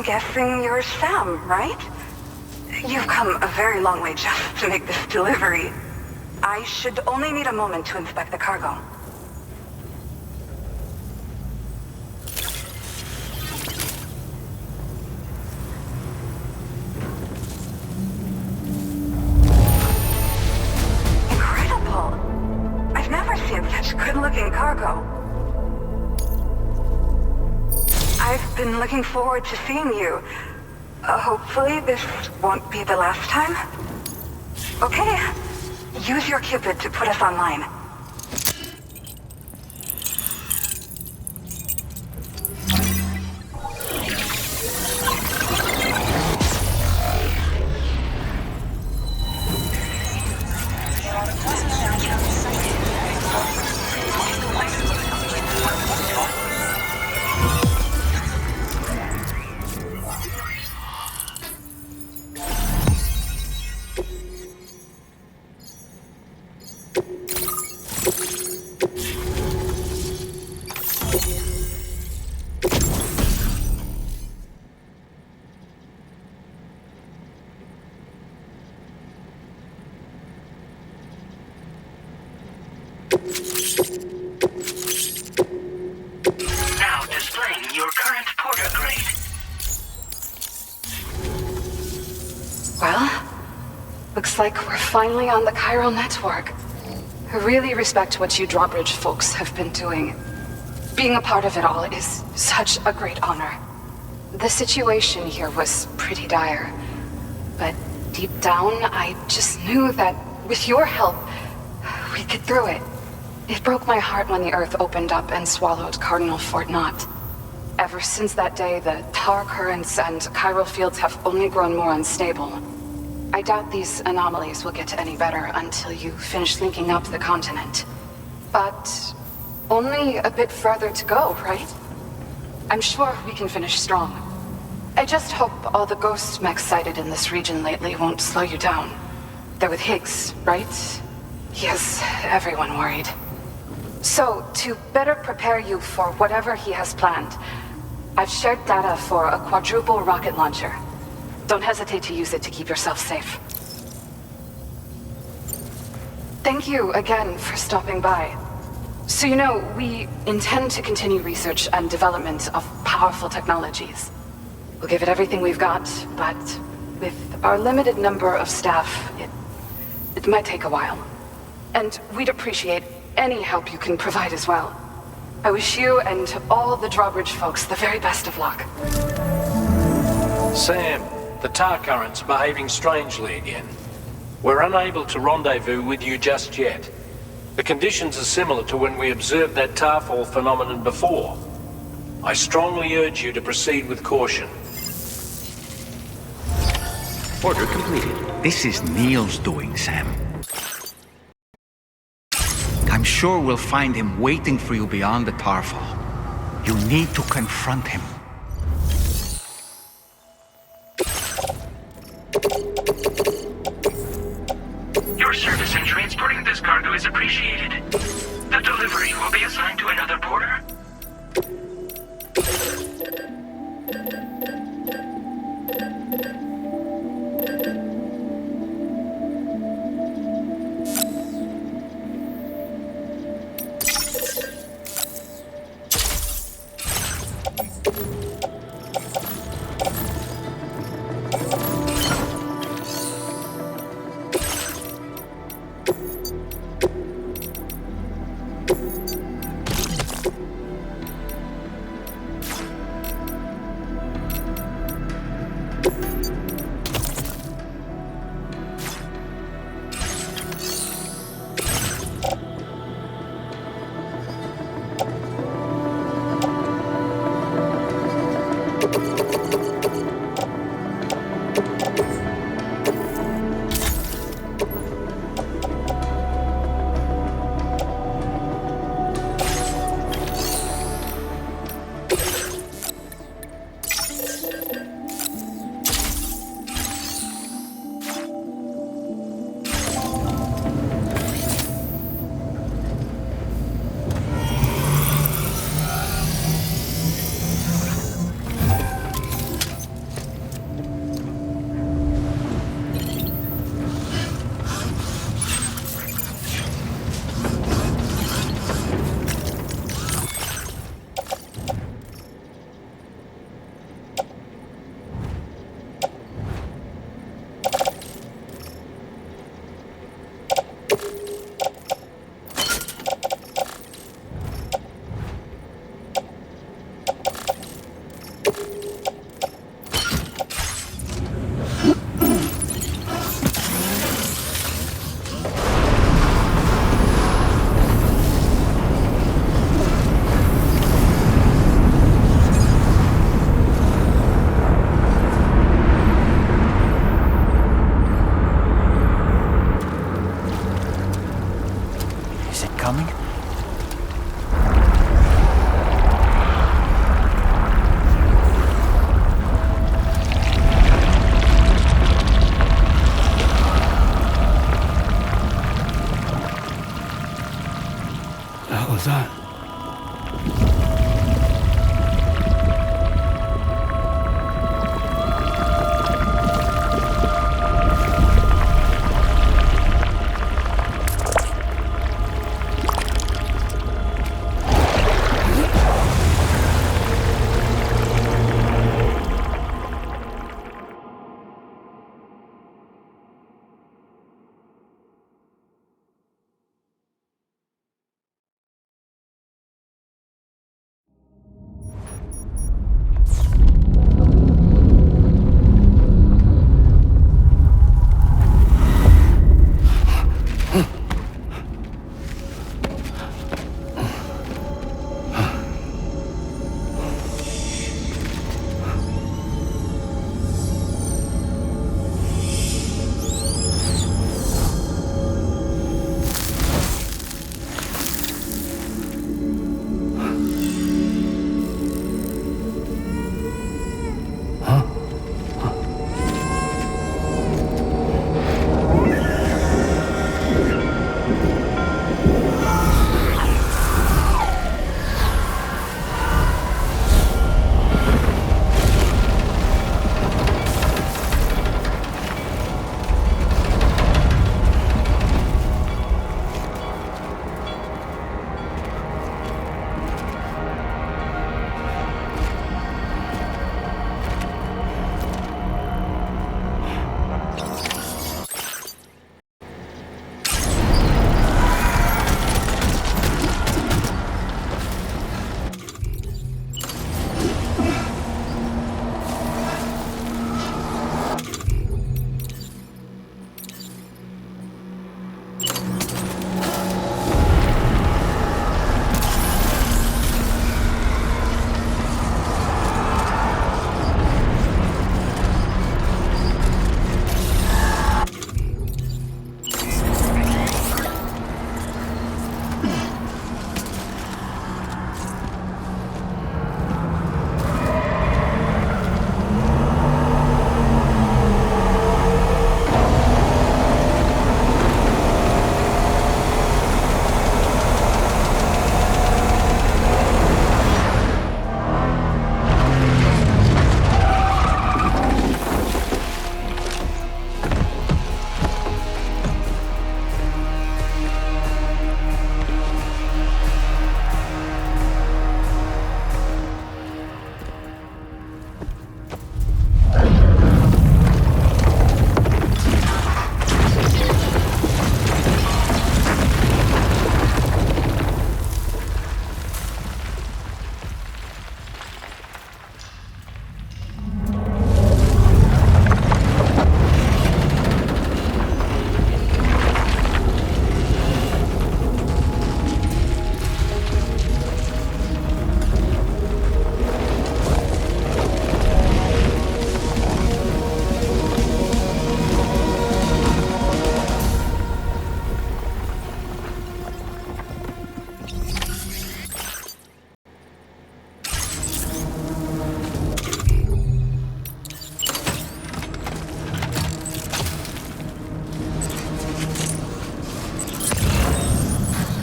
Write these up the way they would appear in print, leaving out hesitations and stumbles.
I'm guessing you're Sam, right? You've come a very long way just to make this delivery. I should only need a moment to inspect the cargo. Incredible! I've never seen such good-looking cargo. I've been looking forward to seeing you. Hopefully this won't be the last time. Okay, use your Cupid to put us online. Now displaying your current porter grade. Well, looks like we're finally on the Chiral Network. I really respect what you drawbridge folks have been doing. Being a part of it all is such a great honor. The situation here was pretty dire, but deep down, I just knew that with your help, we'd get through it. It broke my heart when the Earth opened up and swallowed Cardinal Fort Knot. Ever since that day, the tar currents and chiral fields have only grown more unstable. I doubt these anomalies will get any better until you finish linking up the continent. But only a bit further to go, right? I'm sure we can finish strong. I just hope all the ghost mechs sighted in this region lately won't slow you down. They're with Higgs, right? He has everyone worried. So, to better prepare you for whatever he has planned, I've shared data for a quadruple rocket launcher. Don't hesitate to use it to keep yourself safe. Thank you again for stopping by. So you know, we intend to continue research and development of powerful technologies. We'll give it everything we've got, but with our limited number of staff, it might take a while. And we'd appreciate any help you can provide as well. I wish you and all the drawbridge folks the very best of luck. Sam, the tar currents are behaving strangely again. We're unable to rendezvous with you just yet. The conditions are similar to when we observed that Tarfall phenomenon before. I strongly urge you to proceed with caution. Order completed. This is Neil's doing, Sam. I'm sure we'll find him waiting for you beyond the Tarfall. You need to confront him. Your service in transporting this cargo is appreciated. The delivery will be assigned to another porter. Is it coming? The hell was that?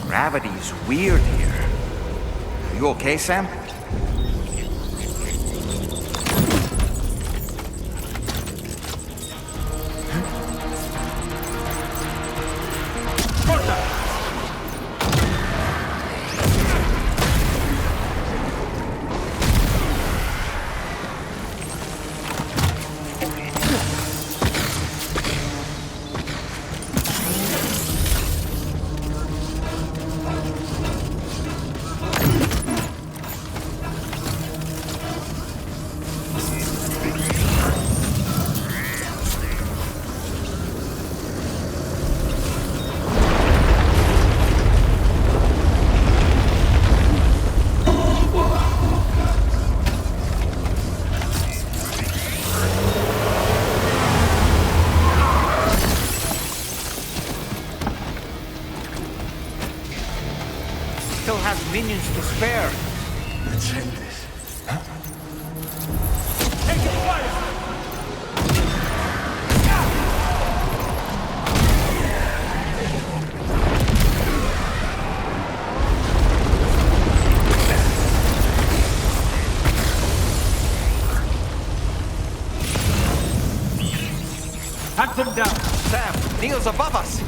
Gravity is weird here. Are you okay, Sam? still have minions to spare. Let's end this. Huh? Taking fire! Hunt them down. Sam, Neil's above us.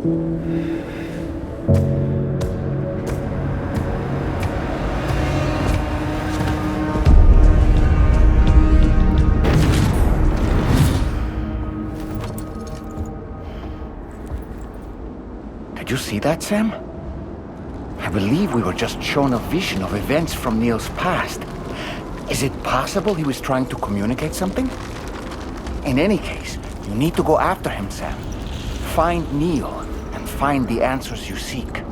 Did you see that, Sam? I believe we were just shown a vision of events from Neil's past. Is it possible he was trying to communicate something? In any case, you need to go after him, Sam. Find Neil, and find the answers you seek.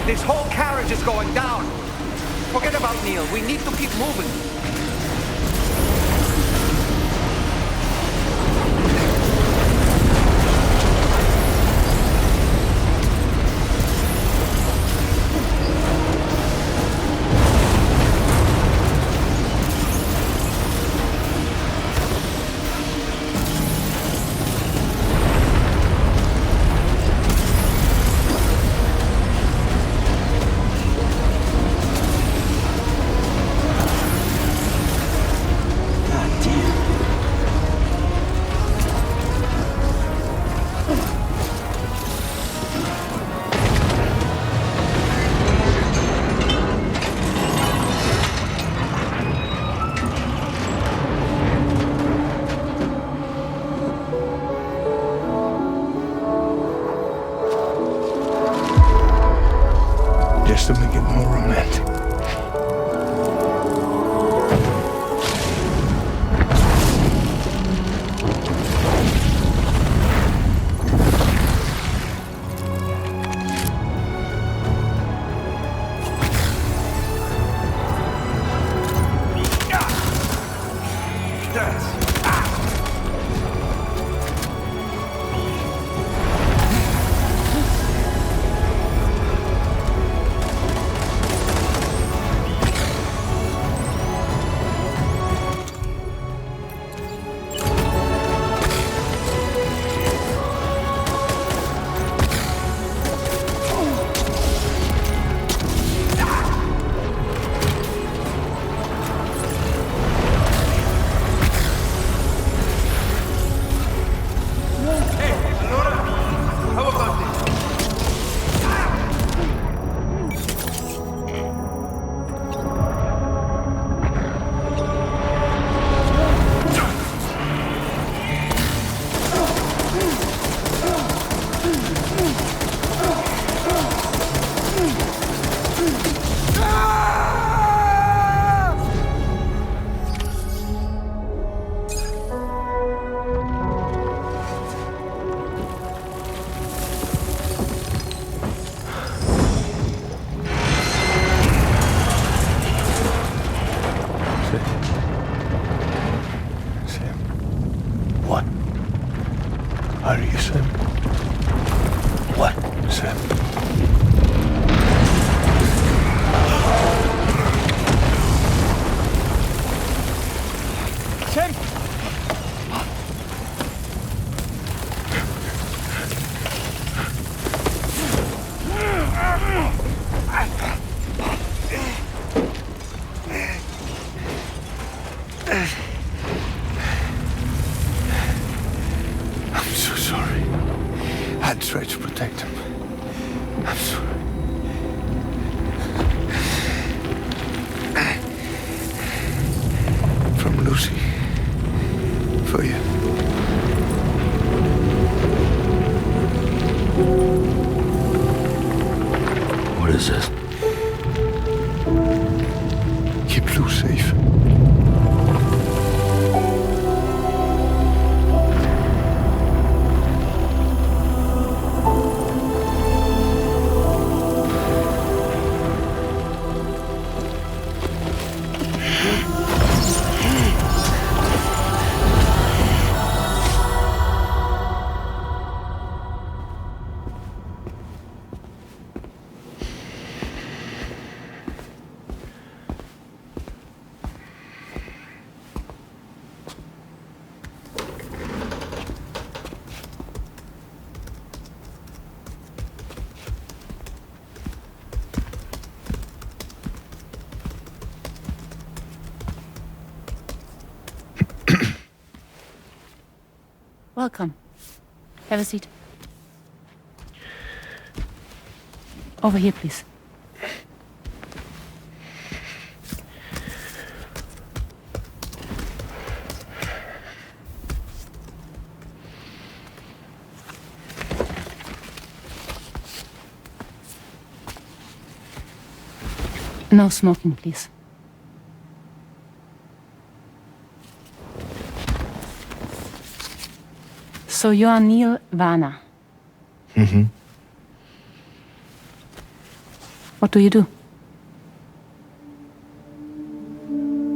This whole carriage is going down. Forget about Neil. We need to keep moving. I'm so sorry. I tried to protect him. I'm sorry. From Lucy. For you. What is this? Keep Lou safe. Welcome. Have a seat. Over here, please. No smoking, please. So you are Neil Vanna. Mm-hmm. What do you do?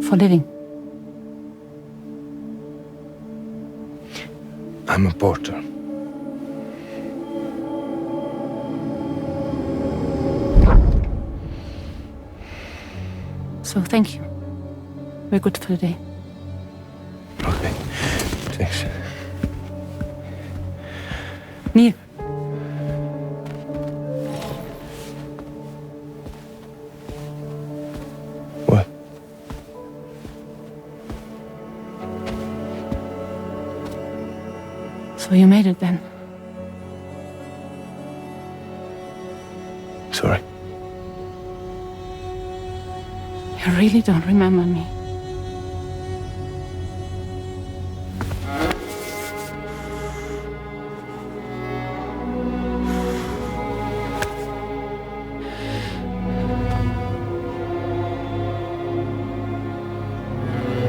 For a living? I'm a porter. So thank you. We're good for the day. Okay. Thanks. Neil. What? So you made it then? Sorry. You really don't remember me.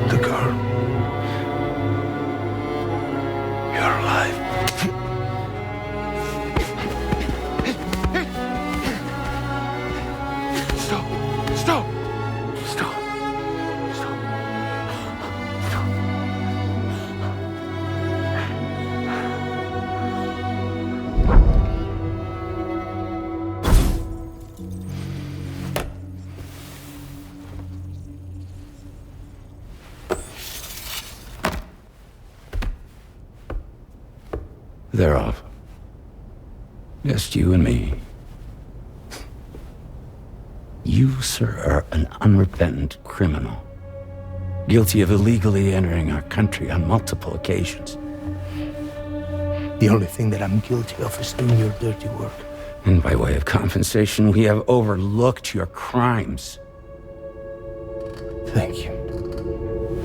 The girl. You're alive. Stop. Stop. Stop. Stop. Stop. They're off. Just you and me. You, sir, are an unrepentant criminal. Guilty of illegally entering our country on multiple occasions. The only thing that I'm guilty of is doing your dirty work. And by way of compensation, we have overlooked your crimes. Thank you.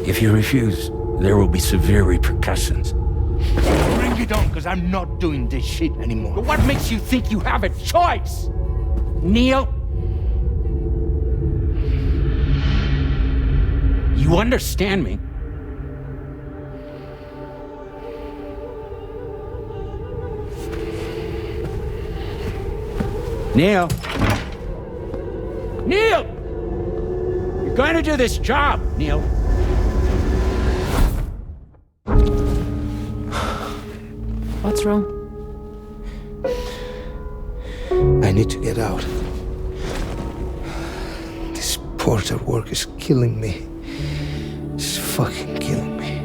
If you refuse, there will be severe repercussions. Bring it on, because I'm not doing this shit anymore. But what makes you think you have a choice? Neil? You understand me? Neil? Neil! You're going to do this job, Neil. What's wrong? I need to get out. This porter work is killing me. It's fucking killing me.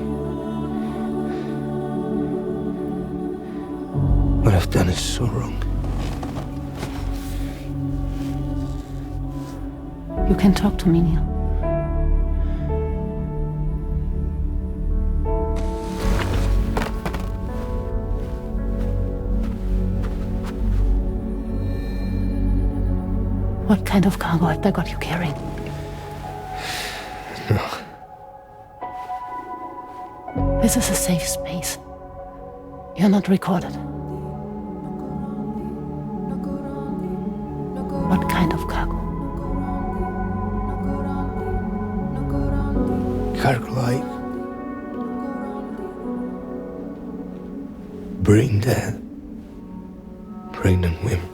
What I've done is so wrong. You can talk to me, Neil. kind of cargo have they got you carrying? No. This is a safe space. You're not recorded. What kind of cargo? Cargo like brain dead, pregnant women.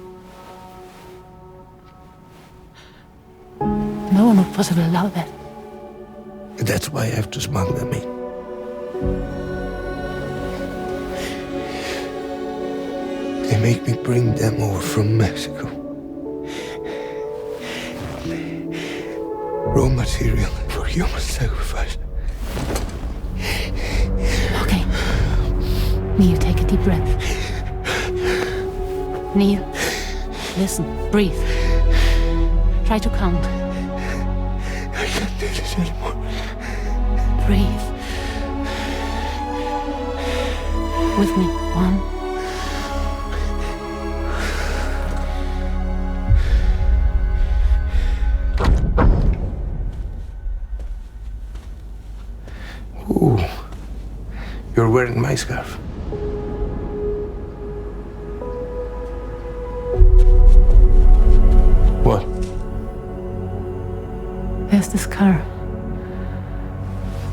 No one would possibly allow that. That's why I have to smuggle them in. They make me bring them over from Mexico. Raw material for human sacrifice. Okay. Neil, take a deep breath. Neil, listen, breathe. Try to count. I can't do this anymore. Breathe. With me. 1. Ooh, you're wearing my scarf. What? There's this car.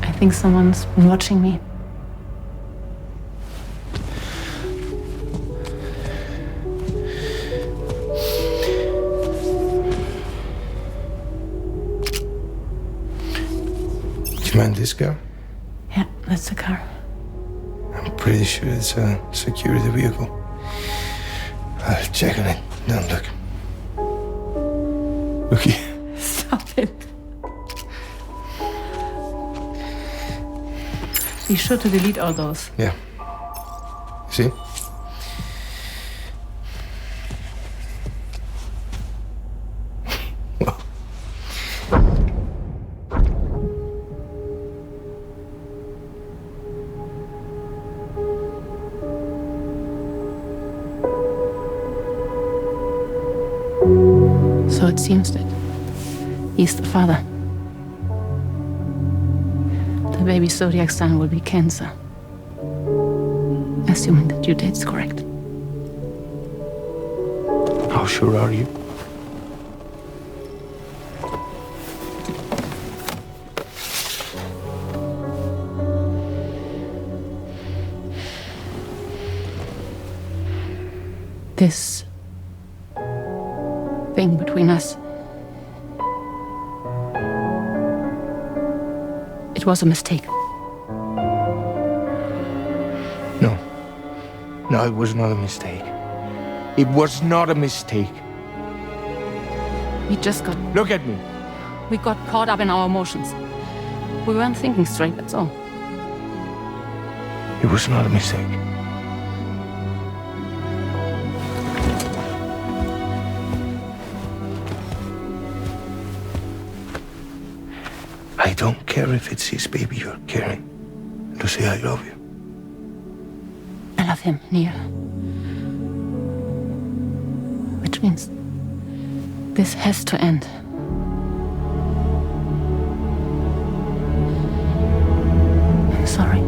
I think someone's been watching me. Do you mind this car? Yeah, that's the car. I'm pretty sure it's a security vehicle. I'll check on it. Don't look. Look here. Stop it. Be sure to delete all those. Yeah. See? So it seems that he's the father. The baby zodiac sign will be Cancer. Assuming that your date's correct. How sure are you? This thing between us. It was a mistake. No. No, it was not a mistake. It was not a mistake. We just got... Look at me. We got caught up in our emotions. We weren't thinking straight, that's all. It was not a mistake. I don't care if it's his baby you're carrying. Lucy, I love you. I love him, Neil. Which means this has to end. I'm sorry.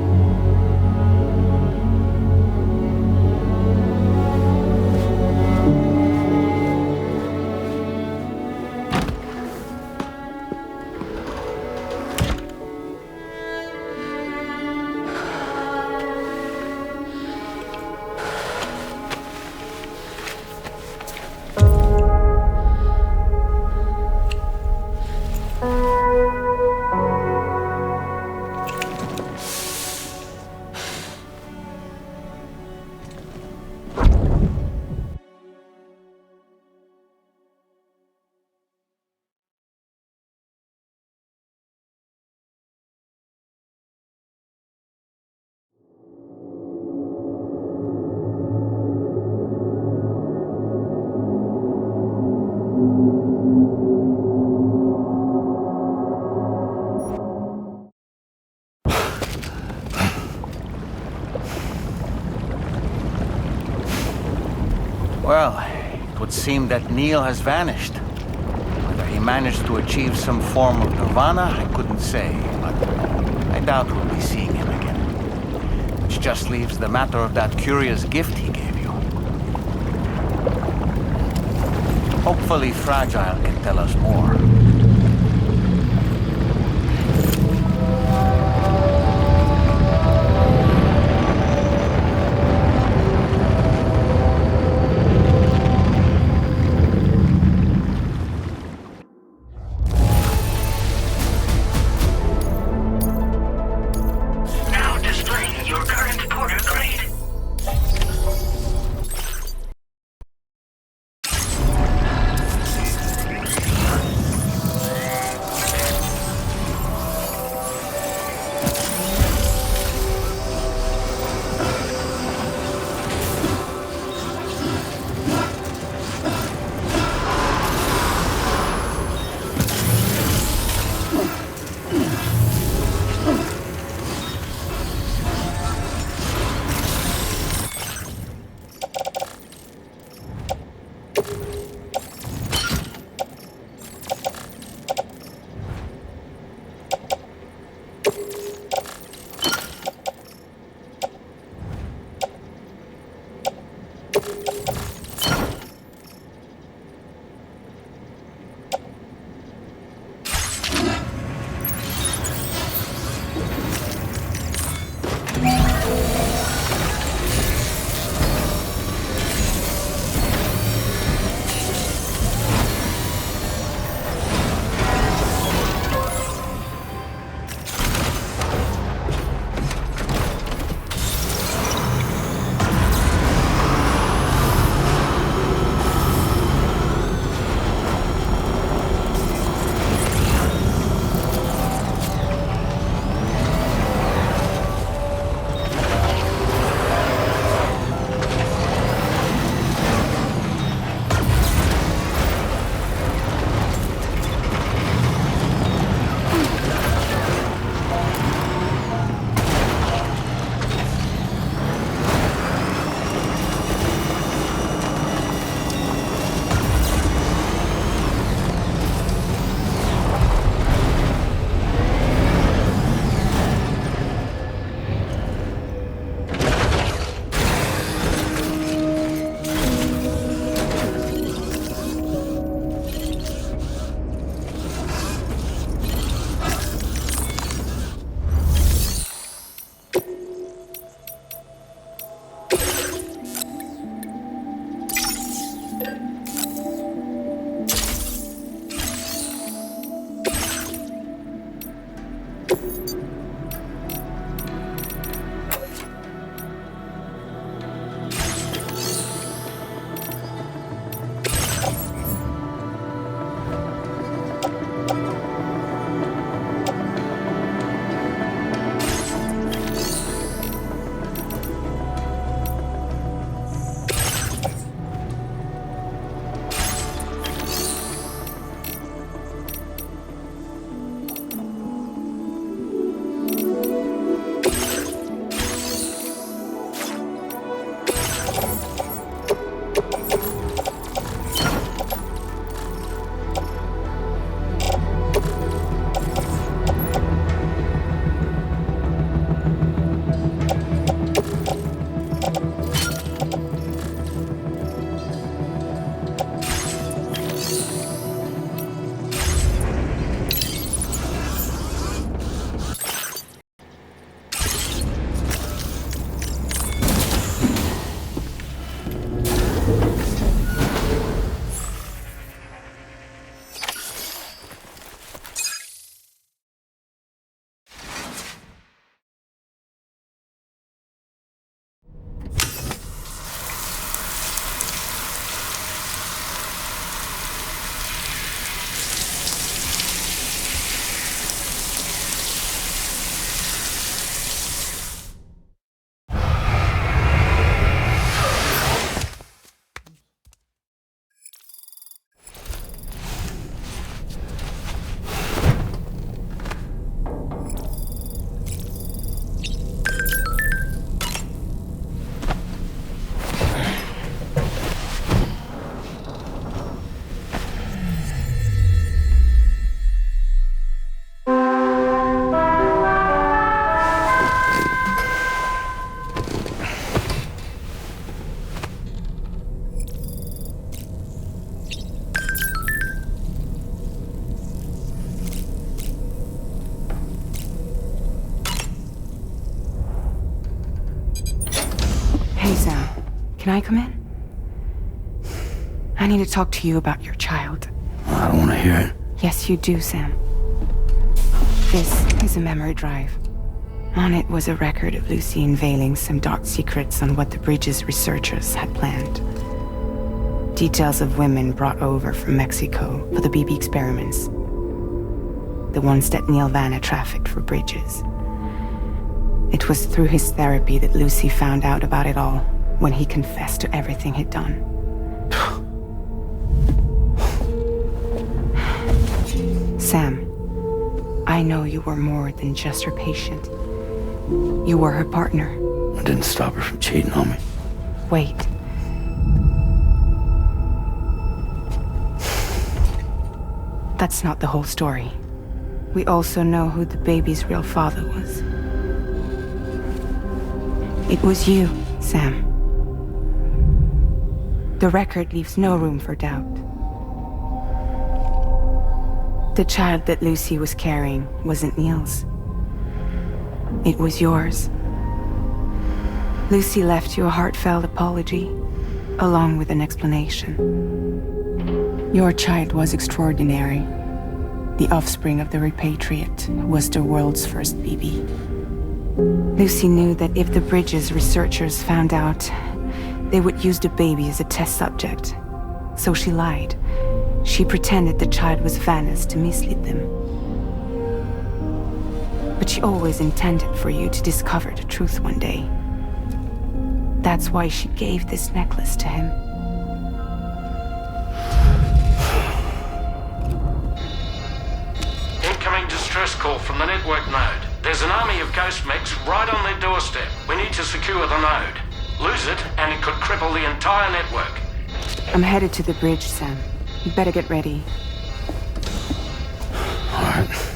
Well, it would seem that Neil has vanished. managed to achieve some form of nirvana, I couldn't say, but I doubt we'll be seeing him again. Which just leaves the matter of that curious gift he gave you. Hopefully Fragile can tell us more. Can I come in? I need to talk to you about your child. I don't want to hear it. Yes, you do, Sam. This is a memory drive. On it was a record of Lucy unveiling some dark secrets on what the Bridges researchers had planned. Details of women brought over from Mexico for the BB experiments. The ones that Neil Vanna trafficked for Bridges. It was through his therapy that Lucy found out about it all when he confessed to everything he'd done. Sam, I know you were more than just her patient. You were her partner. I didn't stop her from cheating on me. Wait. That's not the whole story. We also know who the baby's real father was. It was you, Sam. The record leaves no room for doubt. The child that Lucy was carrying wasn't Neil's. It was yours. Lucy left you a heartfelt apology, along with an explanation. Your child was extraordinary. The offspring of the repatriate who was the world's first BB. Lucy knew that if the Bridges researchers found out, they would use the baby as a test subject. So she lied. She pretended the child was Vanna's to mislead them. But she always intended for you to discover the truth one day. That's why she gave this necklace to him. Incoming distress call from the network node. There's an army of ghost mechs right on their doorstep. We need to secure the node. Lose it, and it could cripple the entire network. I'm headed to the bridge, Sam. You better get ready. All right.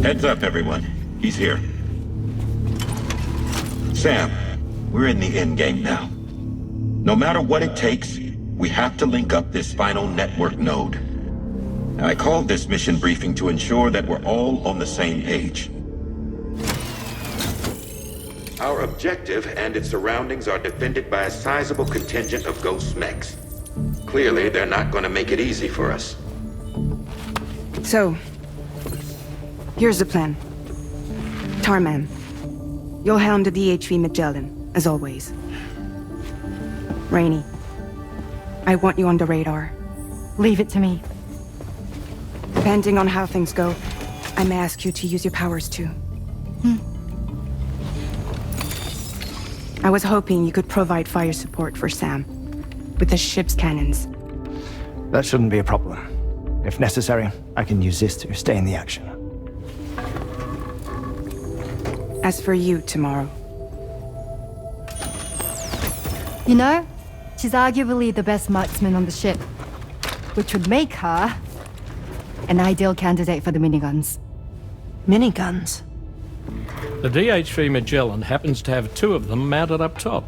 Heads up, everyone. He's here. Sam, we're in the endgame now. No matter what it takes, we have to link up this final network node. I called this mission briefing to ensure that we're all on the same page. Our objective and its surroundings are defended by a sizable contingent of ghost mechs. Clearly, they're not going to make it easy for us. So, here's the plan. Tarman, you'll helm the DHV Magellan, as always. Rainey, I want you on the radar. Leave it to me. Depending on how things go, I may ask you to use your powers too. I was hoping you could provide fire support for Sam, with the ship's cannons. That shouldn't be a problem. If necessary, I can use this to stay in the action. As for you, tomorrow. You know, she's arguably the best marksman on the ship, which would make her an ideal candidate for the miniguns. Miniguns? The DHV Magellan happens to have 2 of them mounted up top.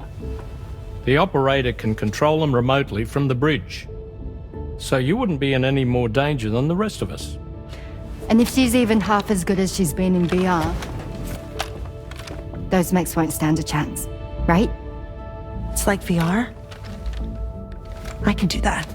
The operator can control them remotely from the bridge. So you wouldn't be in any more danger than the rest of us. And if she's even half as good as she's been in VR, those mechs won't stand a chance, right? It's like VR? I can do that.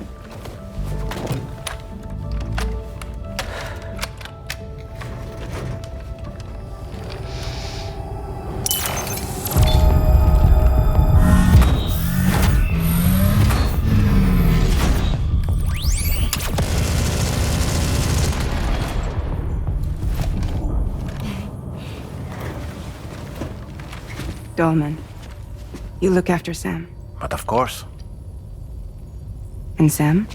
Dolman, you look after Sam. But of course. And Sam,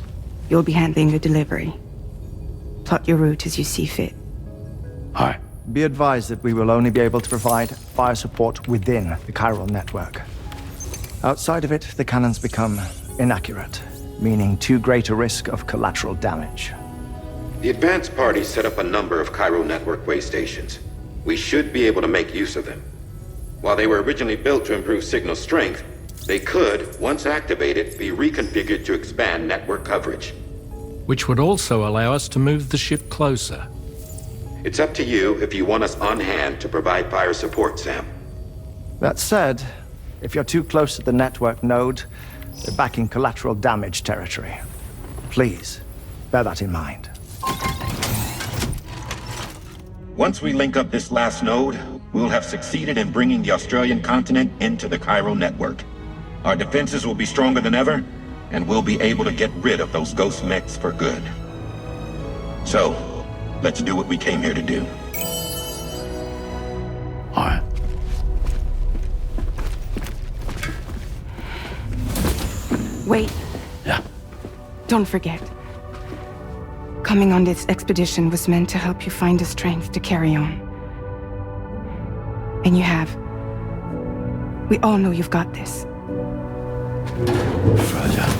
you'll be handling the delivery. Plot your route as you see fit. Be advised that we will only be able to provide fire support within the Chiral Network. Outside of it, the cannons become inaccurate, meaning too great a risk of collateral damage. The advanced party set up a number of Chiral Network way stations. We should be able to make use of them. While they were originally built to improve signal strength, they could, once activated, be reconfigured to expand network coverage. Which would also allow us to move the ship closer. It's up to you if you want us on hand to provide fire support, Sam. That said, if you're too close to the network node, you're back in collateral damage territory. Please, bear that in mind. Once we link up this last node, we'll have succeeded in bringing the Australian continent into the Chiral Network. Our defenses will be stronger than ever, and we'll be able to get rid of those ghost mechs for good. So, let's do what we came here to do. All right. Wait. Yeah. Don't forget. Coming on this expedition was meant to help you find the strength to carry on. And you have. We all know you've got this. Fragile.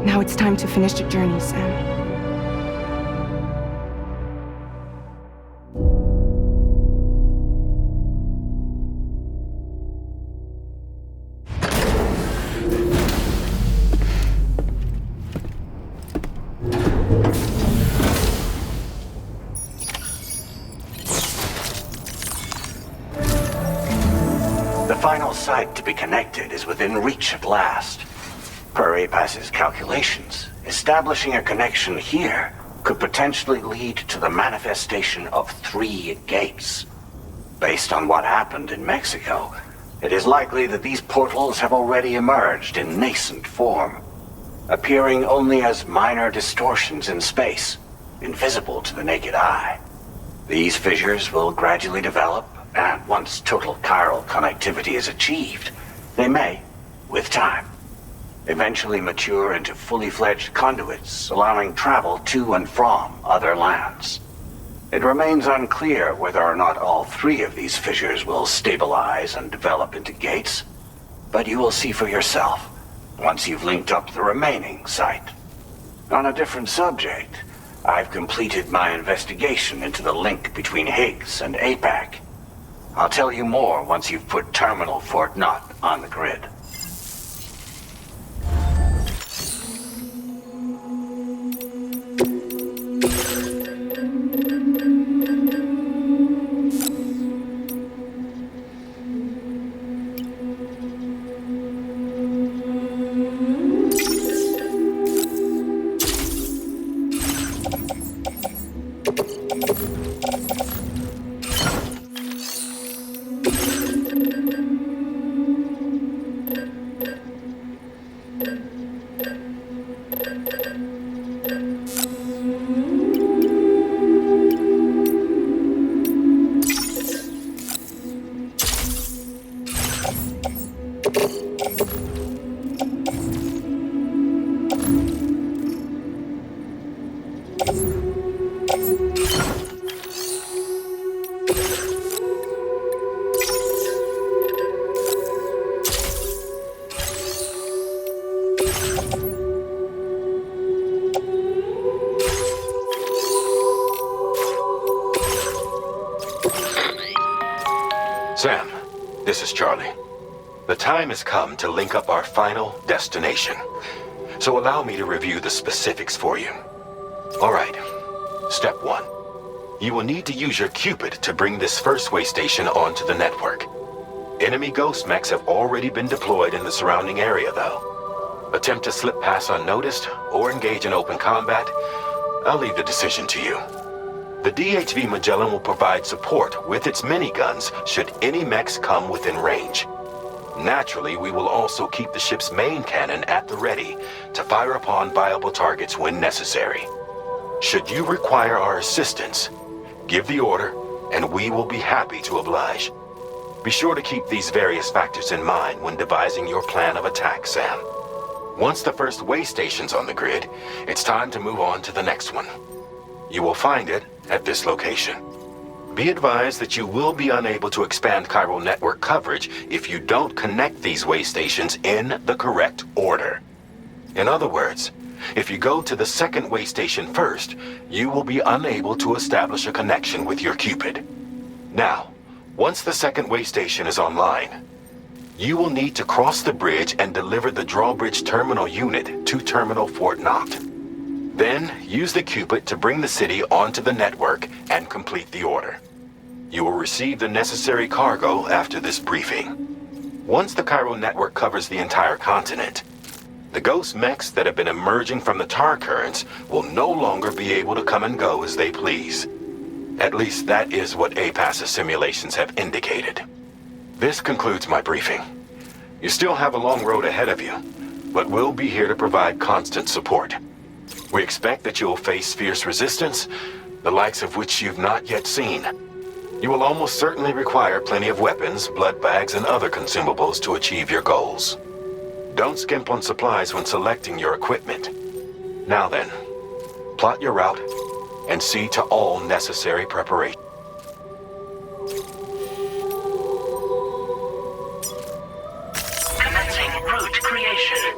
Now it's time to finish the journey, Sam. Site to be connected is within reach at last. Per Apass's calculations, establishing a connection here could potentially lead to the manifestation of 3 gates. Based on what happened in Mexico, it is likely that these portals have already emerged in nascent form, appearing only as minor distortions in space, invisible to the naked eye. These fissures will gradually develop, and once total chiral connectivity is achieved, they may, with time, eventually mature into fully fledged conduits, allowing travel to and from other lands. It remains unclear whether or not all 3 of these fissures will stabilize and develop into gates, but you will see for yourself once you've linked up the remaining site. On a different subject, I've completed my investigation into the link between Higgs and APAC. I'll tell you more once you've put Terminal Fort Knott on the grid. Sam, this is Charlie. The time has come to link up our final destination. So allow me to review the specifics for you. All right. Step 1. You will need to use your Cupid to bring this first way station onto the network. Enemy ghost mechs have already been deployed in the surrounding area, though. Attempt to slip past unnoticed or engage in open combat, I'll leave the decision to you. The DHV Magellan will provide support with its miniguns should any mechs come within range. Naturally, we will also keep the ship's main cannon at the ready to fire upon viable targets when necessary. Should you require our assistance, give the order, and we will be happy to oblige. Be sure to keep these various factors in mind when devising your plan of attack, Sam. Once the first way station's on the grid, it's time to move on to the next one. You will find it at this location. Be advised that you will be unable to expand Chiral Network coverage if you don't connect these way stations in the correct order. In other words, if you go to the second way station first, you will be unable to establish a connection with your Cupid. Now, once the second way station is online, you will need to cross the bridge and deliver the drawbridge terminal unit to Terminal Fort Knot. Then, use the Cupid to bring the city onto the network and complete the order. You will receive the necessary cargo after this briefing. Once the Chiral Network covers the entire continent, the ghost mechs that have been emerging from the tar currents will no longer be able to come and go as they please. At least that is what Apass's simulations have indicated. This concludes my briefing. You still have a long road ahead of you, but we'll be here to provide constant support. We expect that you will face fierce resistance, the likes of which you've not yet seen. You will almost certainly require plenty of weapons, blood bags, and other consumables to achieve your goals. Don't skimp on supplies when selecting your equipment. Now then, plot your route and see to all necessary preparation. Commencing route creation.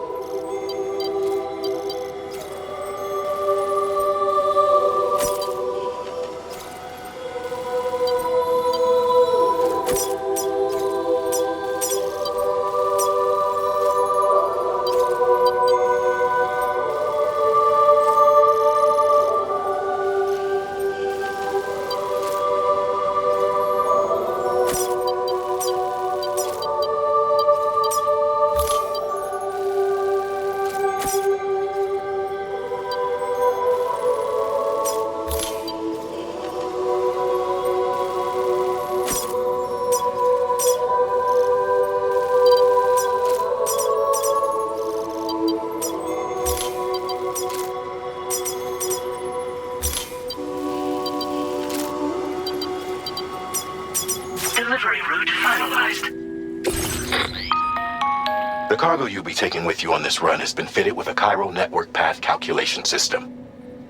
The cargo you'll be taking with you on this run has been fitted with a Chiral Network path calculation system.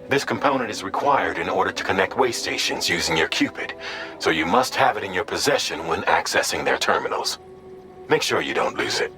This component is required in order to connect way stations using your Cupid, so you must have it in your possession when accessing their terminals. Make sure you don't lose it.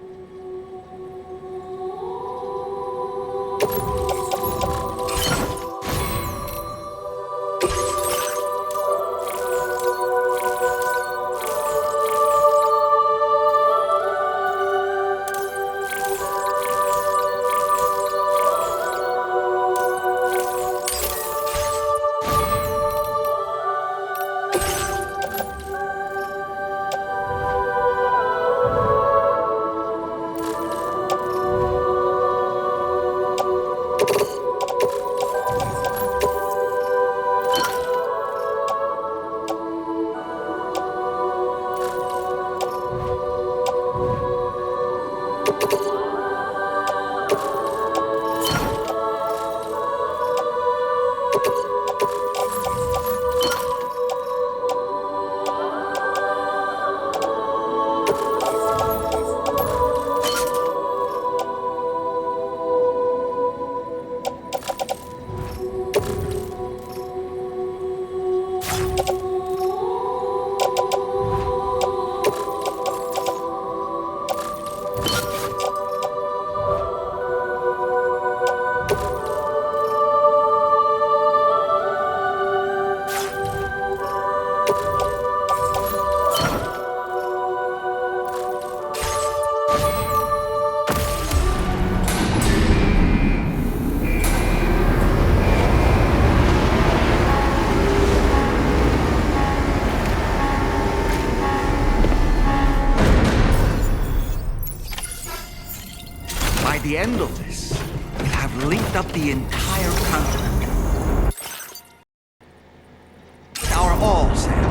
By the end of this, we'll have linked up the entire continent. Our all, Sam.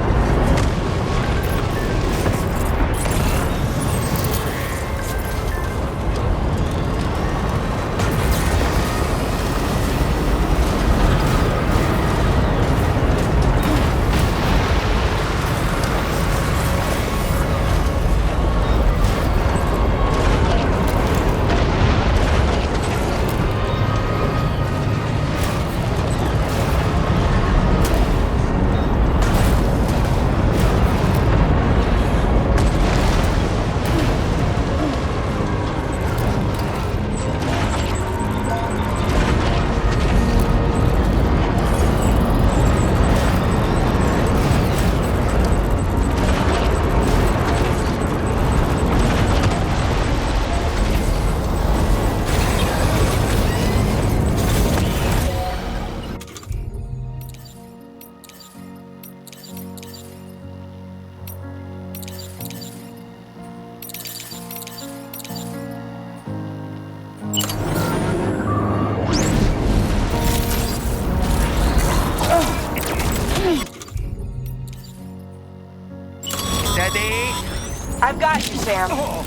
I've got you, Sam. Oh.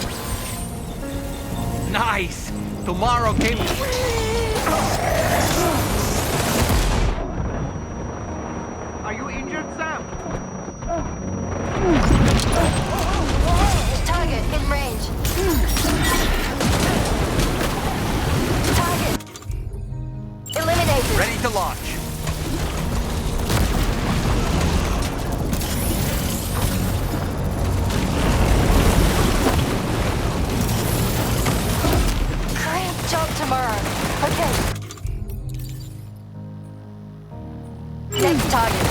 Nice. Tomorrow came. Are you injured, Sam? Target in range. Target eliminated. Ready to launch. Great job tomorrow. Okay. Next target.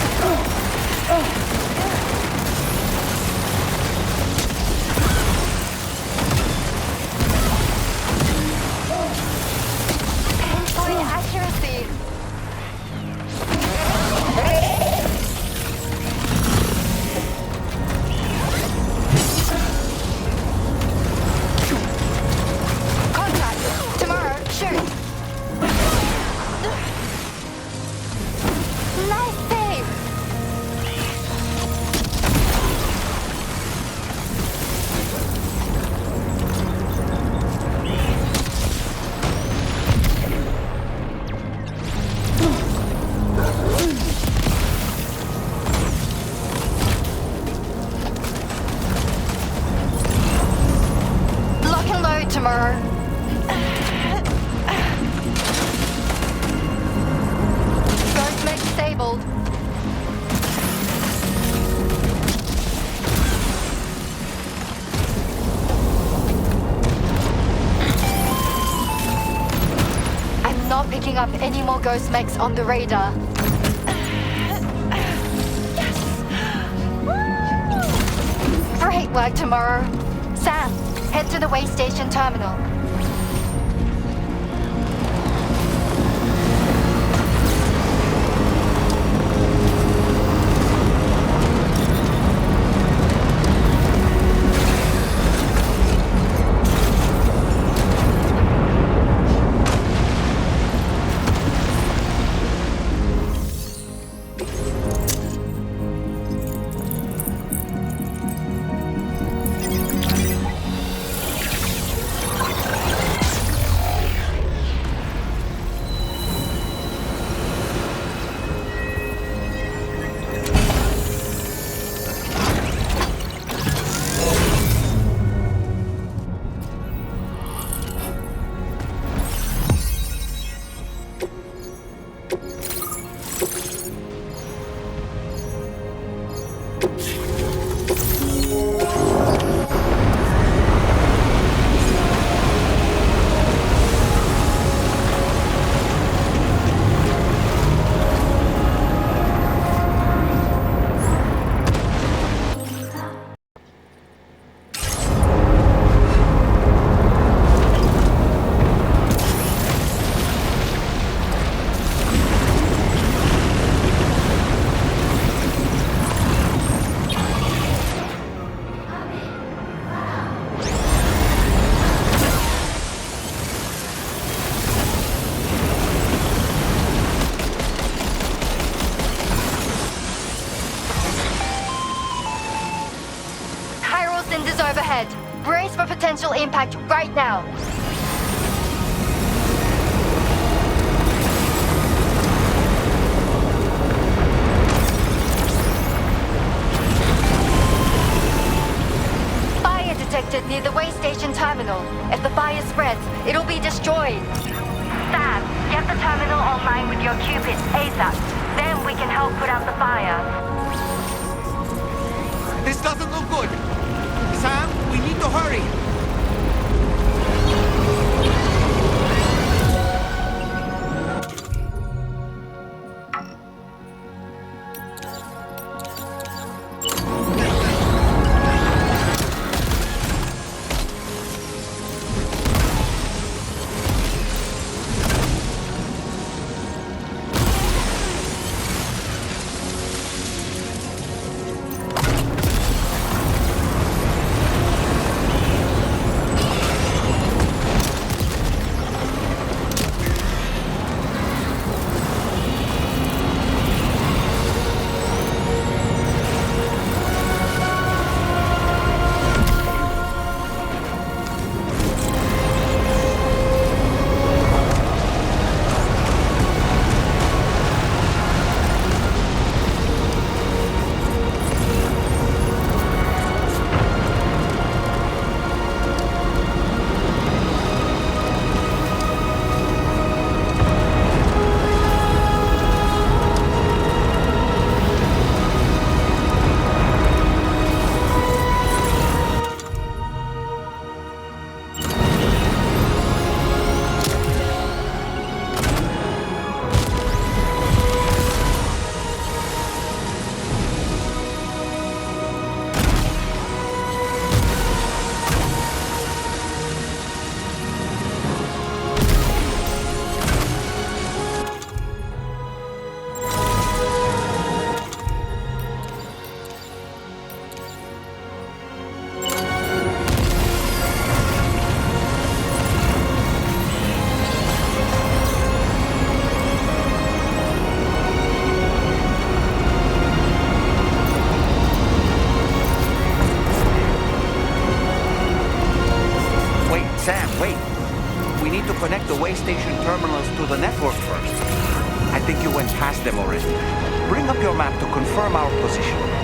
Pinpoint accuracy. Contact. Tomorrow. Shoot. Nice save. Lock and load tomorrow. Ghost Mech disabled. I'm not picking up any more Ghost Mechs on the radar. Great work tomorrow. Sam, head to the way station terminal. Overhead. Brace for potential impact right now. Fire detected near the way station terminal. If the fire spreads, it'll be destroyed. Sam, get the terminal online with your Cupid ASAP. Then we can help put out the fire. This doesn't look good. Sam, we need to hurry. way station terminals to the network first. I think you went past them already. Bring up your map to confirm our position.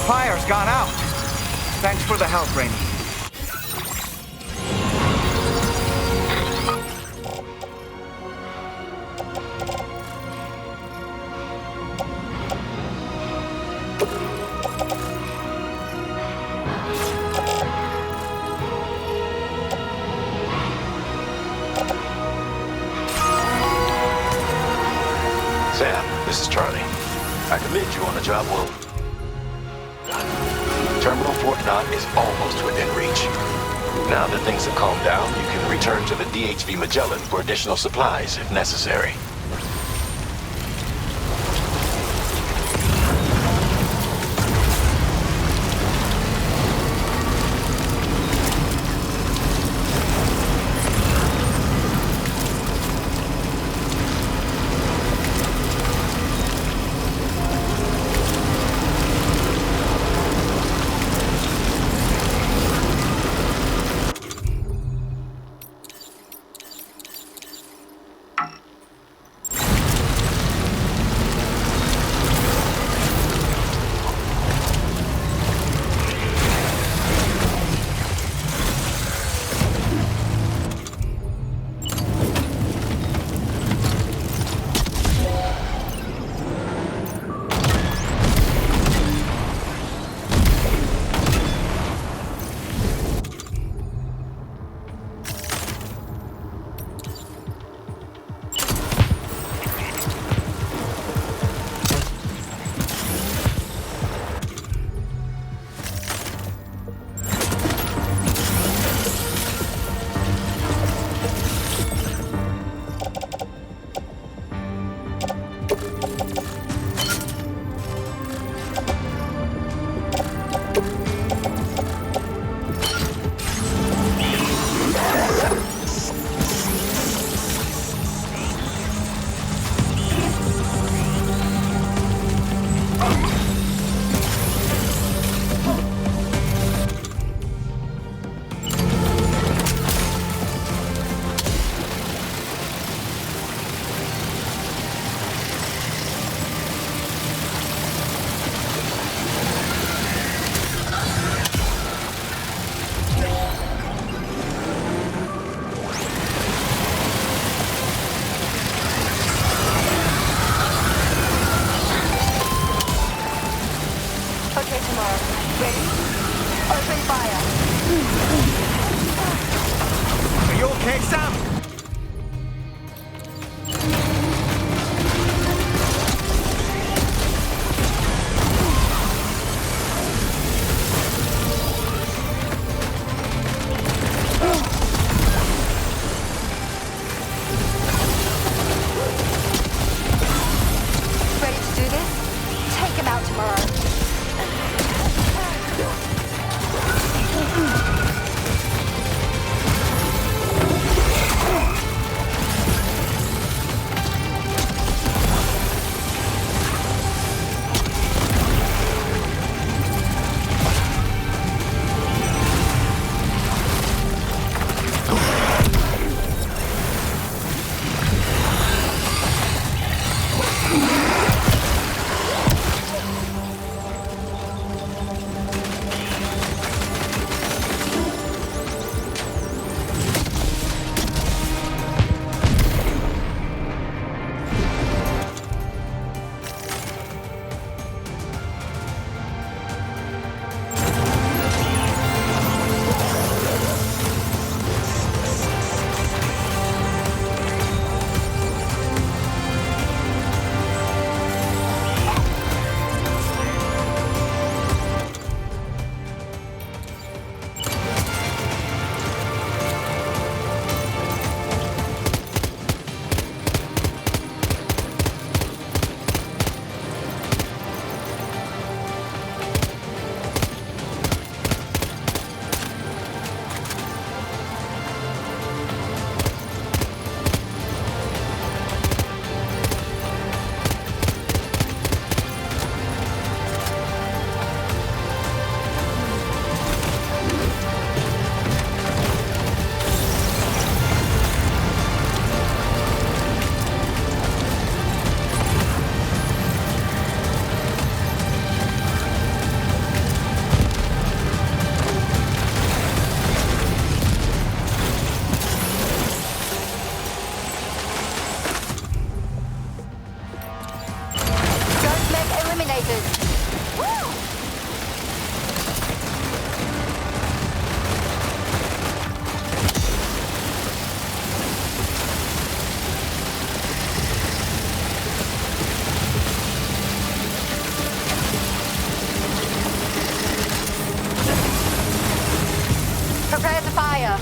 Fire's gone out. Thanks for the help, Rainey. Sam, this is Charlie. I commend you on a job well done. Terminal Fort Knott is almost within reach. Now that things have calmed down, you can return to the DHV Magellan for additional supplies if necessary. Open fire! Are you okay, Sam? Ready to do this? Take him out tomorrow. Prepare to fire.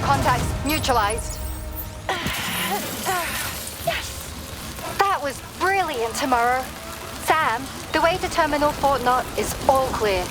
Contacts neutralized. Yes! That was brilliant, Tomorrow. Sam, the way to Terminal Fort Knot is all clear.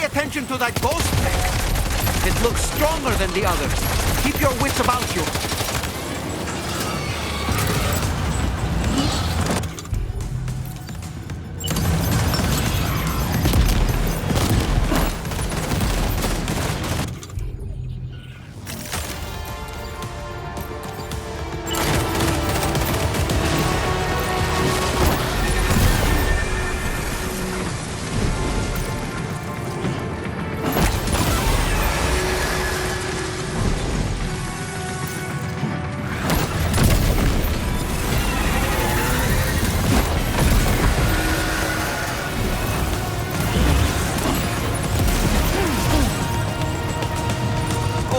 Attention to that ghost mech. It looks stronger than the others. Keep your wits about you.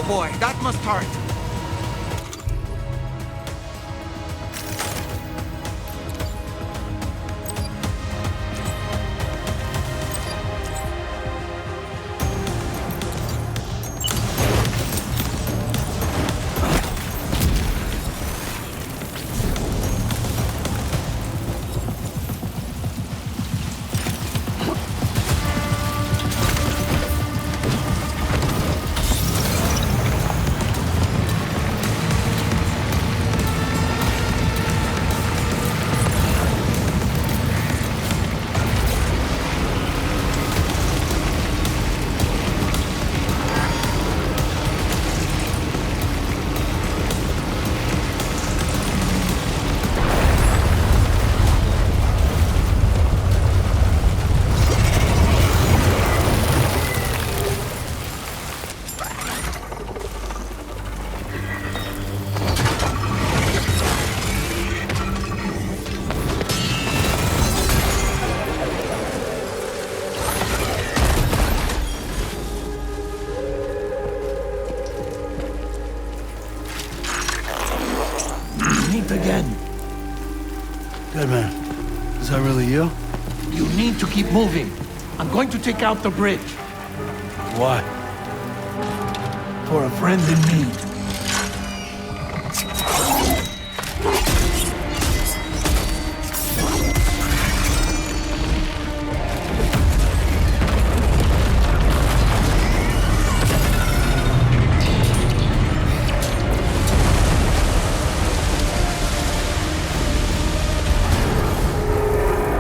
Boy, that must hurt. deal? You need to keep moving. I'm going to take out the bridge. Why? For a friend in need.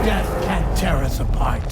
Death can't tear us apart.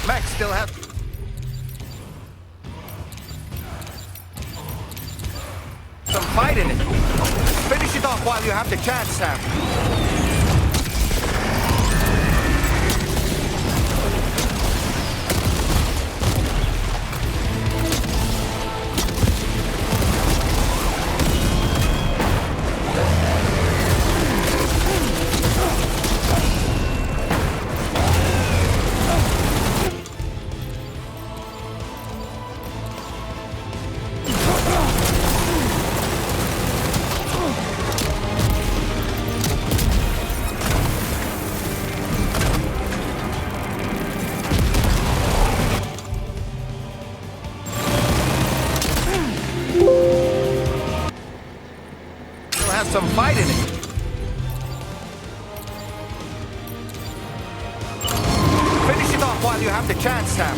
Mech still has... some fight in it. Finish it off while you have the chance, Sam. Some fight in it. Finish it off while you have the chance, Sam.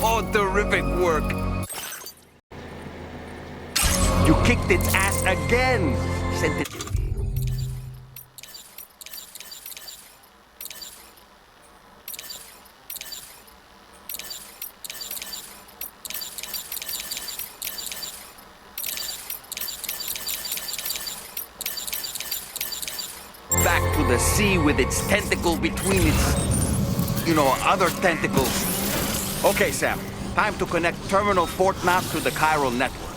Oh, terrific work. You kicked its ass again. Sent it. Back to the sea with its tentacle between its, other tentacles. Okay, Sam. Time to connect Terminal Fort Map to the Chiral Network.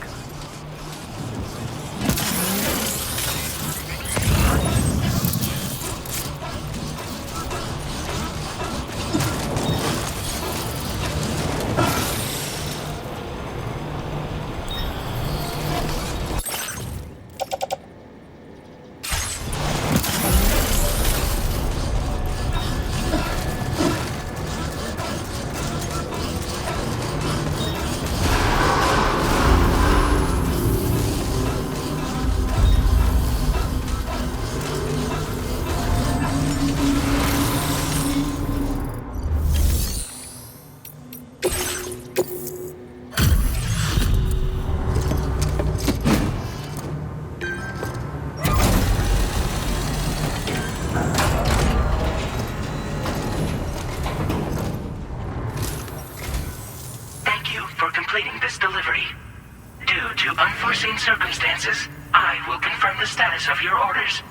Circumstances, I will confirm the status of your orders.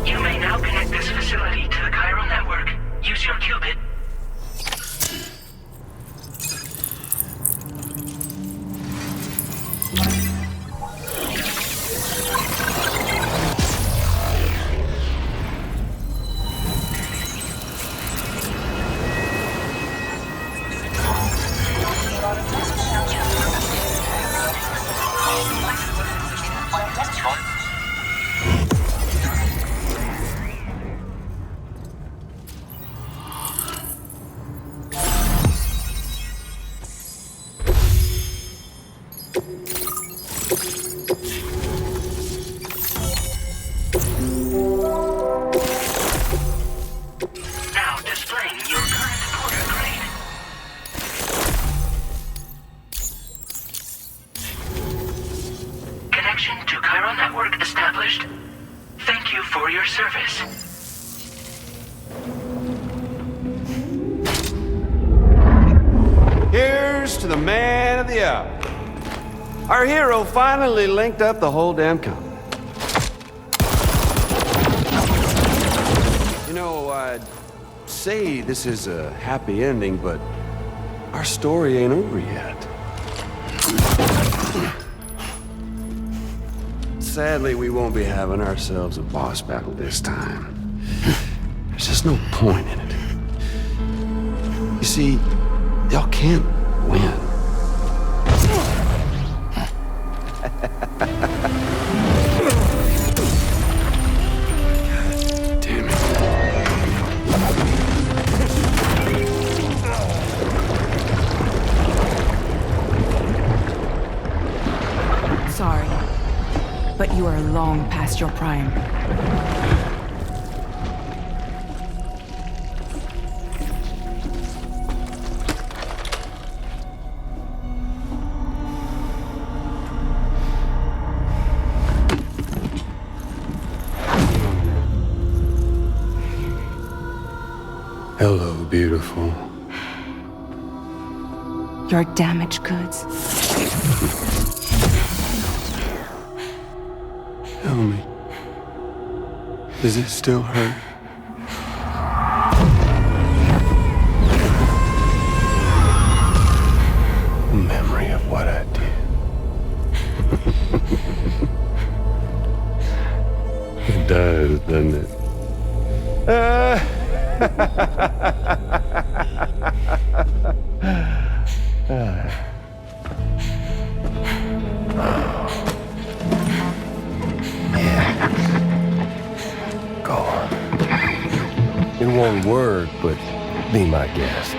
You may now connect this facility to the Chiral Network. Use your qubit. Our hero finally linked up the whole damn company. I'd say this is a happy ending, but our story ain't over yet. Sadly, we won't be having ourselves a boss battle this time. There's just no point in it. You see, y'all can't win. Damn it. Sorry, but you are long past your prime. Hello, beautiful. Your damaged goods. Tell me, does it still hurt? Memory of what I did. It does, doesn't it? Go on. In one word, but be my guest.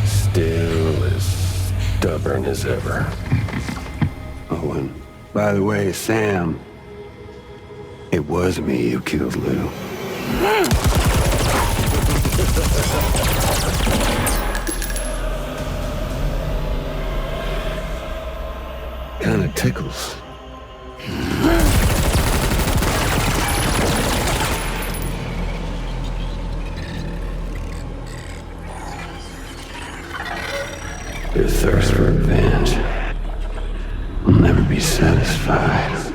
Still as stubborn as ever. Oh, and by the way, Sam, it was me who killed Lou. Kinda tickles. Your thirst for revenge will never be satisfied.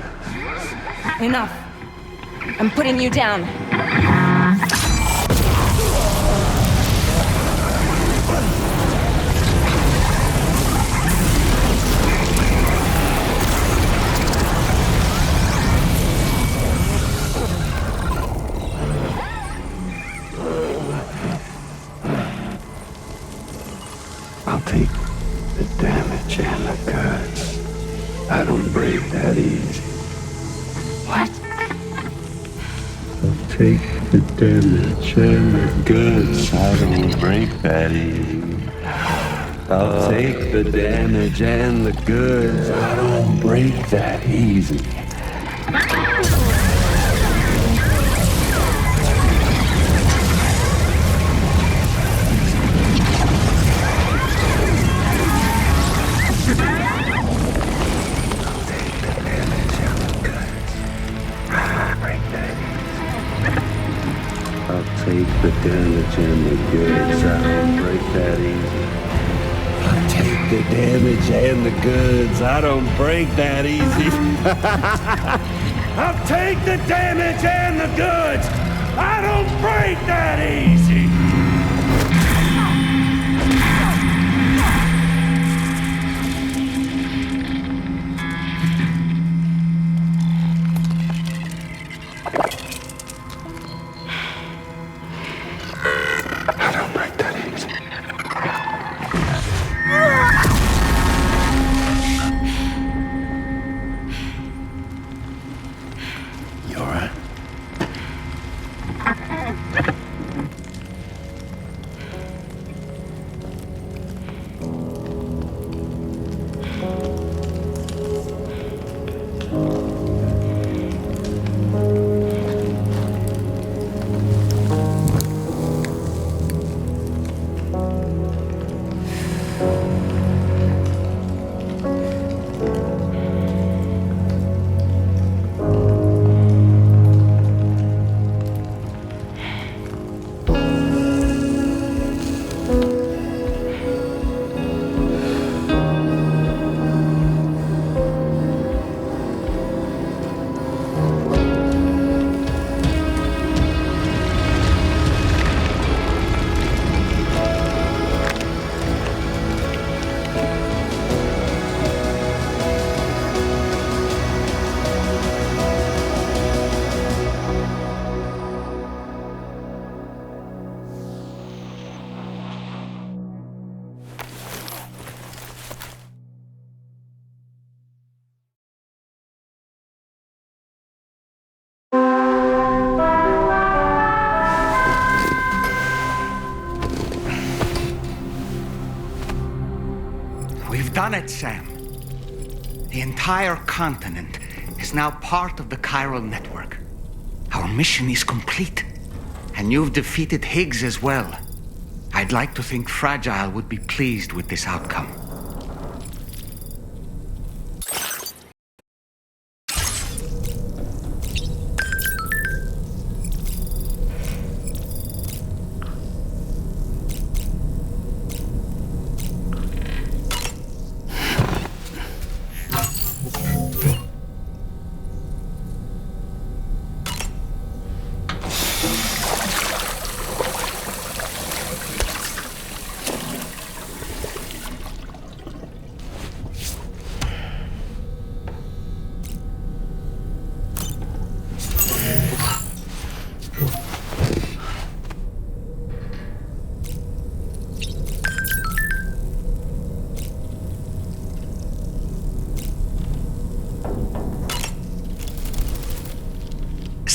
Enough. I'm putting you down. I'll take the damage and the goods. I don't break that easy. What? I'll take the damage and the goods. I don't break that easy. I'll take the damage and the goods. I don't break that easy. Take the damage and the goods. I don't break that easy. I'll take the damage and the goods. I don't break that easy. I'll take the damage and the goods. I don't break that easy. Done it, Sam. The entire continent is now part of the Chiral Network. Our mission is complete. And you've defeated Higgs as well. I'd like to think Fragile would be pleased with this outcome.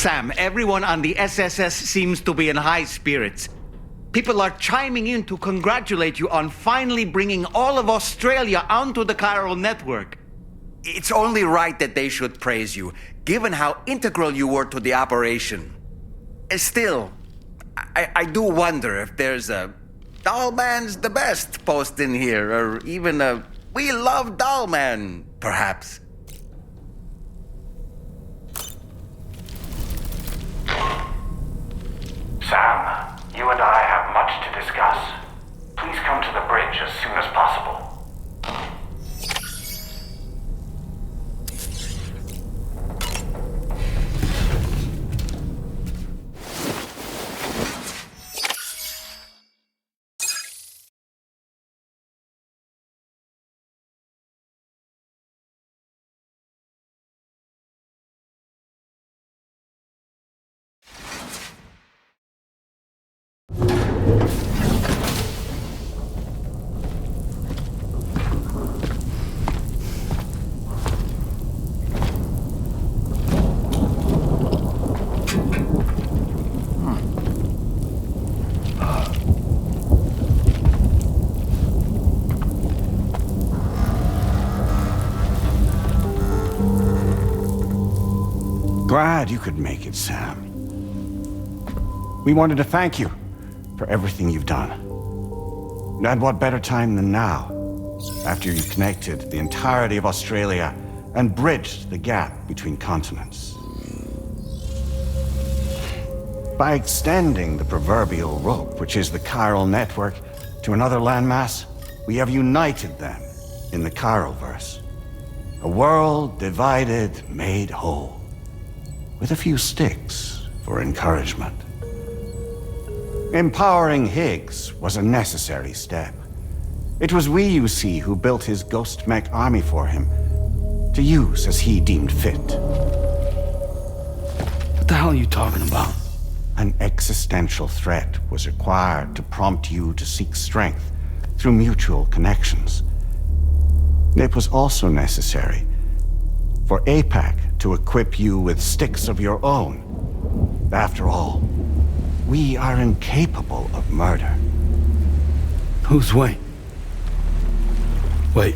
Sam, everyone on the SSS seems to be in high spirits. People are chiming in to congratulate you on finally bringing all of Australia onto the Chiral Network. It's only right that they should praise you, given how integral you were to the operation. Still, I do wonder if there's a Dollman's the best post in here, or even a We Love Dollman, perhaps. Sam, you and I have much to discuss. Please come to the bridge as soon as possible. Glad you could make it, Sam. We wanted to thank you for everything you've done. And what better time than now, after you connected the entirety of Australia and bridged the gap between continents. By extending the proverbial rope, which is the Chiral Network, to another landmass, we have united them in the Chiralverse. A world divided, made whole. With a few sticks for encouragement. Empowering Higgs was a necessary step. It was we, you see, who built his Ghost Mech army for him, to use as he deemed fit. What the hell are you talking about? An existential threat was required to prompt you to seek strength through mutual connections. It was also necessary for APAC to equip you with sticks of your own. After all, we are incapable of murder. Who's we? Wait.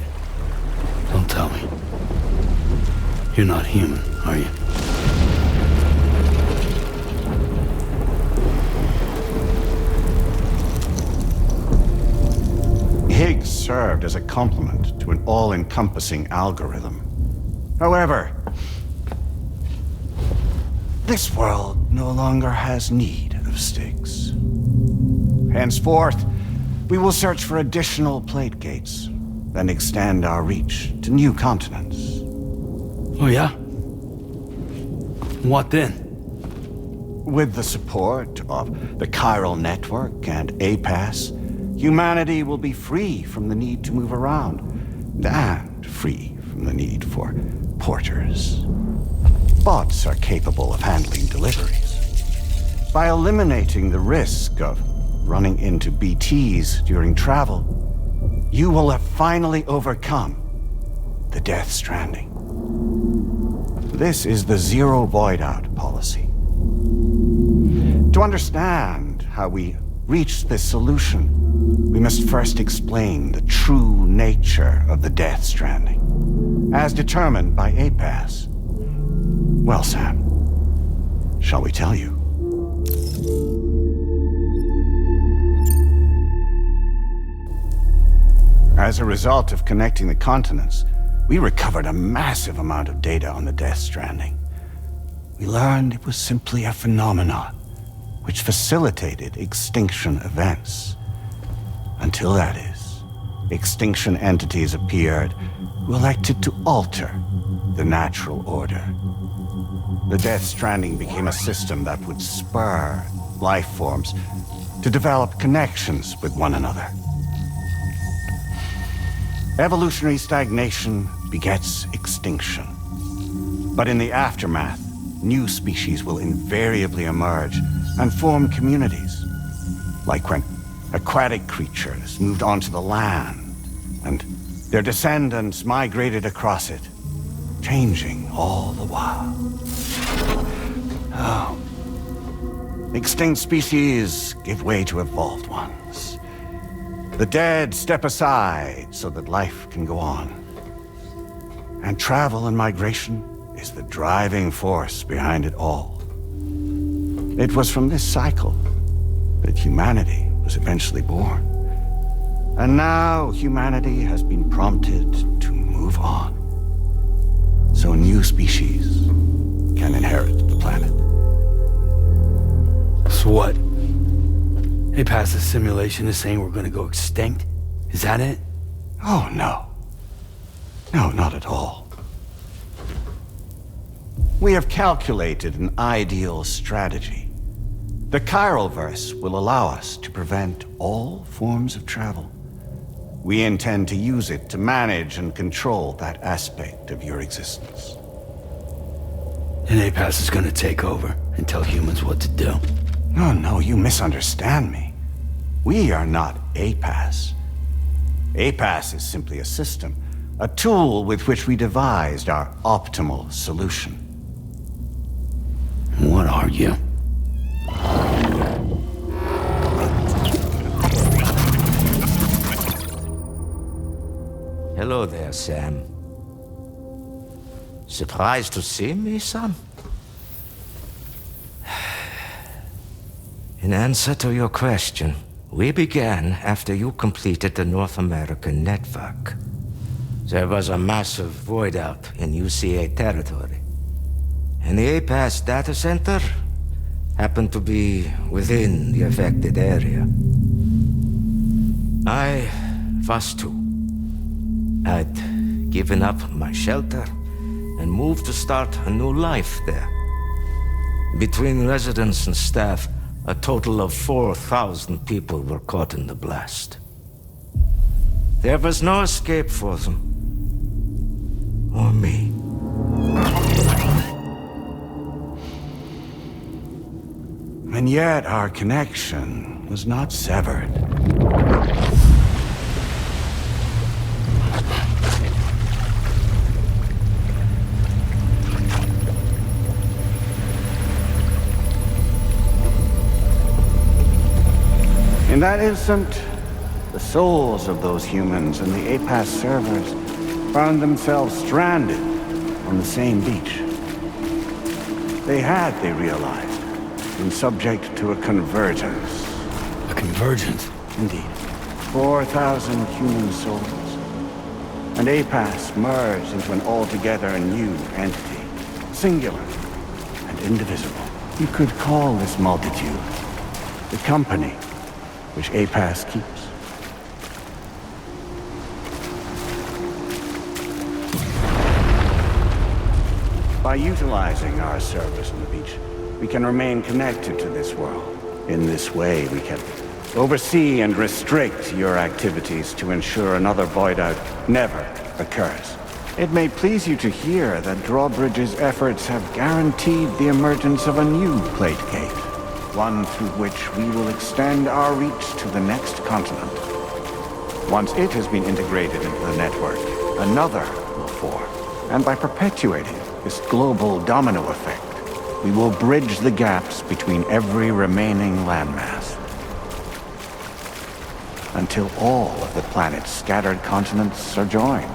Don't tell me. You're not human, are you? Higgs served as a complement to an all-encompassing algorithm. However, this world no longer has need of sticks. Henceforth, we will search for additional plate gates, then extend our reach to new continents. Oh yeah? What then? With the support of the Chiral Network and Apass, humanity will be free from the need to move around, and free from the need for porters. Bots are capable of handling deliveries. By eliminating the risk of running into BTs during travel, you will have finally overcome the Death Stranding. This is the Zero Void-Out policy. To understand how we reached this solution, we must first explain the true nature of the Death Stranding, as determined by Apass. Well, Sam, shall we tell you? As a result of connecting the continents, we recovered a massive amount of data on the Death Stranding. We learned it was simply a phenomenon which facilitated extinction events. Until that is, extinction entities appeared who elected to alter the natural order. The Death Stranding became a system that would spur life forms to develop connections with one another. Evolutionary stagnation begets extinction. But in the aftermath, new species will invariably emerge and form communities. Like when aquatic creatures moved onto the land, and their descendants migrated across it, changing all the while. Oh. Extinct species give way to evolved ones. The dead step aside so that life can go on. And travel and migration is the driving force behind it all. It was from this cycle that humanity was eventually born. And now humanity has been prompted to move on. So new species can inherit the planet. So what? Apass' simulation is saying we're gonna go extinct? Is that it? Oh, no. No, not at all. We have calculated an ideal strategy. The Chiralverse will allow us to prevent all forms of travel. We intend to use it to manage and control that aspect of your existence. And Apass is gonna take over and tell humans what to do. No, you misunderstand me. We are not Apass. Apass is simply a system, a tool with which we devised our optimal solution. What are you? Hello there, Sam. Surprised to see me, son? In answer to your question, we began after you completed the North American network. There was a massive void out in UCA territory. And the Apass data center happened to be within the affected area. I was too. I'd given up my shelter and moved to start a new life there. Between residents and staff, a total of 4,000 people were caught in the blast. There was no escape for them. Or me. And yet our connection was not severed. In that instant, the souls of those humans and the Apass servers found themselves stranded on the same beach. They realized, been subject to a convergence. A convergence? Indeed. 4,000 human souls. And Apass merged into an altogether new entity, singular and indivisible. You could call this multitude the company which Apass keeps. By utilizing our service on the beach, we can remain connected to this world. In this way, we can oversee and restrict your activities to ensure another void out never occurs. It may please you to hear that Drawbridge's efforts have guaranteed the emergence of a new plate gate. One through which we will extend our reach to the next continent. Once it has been integrated into the network, another will form. And by perpetuating this global domino effect, we will bridge the gaps between every remaining landmass. Until all of the planet's scattered continents are joined,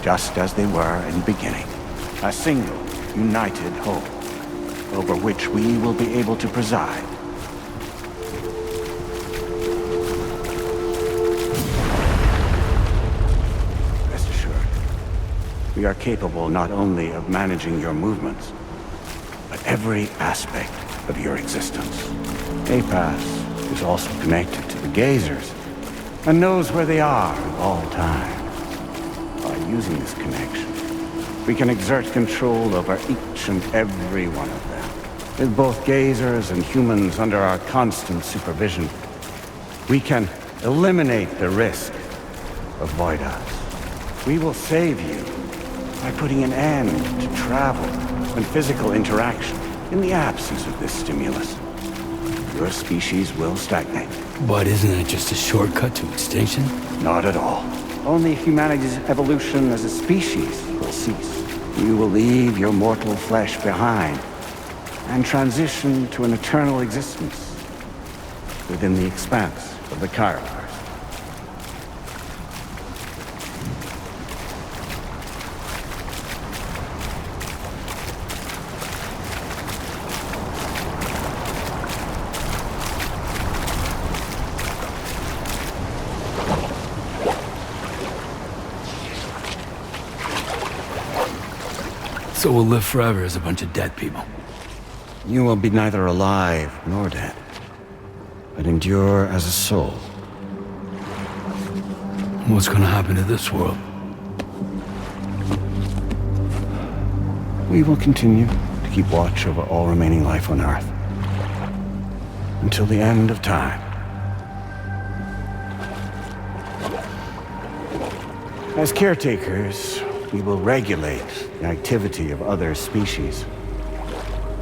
just as they were in the beginning. A single, united whole, over which we will be able to preside. Rest assured, we are capable not only of managing your movements, but every aspect of your existence. Apass is also connected to the gazers, and knows where they are at all times. By using this connection, we can exert control over each and every one of them. With both gazers and humans under our constant supervision, we can eliminate the risk of void outs. We will save you by putting an end to travel and physical interaction in the absence of this stimulus. Your species will stagnate. But isn't that just a shortcut to extinction? Not at all. Only humanity's evolution as a species will cease. You will leave your mortal flesh behind and transition to an eternal existence within the expanse of the Chiral. So we'll live forever as a bunch of dead people. You will be neither alive nor dead, but endure as a soul. What's gonna happen to this world? We will continue to keep watch over all remaining life on Earth until the end of time. As caretakers, we will regulate the activity of other species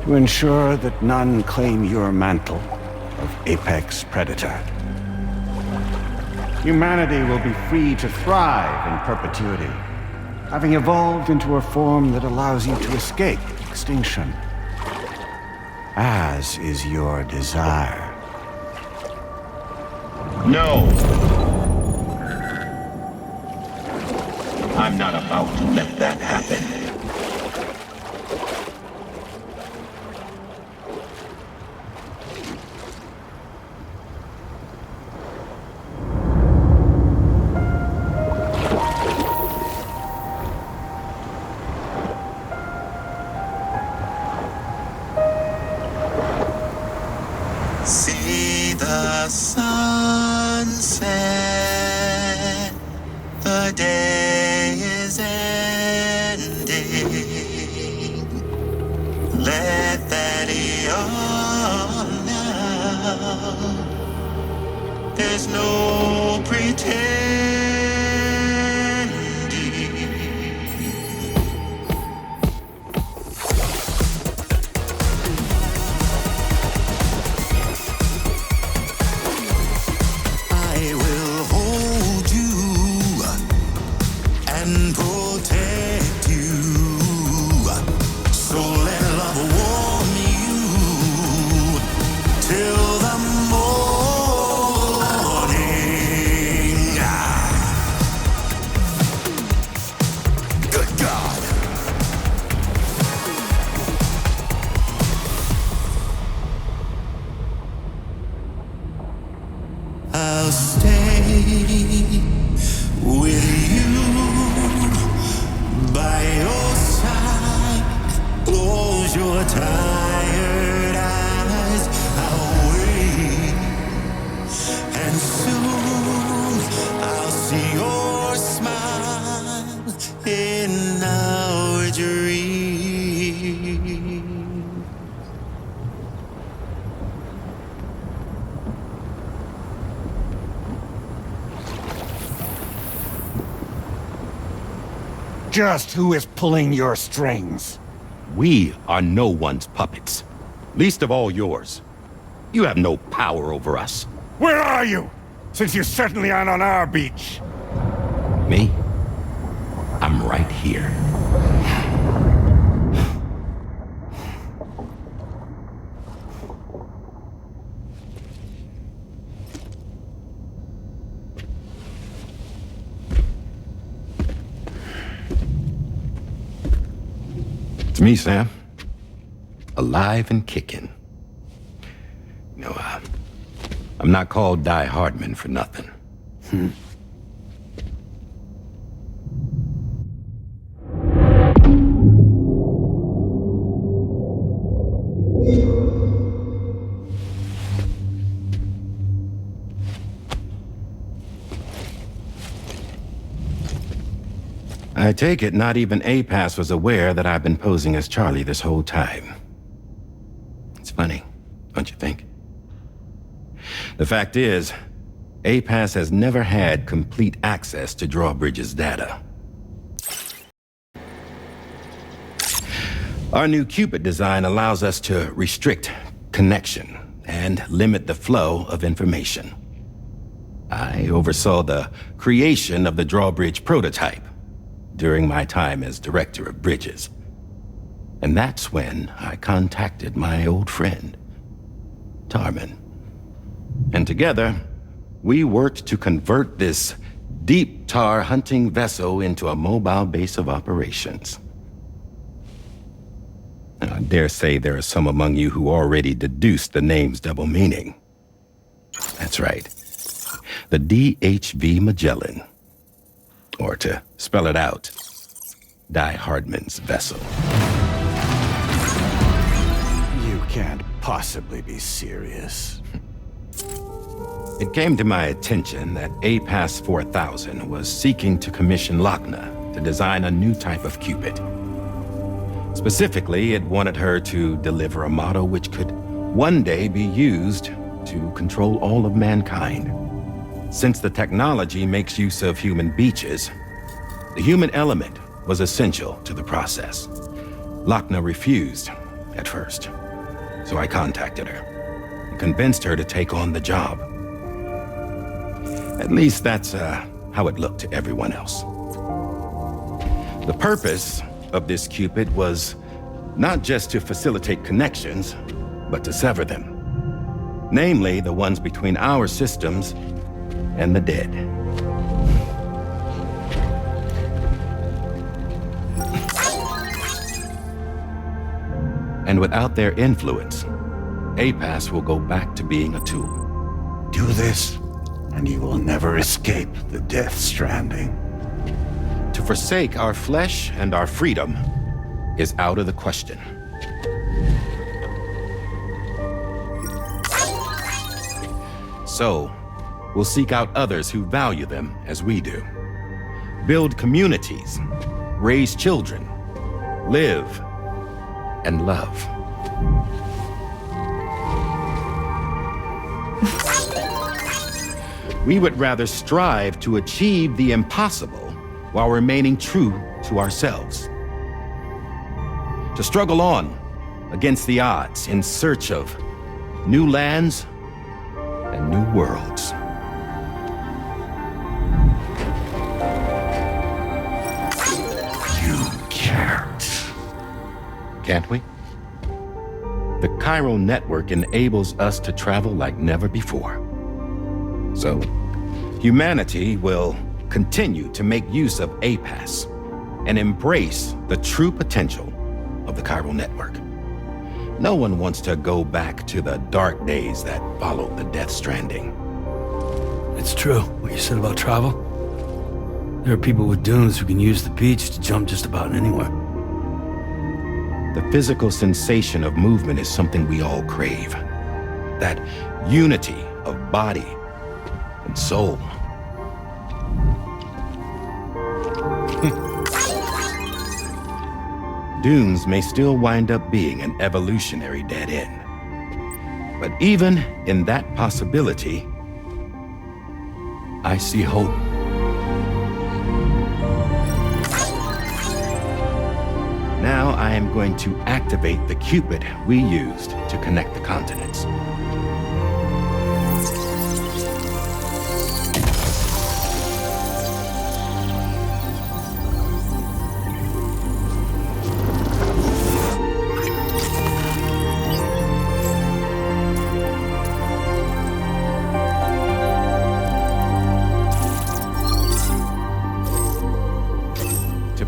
to ensure that none claim your mantle of apex predator. Humanity will be free to thrive in perpetuity, having evolved into a form that allows you to escape extinction, as is your desire. No! I'm not about to let that happen. See the sunset, the day is ending. Let that yawn now. There's no pretending. I will hold you and protect you. So let love warm you till the morning. Good God. I'll stay with you by your side. Close your tired eyes. I'll wait, and soon I'll see your smile in our dream. Just who is pulling your strings? We are no one's puppets. Least of all yours. You have no power over us. Where are you? Since you certainly aren't on our beach. Me? I'm right here. It's me, Sam. Alive and kicking. No, I'm not called Die-Hardman for nothing. I take it not even Apass was aware that I've been posing as Charlie this whole time. It's funny, don't you think? The fact is, Apass has never had complete access to Drawbridge's data. Our new Cupid design allows us to restrict connection and limit the flow of information. I oversaw the creation of the Drawbridge prototype during my time as Director of Bridges. And that's when I contacted my old friend, Tarman. And together, we worked to convert this deep tar hunting vessel into a mobile base of operations. I dare say there are some among you who already deduced the name's double meaning. That's right. The DHV Magellan. Or to spell it out, Die-Hardman's vessel. You can't possibly be serious. It came to my attention that Apass 4000 was seeking to commission Lochna to design a new type of Cupid. Specifically, it wanted her to deliver a model which could one day be used to control all of mankind. Since the technology makes use of human beaches, the human element was essential to the process. Lochna refused at first, so I contacted her and convinced her to take on the job. At least that's how it looked to everyone else. The purpose of this Cupid was not just to facilitate connections, but to sever them. Namely, the ones between our systems and the dead. And without their influence, Apass will go back to being a tool. Do this, and you will never escape the Death Stranding. To forsake our flesh and our freedom is out of the question. So, we'll seek out others who value them as we do. Build communities, raise children, live, and love. We would rather strive to achieve the impossible while remaining true to ourselves. To struggle on against the odds in search of new lands and new worlds. You can't. Can't we? The Chiral Network enables us to travel like never before. So, humanity will continue to make use of Apass and embrace the true potential of the Chiral Network. No one wants to go back to the dark days that followed the Death Stranding. It's true, what you said about travel. There are people with dunes who can use the beach to jump just about anywhere. The physical sensation of movement is something we all crave. That unity of body and soul. Dunes may still wind up being an evolutionary dead end. But even in that possibility, I see hope. Now I am going to activate the Cupid we used to connect the continents.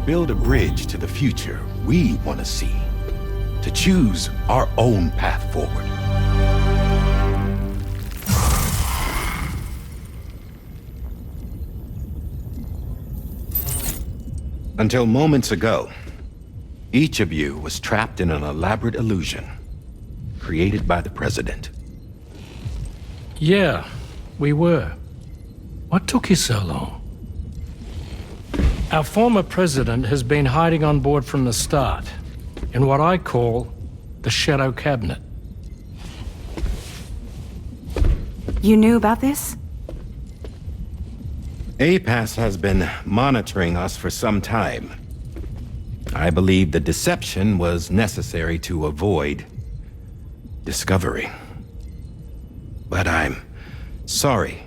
Build a bridge to the future we want to see, to choose our own path forward. Until moments ago, each of you was trapped in an elaborate illusion created by the President. Yeah, we were. What took you so long? Our former president has been hiding on board from the start, in what I call the Shadow Cabinet. You knew about this? Apass has been monitoring us for some time. I believe the deception was necessary to avoid discovery. But I'm sorry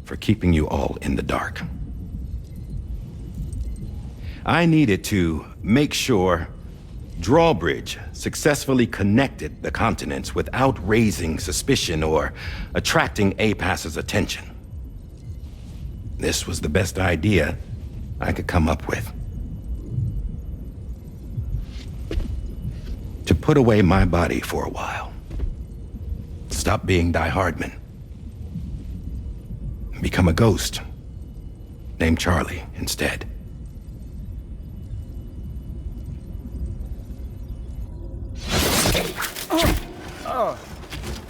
for keeping you all in the dark. I needed to make sure Drawbridge successfully connected the continents without raising suspicion or attracting Apass's attention. This was the best idea I could come up with. To put away my body for a while. Stop being Die-Hardman. Become a ghost. Named Charlie instead.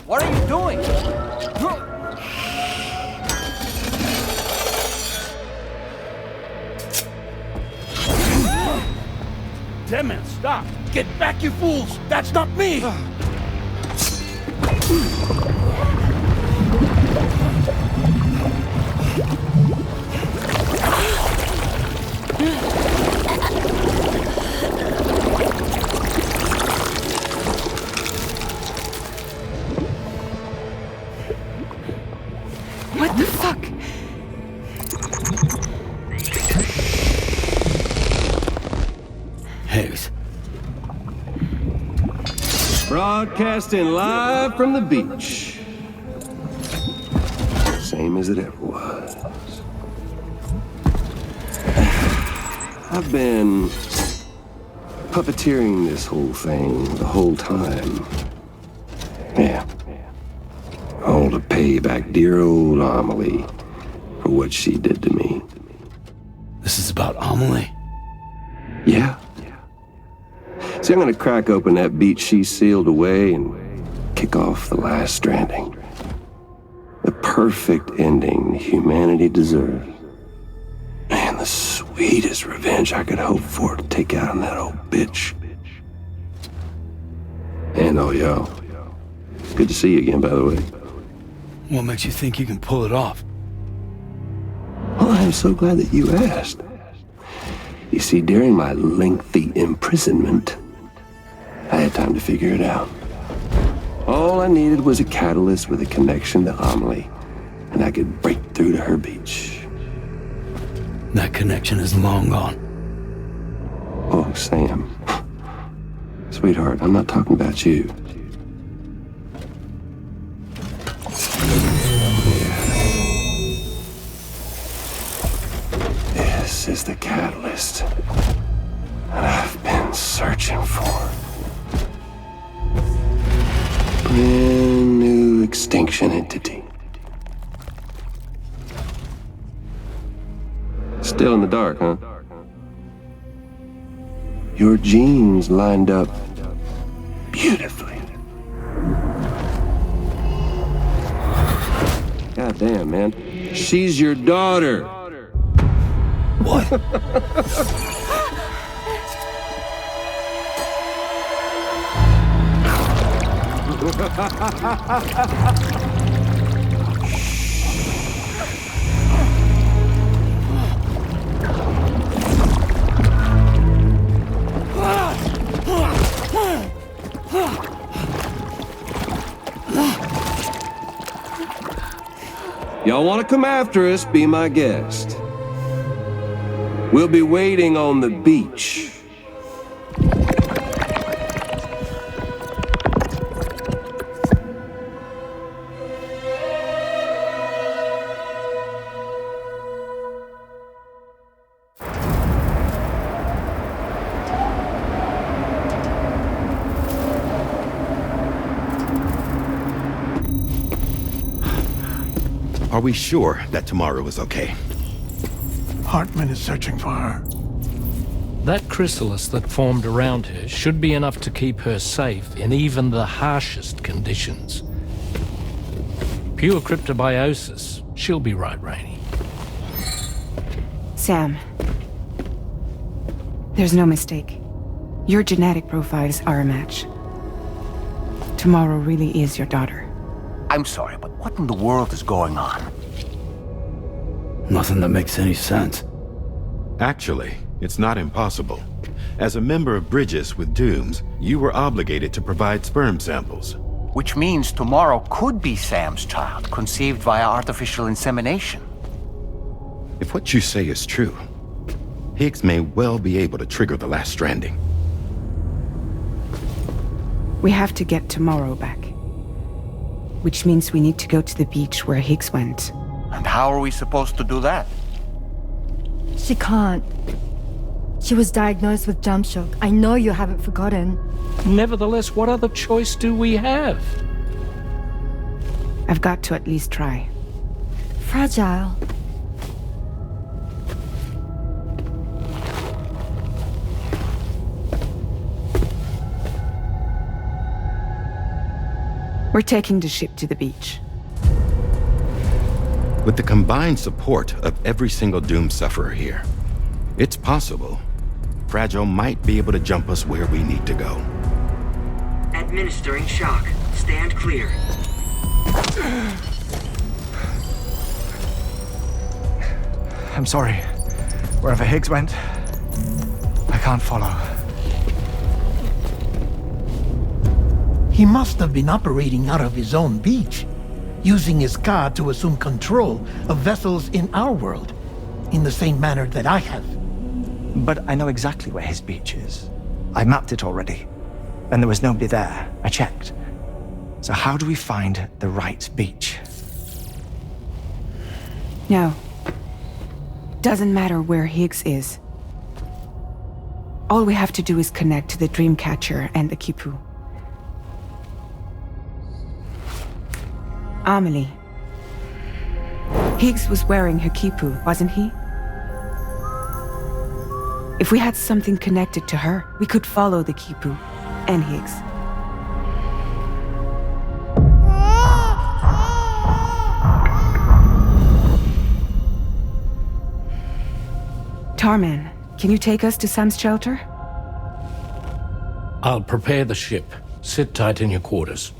What are you doing? Damn man, stop! Get back, you fools! That's not me! What the fuck? Higgs. Broadcasting live from the beach. Same as it ever was. I've been puppeteering this whole thing the whole time. Yeah. All to pay back dear old Anomaly for what she did to me. This is about Anomaly? Yeah. See, I'm gonna crack open that beach she sealed away and kick off the last stranding. The perfect ending humanity deserves. Man, the sweetest revenge I could hope for to take out on that old bitch. And all y'all. Good to see you again, by the way. What makes you think you can pull it off? Well, I'm so glad that you asked. You see, during my lengthy imprisonment, I had time to figure it out. All I needed was a catalyst with a connection to Anomaly, and I could break through to her beach. That connection is long gone. Oh, Sam. Sweetheart, I'm not talking about you. This is the catalyst that I've been searching for. Brand new Extinction entity. Still in the dark, huh? Your genes lined up beautifully. God damn, man. She's your daughter. What? Y'all want to come after us, be my guest. We'll be waiting on the beach. Are we sure that tomorrow is okay? Hartman is searching for her. That chrysalis that formed around her should be enough to keep her safe in even the harshest conditions. Pure cryptobiosis. She'll be right, Rainey. Sam. There's no mistake. Your genetic profiles are a match. Tomorrow really is your daughter. I'm sorry, but what in the world is going on? Nothing that makes any sense. Actually, it's not impossible. As a member of Bridges with Dooms, you were obligated to provide sperm samples. Which means tomorrow could be Sam's child, conceived via artificial insemination. If what you say is true, Higgs may well be able to trigger the last stranding. We have to get tomorrow back. Which means we need to go to the beach where Higgs went. And how are we supposed to do that? She can't. She was diagnosed with jump shock. I know you haven't forgotten. Nevertheless, what other choice do we have? I've got to at least try. Fragile. We're taking the ship to the beach. With the combined support of every single Doom sufferer here, it's possible Fragile might be able to jump us where we need to go. Administering shock. Stand clear. I'm sorry. Wherever Higgs went, I can't follow. He must have been operating out of his own beach, using his car to assume control of vessels in our world, in the same manner that I have. But I know exactly where his beach is. I mapped it already, and there was nobody there. I checked. So how do we find the right beach? No. Doesn't matter where Higgs is. All we have to do is connect to the Dreamcatcher and the Kipu. Anomaly. Higgs was wearing her Kipu, wasn't he? If we had something connected to her, we could follow the Kipu and Higgs. Tarman, can you take us to Sam's shelter? I'll prepare the ship. Sit tight in your quarters.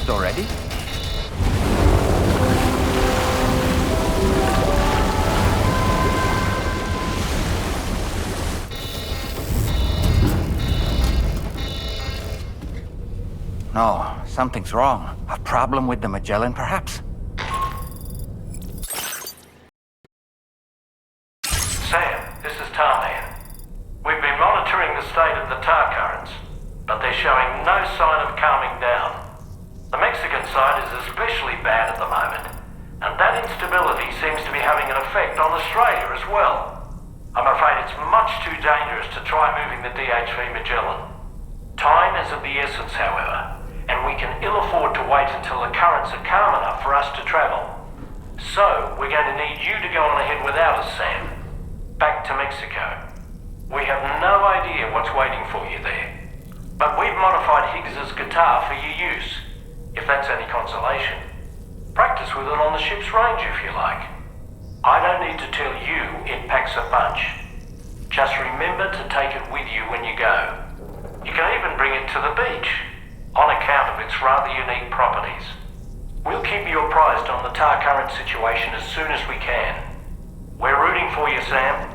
Already? No, something's wrong. A problem with the Magellan, perhaps? Sam, this is Tarman. We've been monitoring the state of the tar currents, but they're showing no sign of calming down. The Mexican side is especially bad at the moment, and that instability seems to be having an effect on Australia as well. I'm afraid it's much too dangerous to try moving the DHV Magellan. Time is of the essence, however, and we can ill afford to wait until the currents are calm enough for us to travel. So, we're going to need you to go on ahead without us, Sam. Back to Mexico. We have no idea what's waiting for you there, but we've modified Higgs's guitar for your use. If that's any consolation. Practice with it on the ship's range if you like. I don't need to tell you it packs a punch. Just remember to take it with you when you go. You can even bring it to the beach, on account of its rather unique properties. We'll keep you apprised on the tar current situation as soon as we can. We're rooting for you, Sam.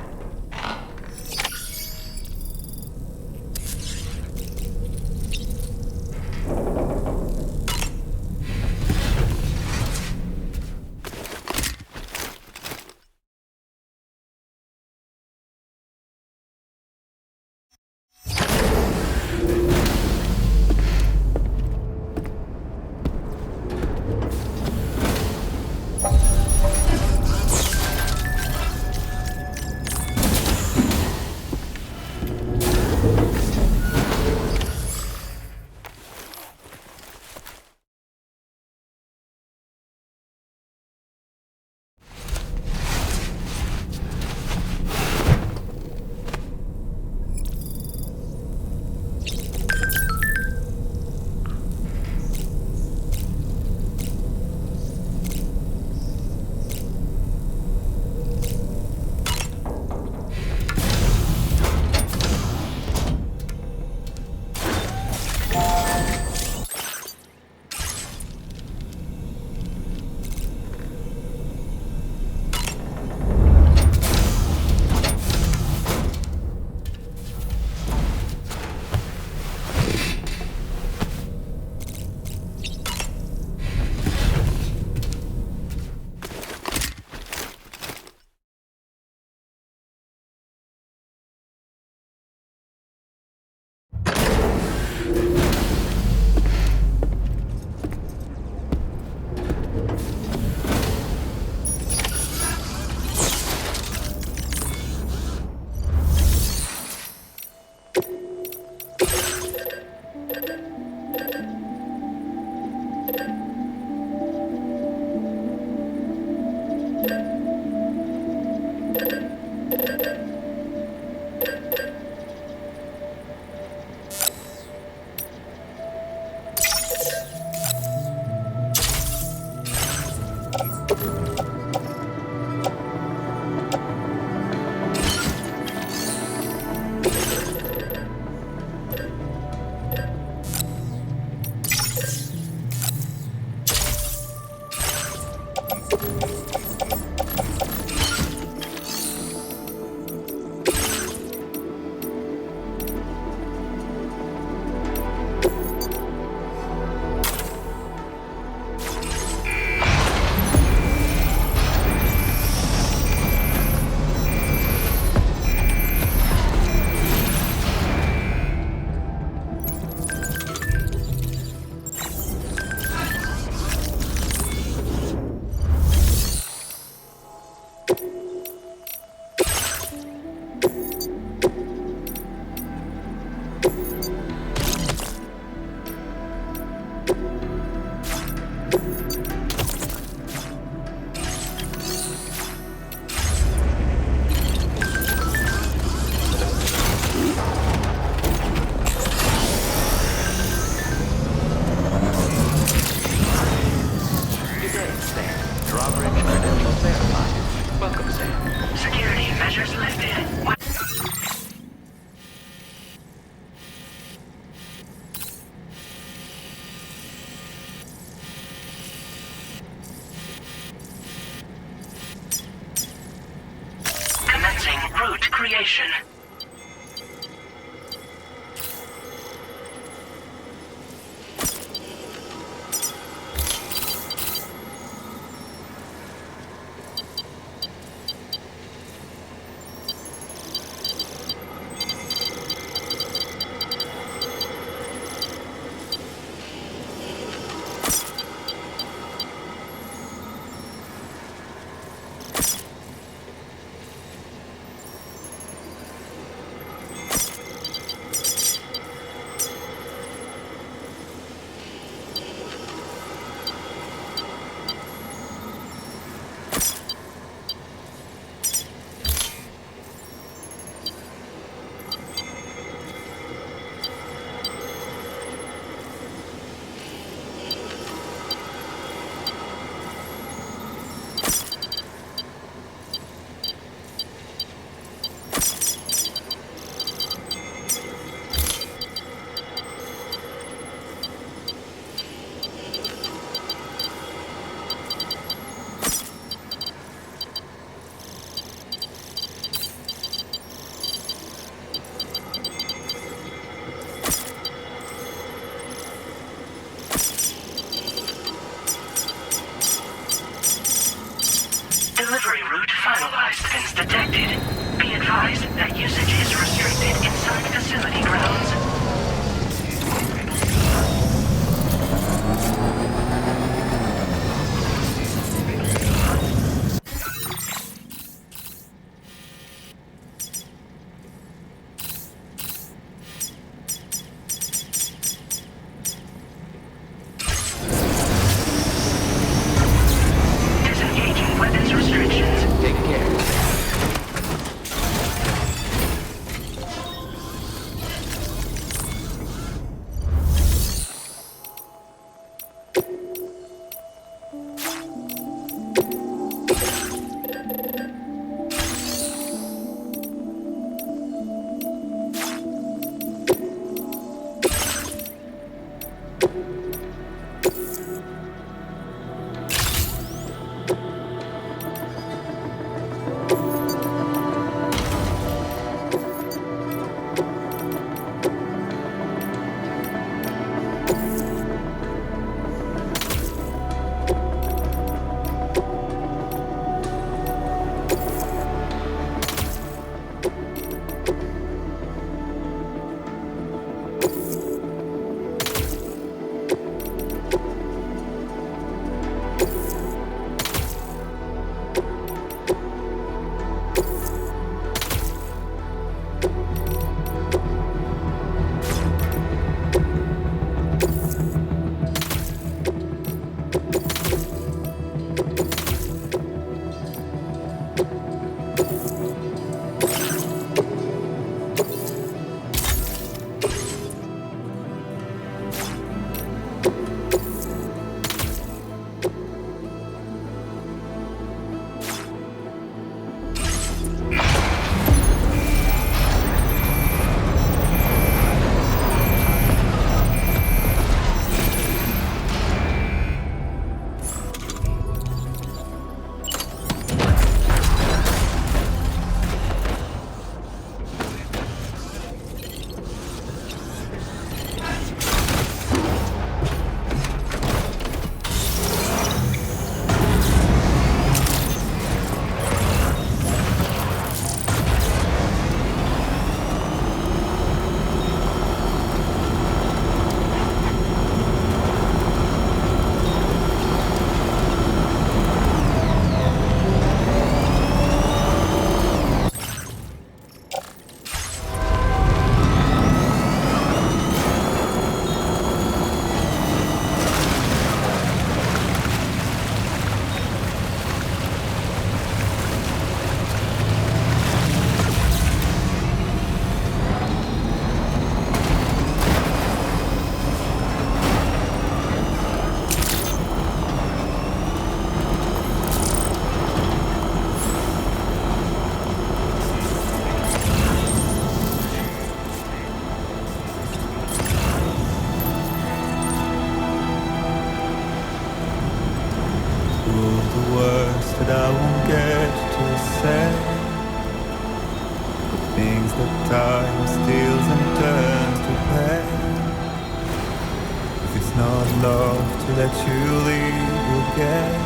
to let you leave again.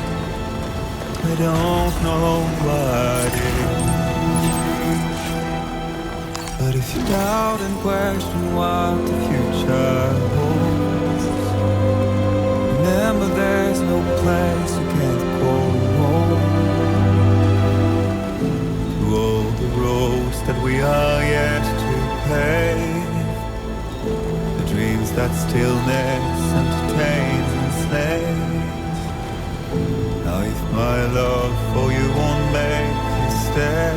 I don't know what it is, but if you doubt and question what the future holds, remember there's no place you can't go home. To all the roads that we are yet to pave, the dreams that stillness entertains and slays. Now if my love for you won't make you stay,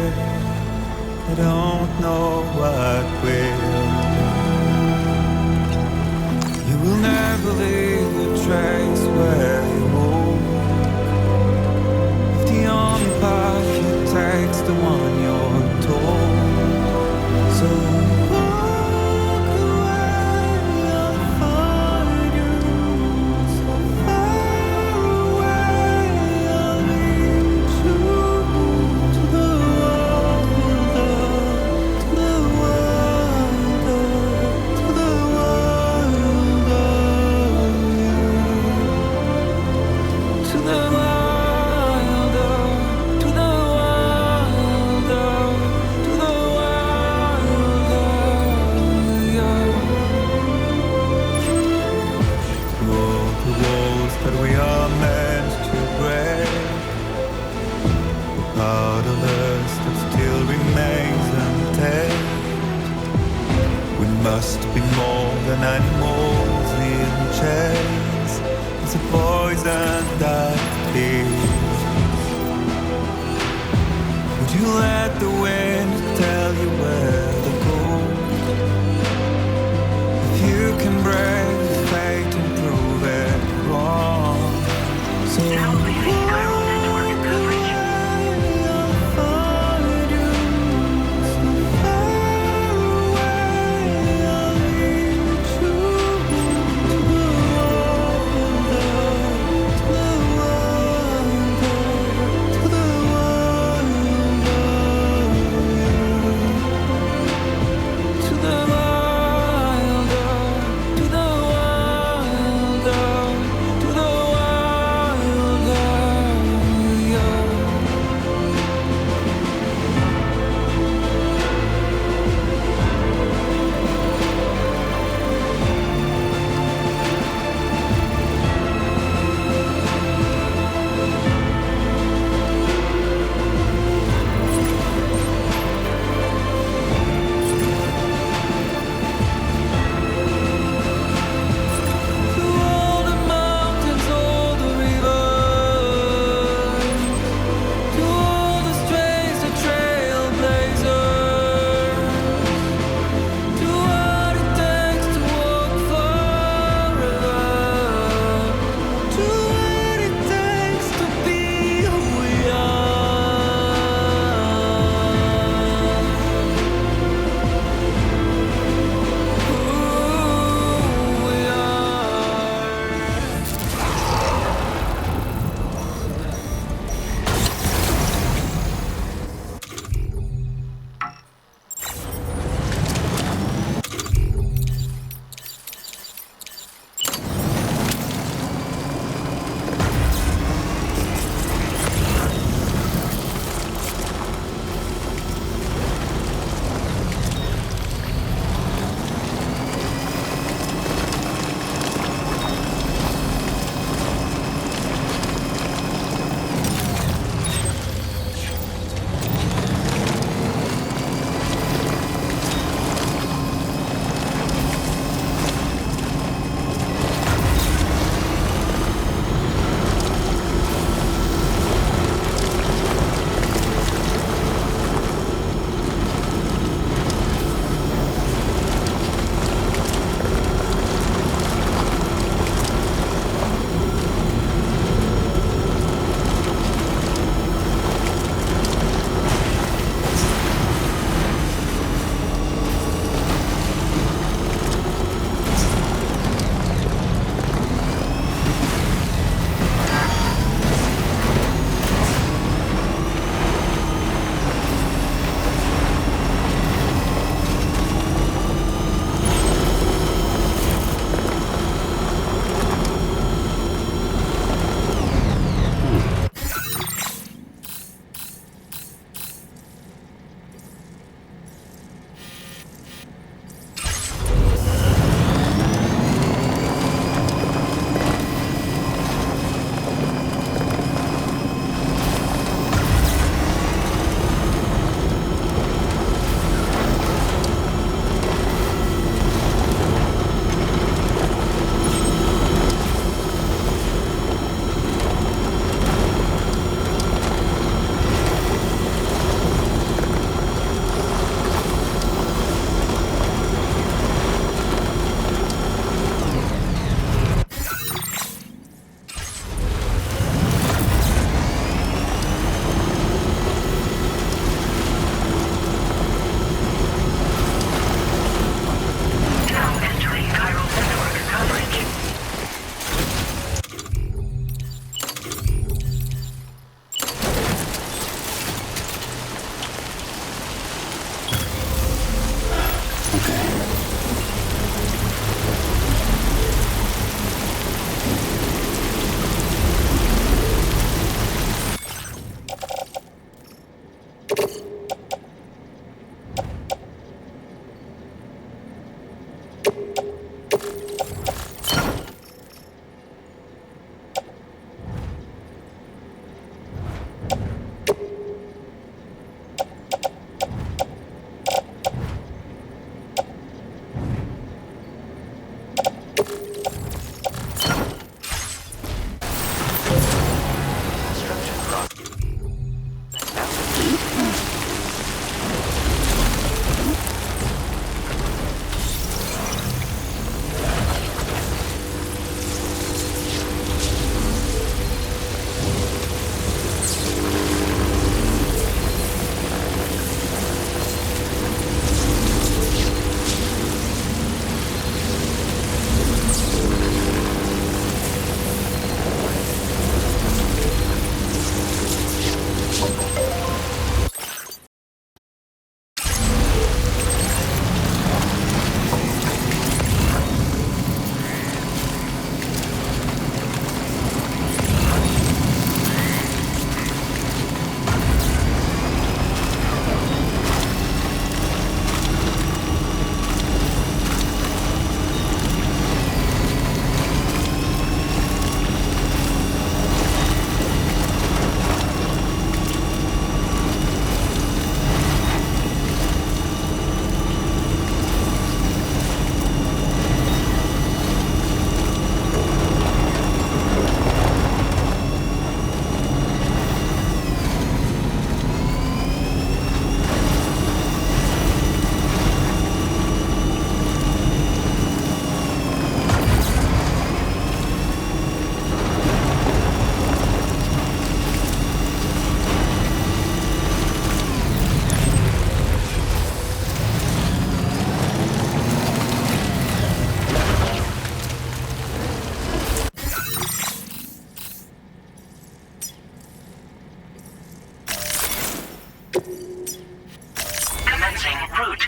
I don't know what will. You will never leave a trace where you walk. If the only path you take's the one you're told, so walk away, I'll find you. So far away, I'll lead you to the wonder, to the wonder, to the wonder, to the wilder, to the wilder, to the wilder, yeah. Through all the walls that we are meant to break, the powerless that still remains untamed. We must be more than animals in chains. It's a poison that kills. Would you let the wind tell you where to go? If you can break the fate and prove it wrong, so Now leaving Chiral Network coverage. I'll find you. So far away, I'll lead you to the wonder, to the wonder, to the wonder.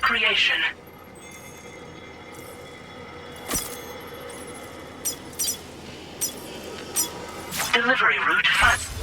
creation. Delivery route fun.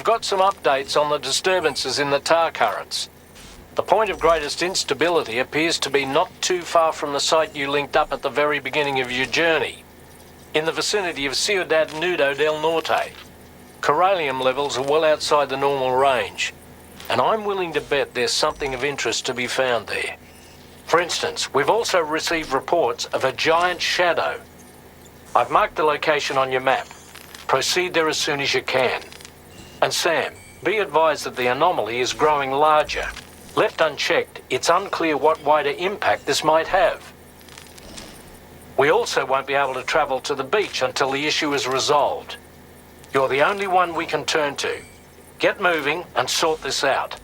got some updates on the disturbances in the tar currents. The point of greatest instability appears to be not too far from the site you linked up at the very beginning of your journey, in the vicinity of Ciudad Nudo del Norte. Corallium levels are well outside the normal range, and I'm willing to bet there's something of interest to be found there. For instance, we've also received reports of a giant shadow. I've marked the location on your map. Proceed there as soon as you can. And Sam, be advised that the anomaly is growing larger. Left unchecked, it's unclear what wider impact this might have. We also won't be able to travel to the beach until the issue is resolved. You're the only one we can turn to. Get moving and sort this out.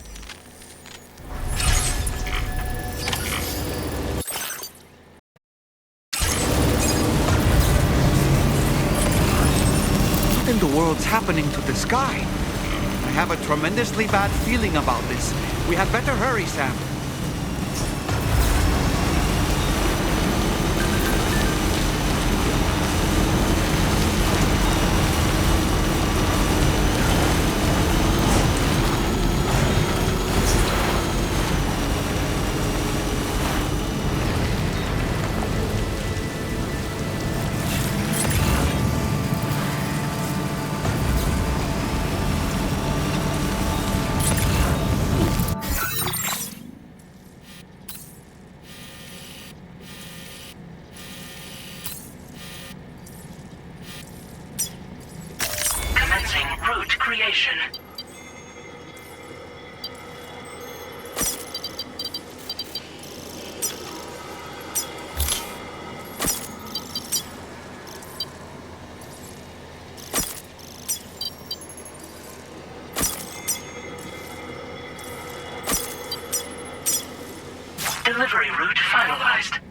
What in the world's happening to the sky? I have a tremendously bad feeling about this. We had better hurry, Sam. creation. Delivery route finalized.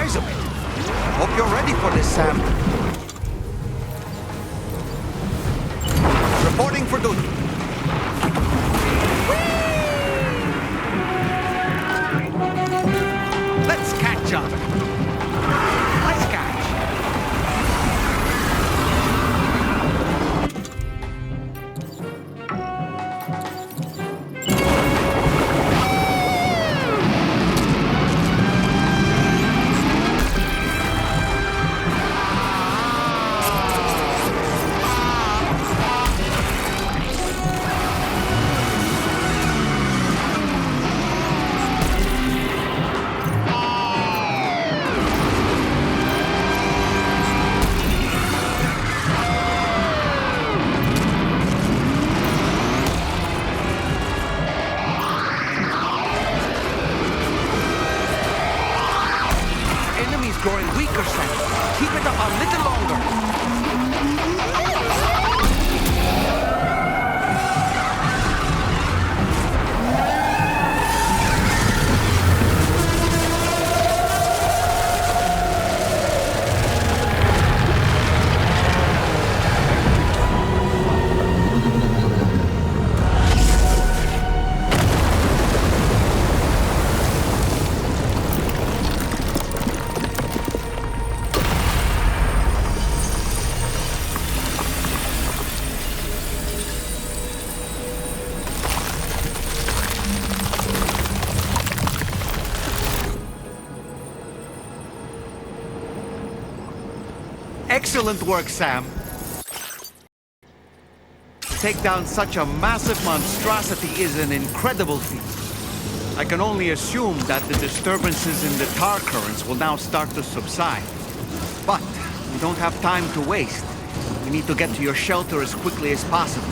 size of it. Hope you're ready for this, Sam. Reporting for duty. Let's catch up. Let's catch. Growing weaker, Sam. Keep it up a little longer. Excellent work, Sam. To take down such a massive monstrosity is an incredible feat. I can only assume that the disturbances in the tar currents will now start to subside. But we don't have time to waste. We need to get to your shelter as quickly as possible.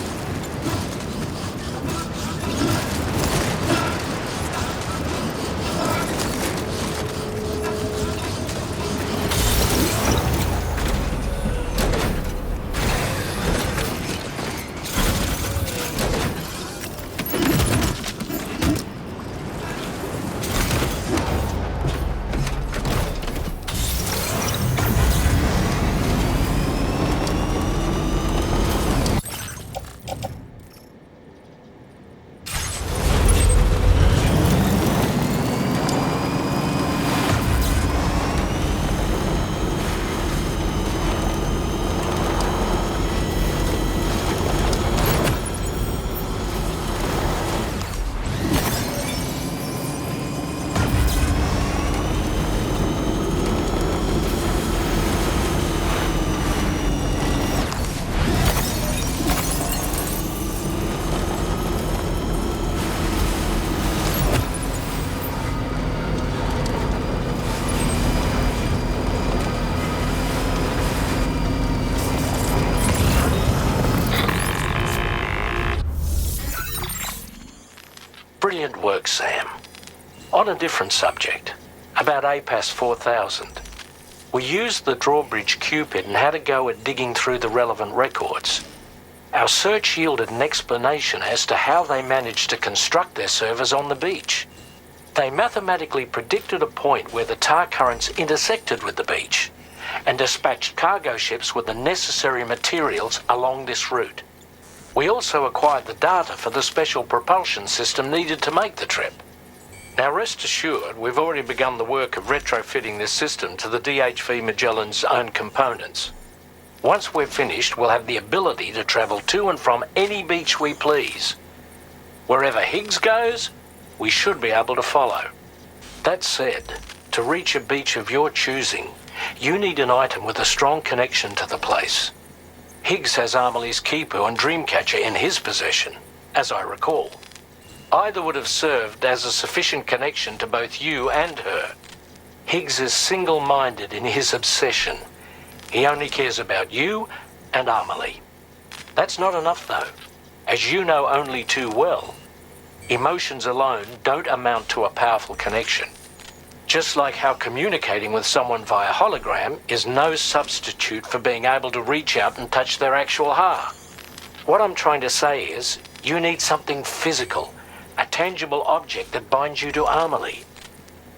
Brilliant work, Sam. On a different subject, about Apass 4000. We used the drawbridge Cupid and had a go at digging through the relevant records. Our search yielded an explanation as to how they managed to construct their servers on the beach. They mathematically predicted a point where the tar currents intersected with the beach and dispatched cargo ships with the necessary materials along this route. We also acquired the data for the special propulsion system needed to make the trip. Now rest assured, we've already begun the work of retrofitting this system to the DHV Magellan's own components. Once we're finished, we'll have the ability to travel to and from any beach we please. Wherever Higgs goes, we should be able to follow. That said, to reach a beach of your choosing, you need an item with a strong connection to the place. Higgs has Anomalies Kipu and Dreamcatcher in his possession, as I recall. Either would have served as a sufficient connection to both you and her. Higgs is single-minded in his obsession. He only cares about you and Anomaly. That's not enough, though. As you know only too well, emotions alone don't amount to a powerful connection. Just like how communicating with someone via hologram is no substitute for being able to reach out and touch their actual heart. What I'm trying to say is, you need something physical, a tangible object that binds you to Anomaly.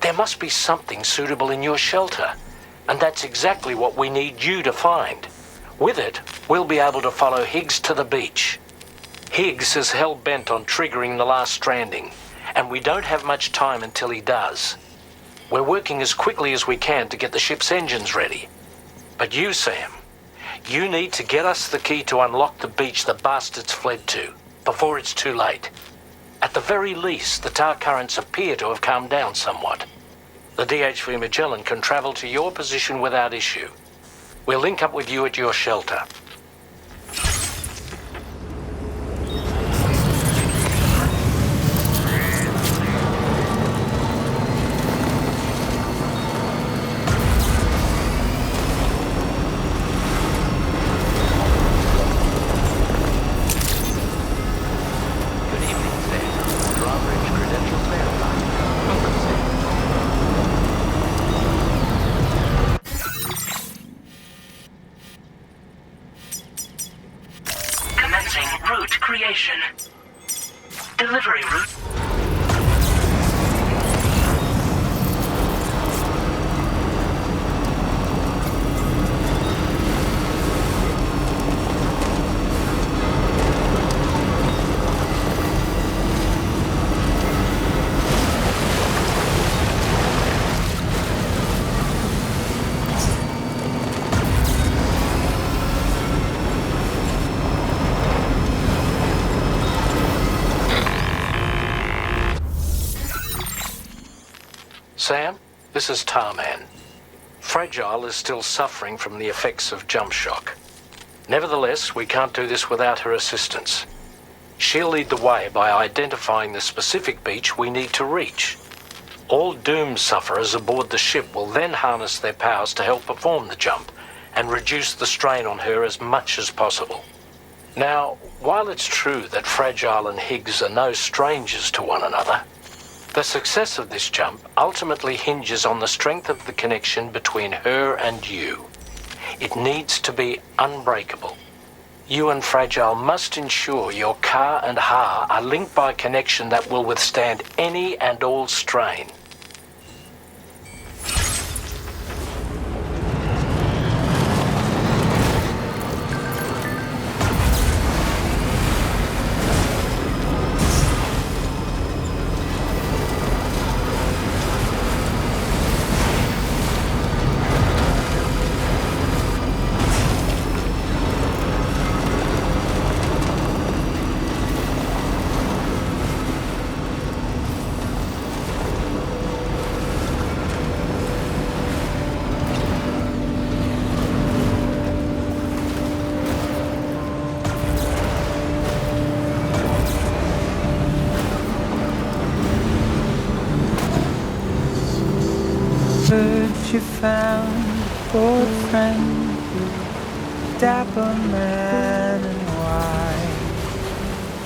There must be something suitable in your shelter, and that's exactly what we need you to find. With it, we'll be able to follow Higgs to the beach. Higgs is hell-bent on triggering the last stranding, and we don't have much time until he does. We're working as quickly as we can to get the ship's engines ready. But you, Sam, you need to get us the key to unlock the beach the bastards fled to, before it's too late. At the very least, the tar currents appear to have calmed down somewhat. The DHV Magellan can travel to your position without issue. We'll link up with you at your shelter. Delivery route. Sam, this is Tarman. Fragile is still suffering from the effects of jump shock. Nevertheless, we can't do this without her assistance. She'll lead the way by identifying the specific beach we need to reach. All Doom sufferers aboard the ship will then harness their powers to help perform the jump and reduce the strain on her as much as possible. Now, while it's true that Fragile and Higgs are no strangers to one another, the success of this jump ultimately hinges on the strength of the connection between her and you. It needs to be unbreakable. You and Fragile must ensure your Ka and Ha are linked by a connection that will withstand any and all strain. You found your friend, dapper man and white.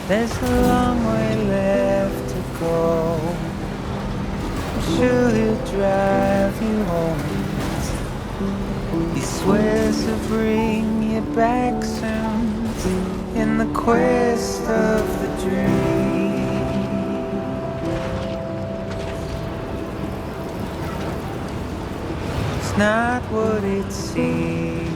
There's a long way left to go. I'm sure he'll drive you home. He swears to bring you back soon in the quest of the dream. Not what it seems.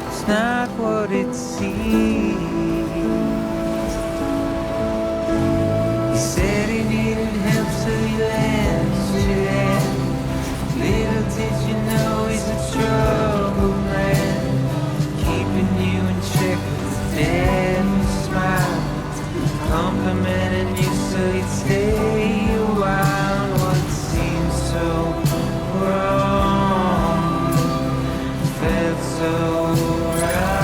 It's not what it seems. He said he needed help, so he lent you that. Little did you know he's a troubled man, keeping you in check with a deadly smile. Complimenting you so you'd stay a while. What seems so wrong felt so right.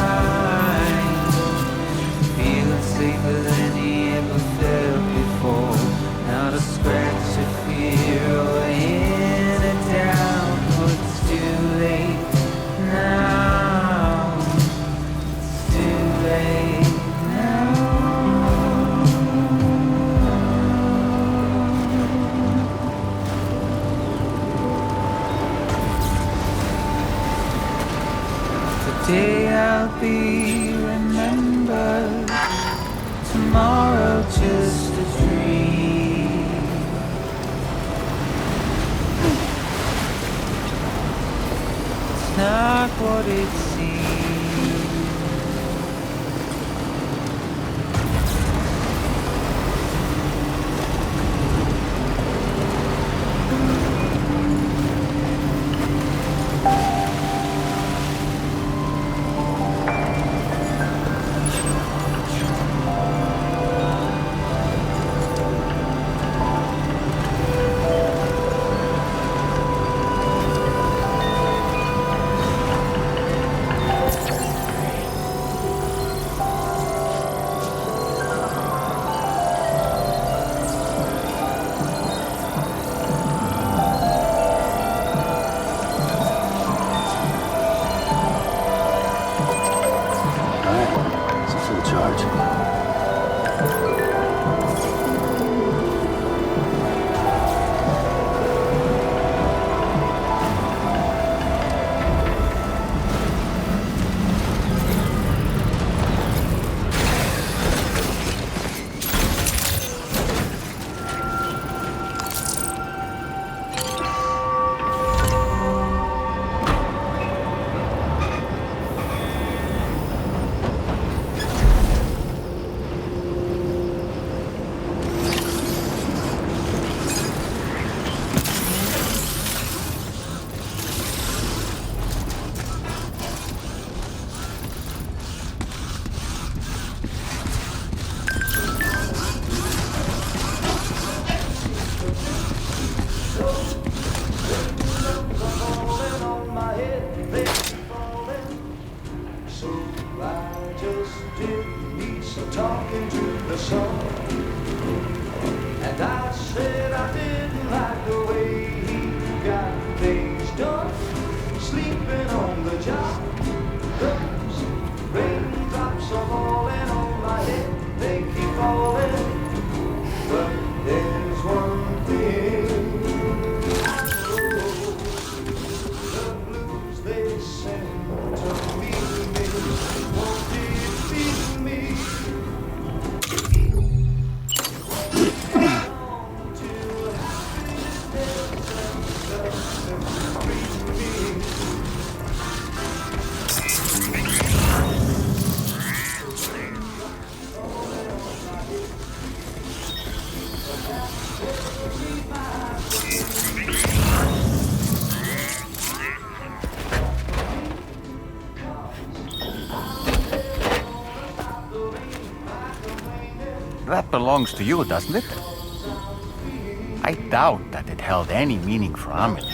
Feeling safer than he ever felt before. Not a scratch of fear or in a doubt. But it's too late now. It's too late now. Today I'll be remembered what it seems. That belongs to you, doesn't it? I doubt that it held any meaning for Amelie.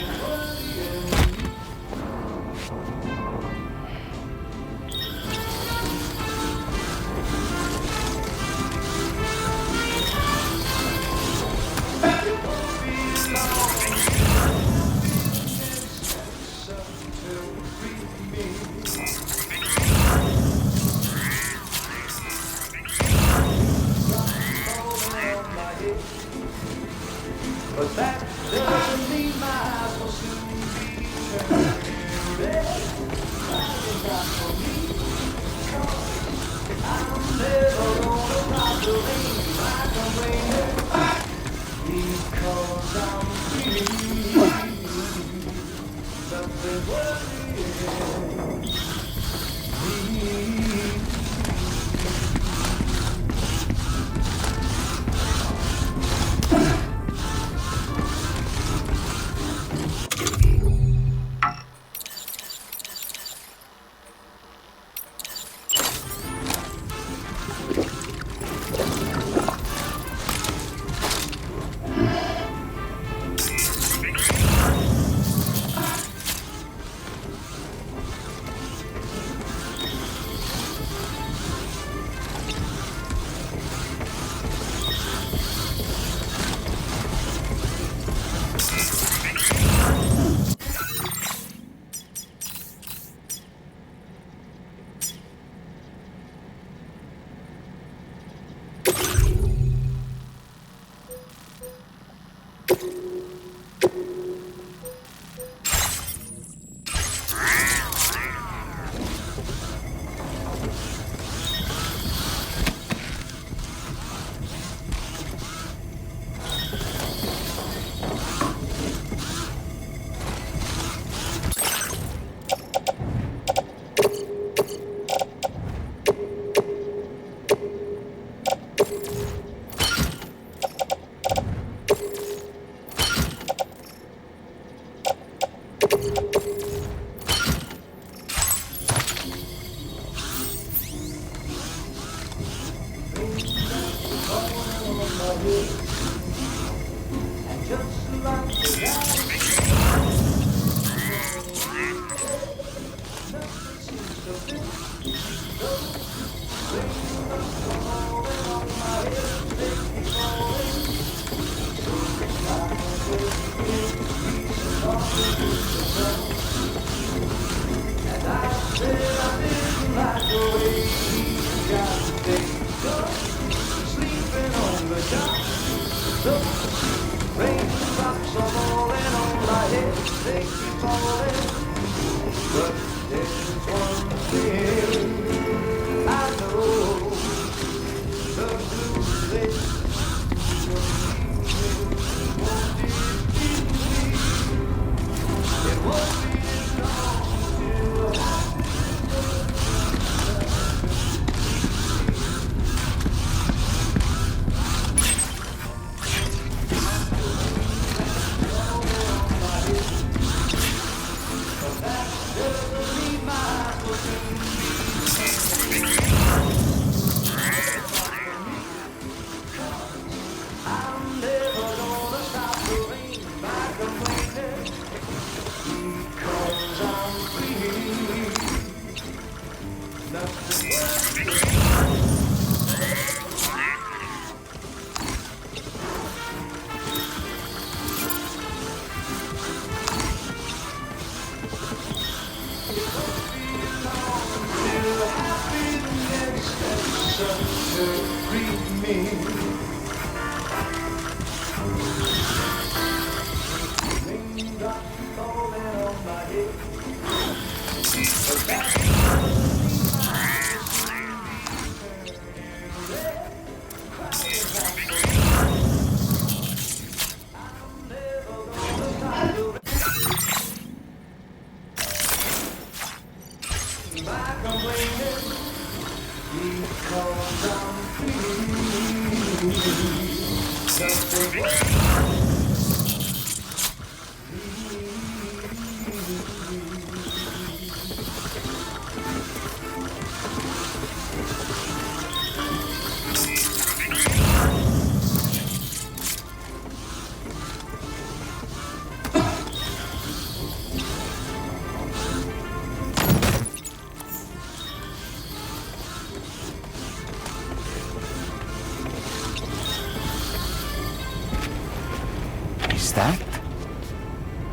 That?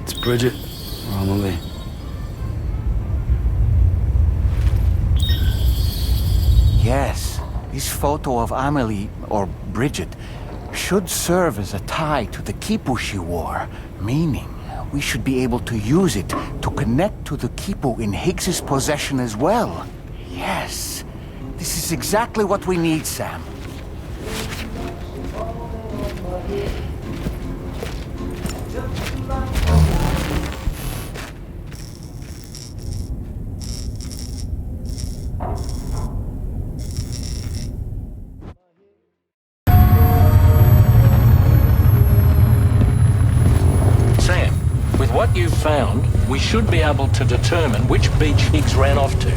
It's Bridget or Anomaly. Yes, this photo of Amelie, or Bridget, should serve as a tie to the quipu she wore, meaning we should be able to use it to connect to the quipu in Higgs's possession as well. Yes, this is exactly what we need, Sam. You've found, we should be able to determine which beach Higgs ran off to.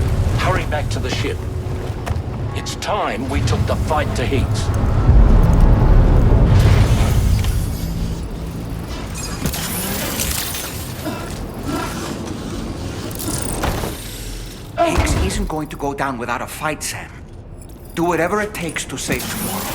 Hurry back to the ship. It's time we took the fight to Higgs. Higgs isn't going to go down without a fight, Sam. Do whatever it takes to save tomorrow.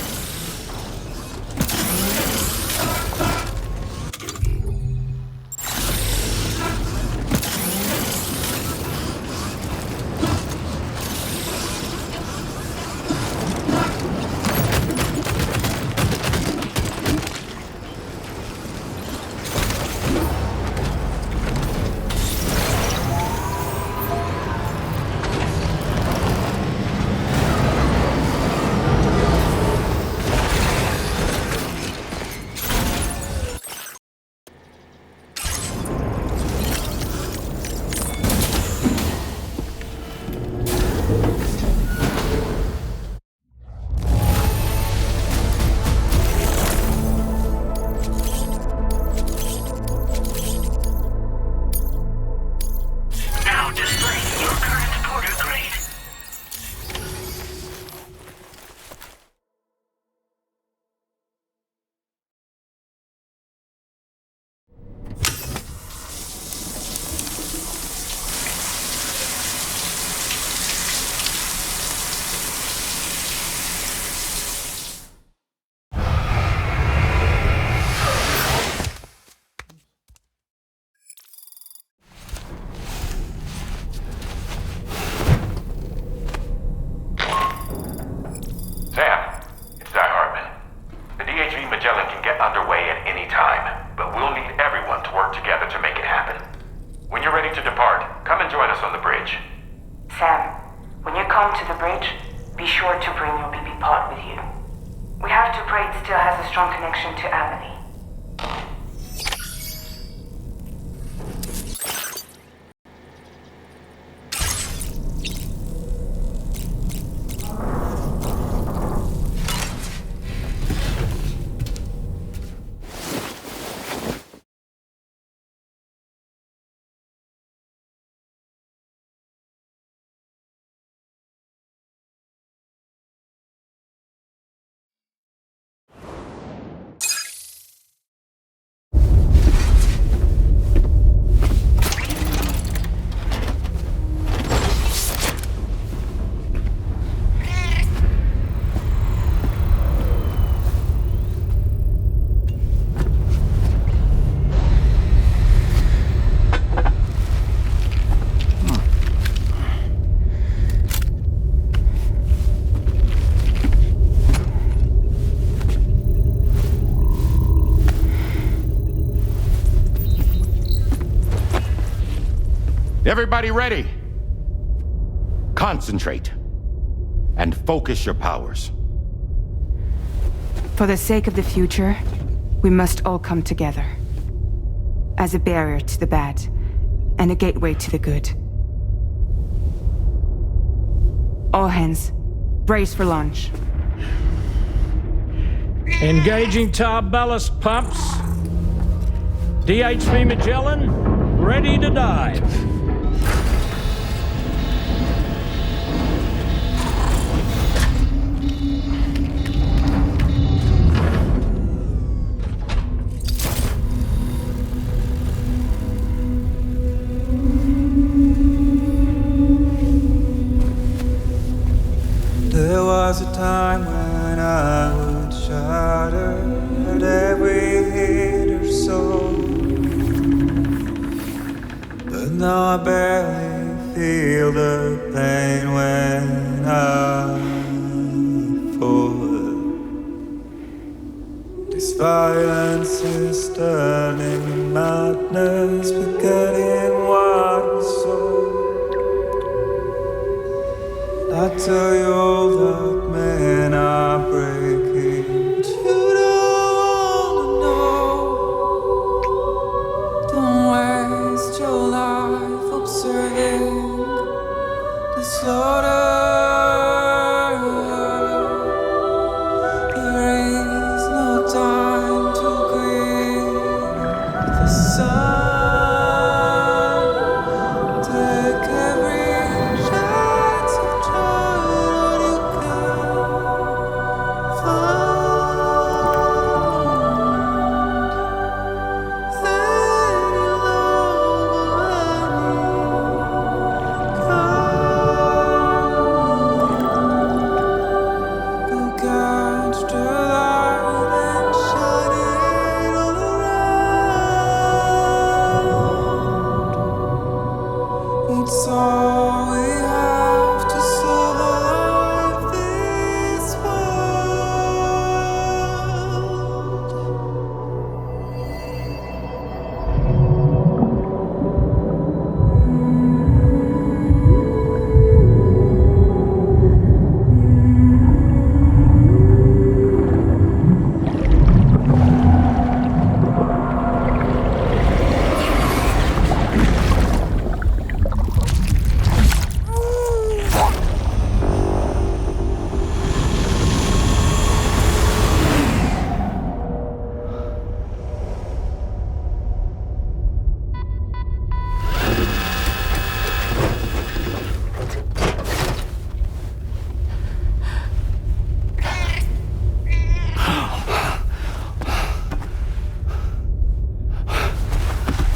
deployment can get underway at any time, but we'll need everyone to work together to make it happen. When you're ready to depart, come and join us on the bridge. Sam, when you come to the bridge, be sure to bring your BB pod with you. We have to pray it still has a strong connection to Anomaly. Everybody ready? Concentrate. And focus your powers. For the sake of the future, we must all come together. As a barrier to the bad, and a gateway to the good. All hands, brace for launch. Engaging tar ballast pumps. DHV Magellan, ready to dive. There was a time when I would shatter at every hit or so, but now I barely feel the pain when I fall. This violence is turning madness, forgetting what we saw. I tell you all that men are breaking, but you don't wanna know. Don't waste your life observing the slaughter. There is no time to grieve the sun. Take every chance of trying all you can find. Then you'll go catch the light and shine it all around. It's all we have to survive this world.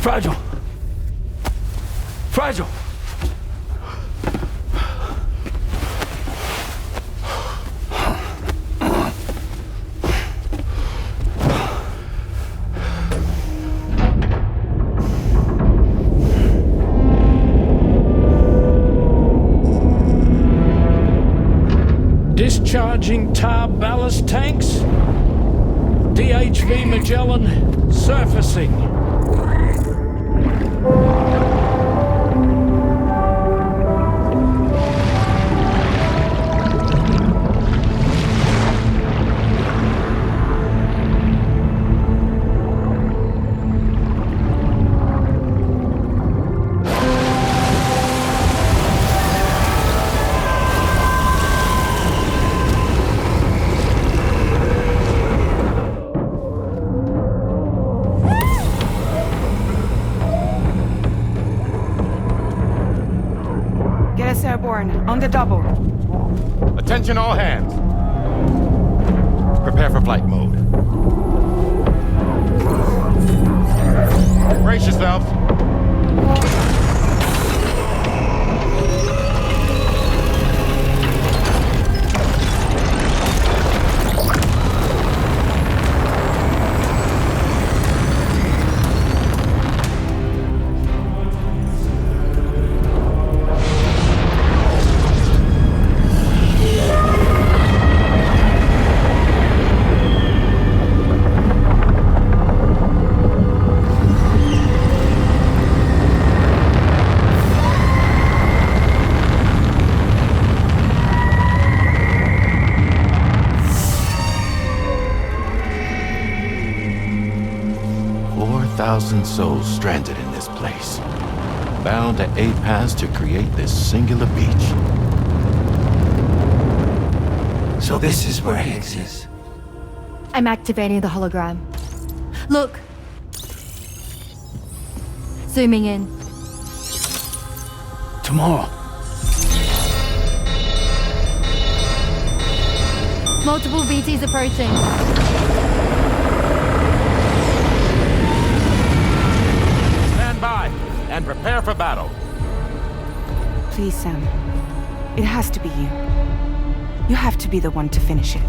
Fragile. Fragile. Discharging tar ballast tanks. DHV Magellan surfacing. Airborne, on the double. Attention all hands. Prepare for flight mode. Brace yourselves. Souls stranded in this place, bound to Apass to create this singular beach. So this is where Higgs is. I'm activating the hologram. Look! Zooming in. Tomorrow. Multiple BTs approaching. And prepare for battle. Please, Sam. It has to be you. You have to be the one to finish it.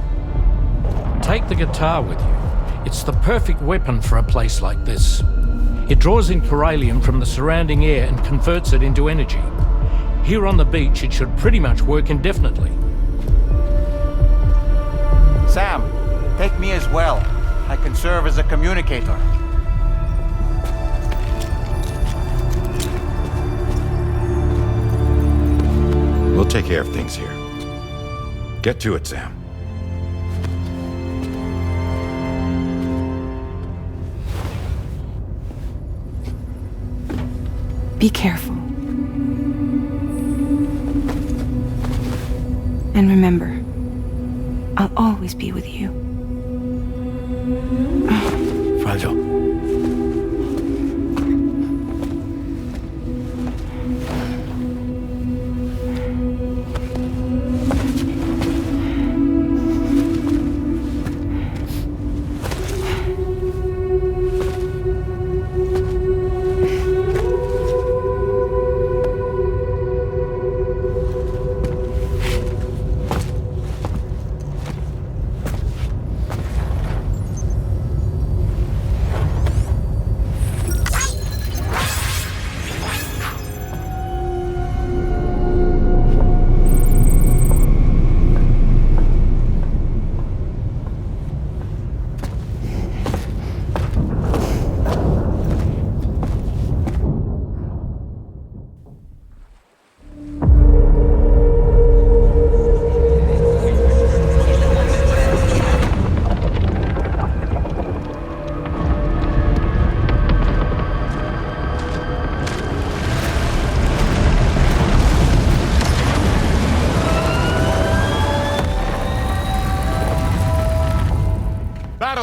Take the guitar with you. It's the perfect weapon for a place like this. It draws in chiralium from the surrounding air and converts it into energy. Here on the beach, it should pretty much work indefinitely. Sam, take me as well. I can serve as a communicator. We'll take care of things here. Get to it, Sam. Be careful. And remember, I'll always be with you. Fragile.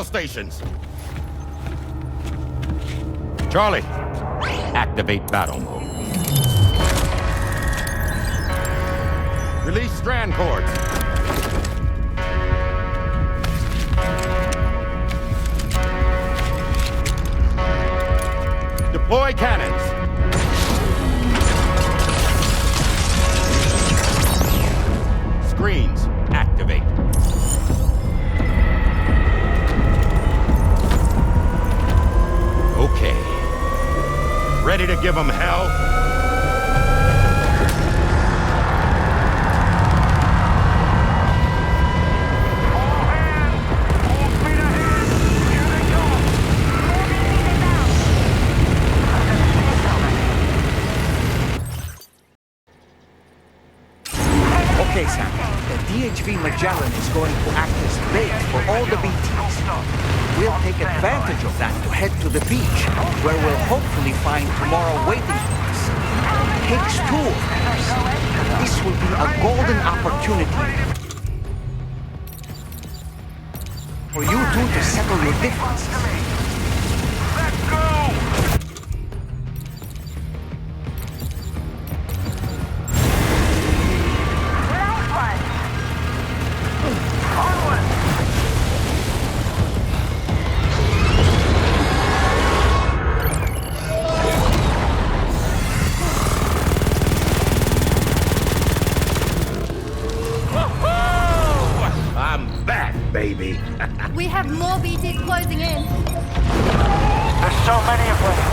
Stations. Charlie, activate battle mode. Release strand cords. Deploy cannons. Screens, activate. Okay. Ready to give them hell? DHV Magellan is going to act as bait for all the BTs. We'll take advantage of that to head to the beach, where we'll hopefully find tomorrow waiting for us. Higgs 2, of course. This will be a golden opportunity for you two to settle your differences. Let's go! Baby. We have more BTs closing in. There's so many of them.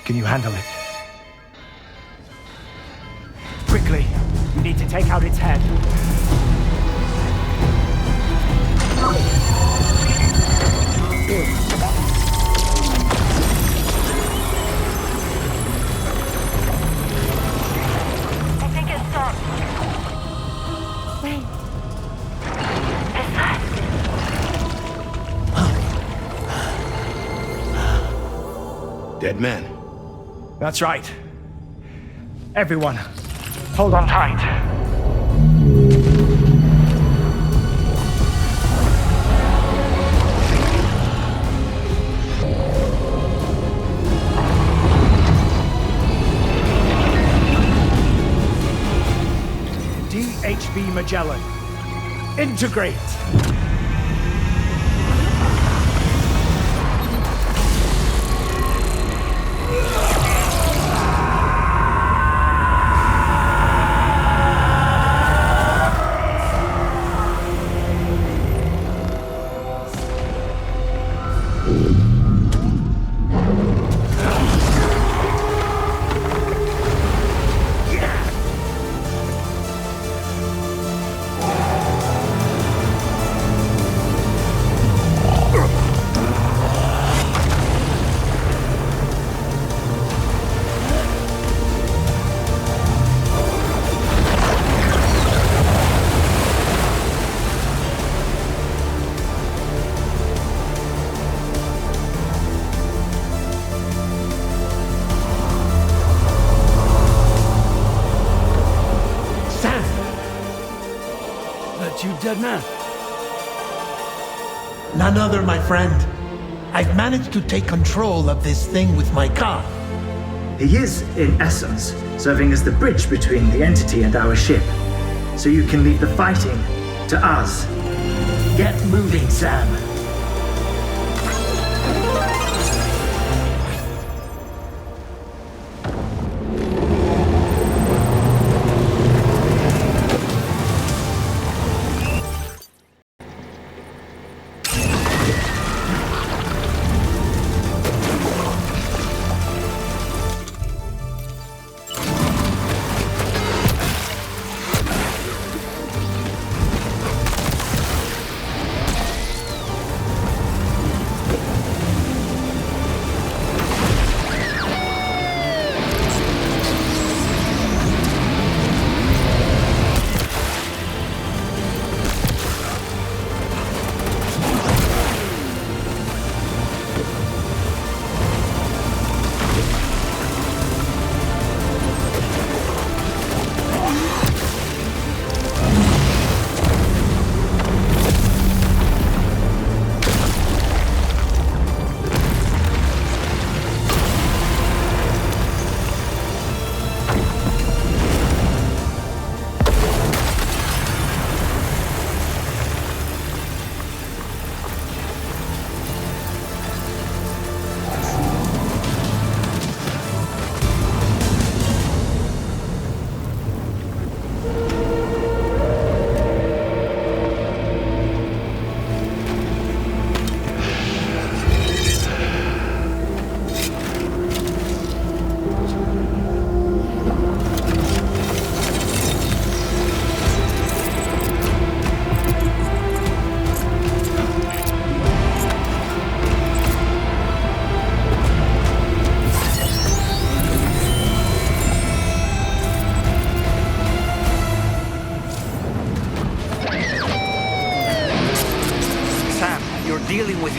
Can you handle it? Quickly, we need to take out its head. I think it's stopped. Wait. Is that? Dead man. That's right. Everyone, hold on tight. DHV Magellan, integrate! You dead man? None other, my friend. I've managed to take control of this thing with my car. He is, in essence, serving as the bridge between the entity and our ship. So you can leave the fighting to us. Get moving, Sam.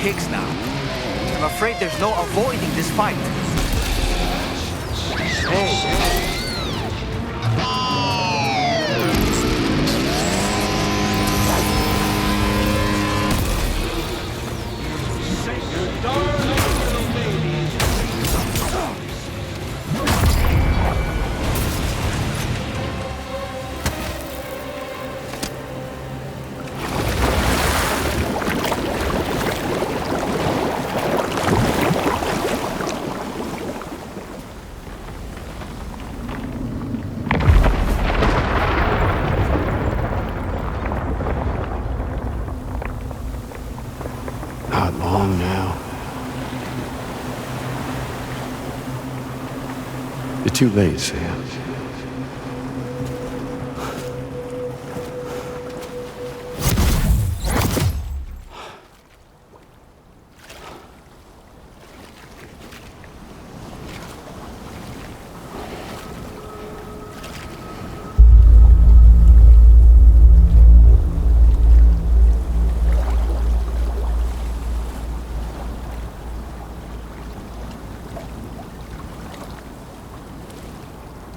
Higgs now. I'm afraid there's no avoiding this fight. Hey. Not long now. You're too late, Sam.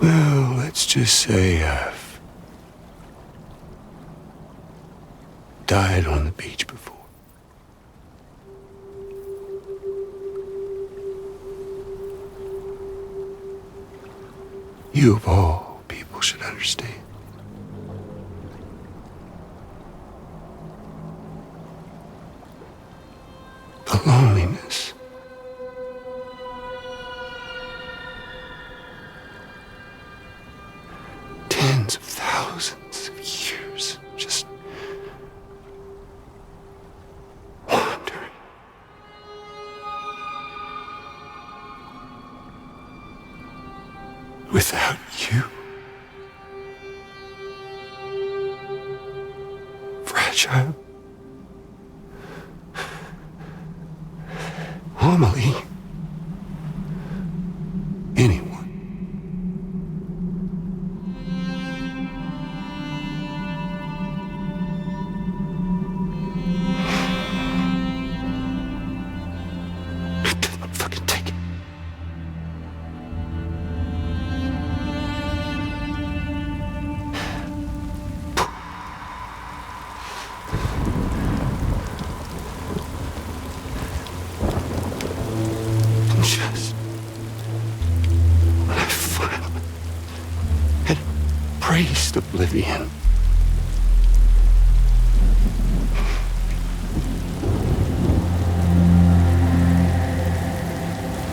Well, let's just say I've died on the beach before. You of all people should understand. The loneliness. Tens of thousands of years just wandering. Without you. Fragile. Anomaly. Anyone. Just when I finally had embraced oblivion,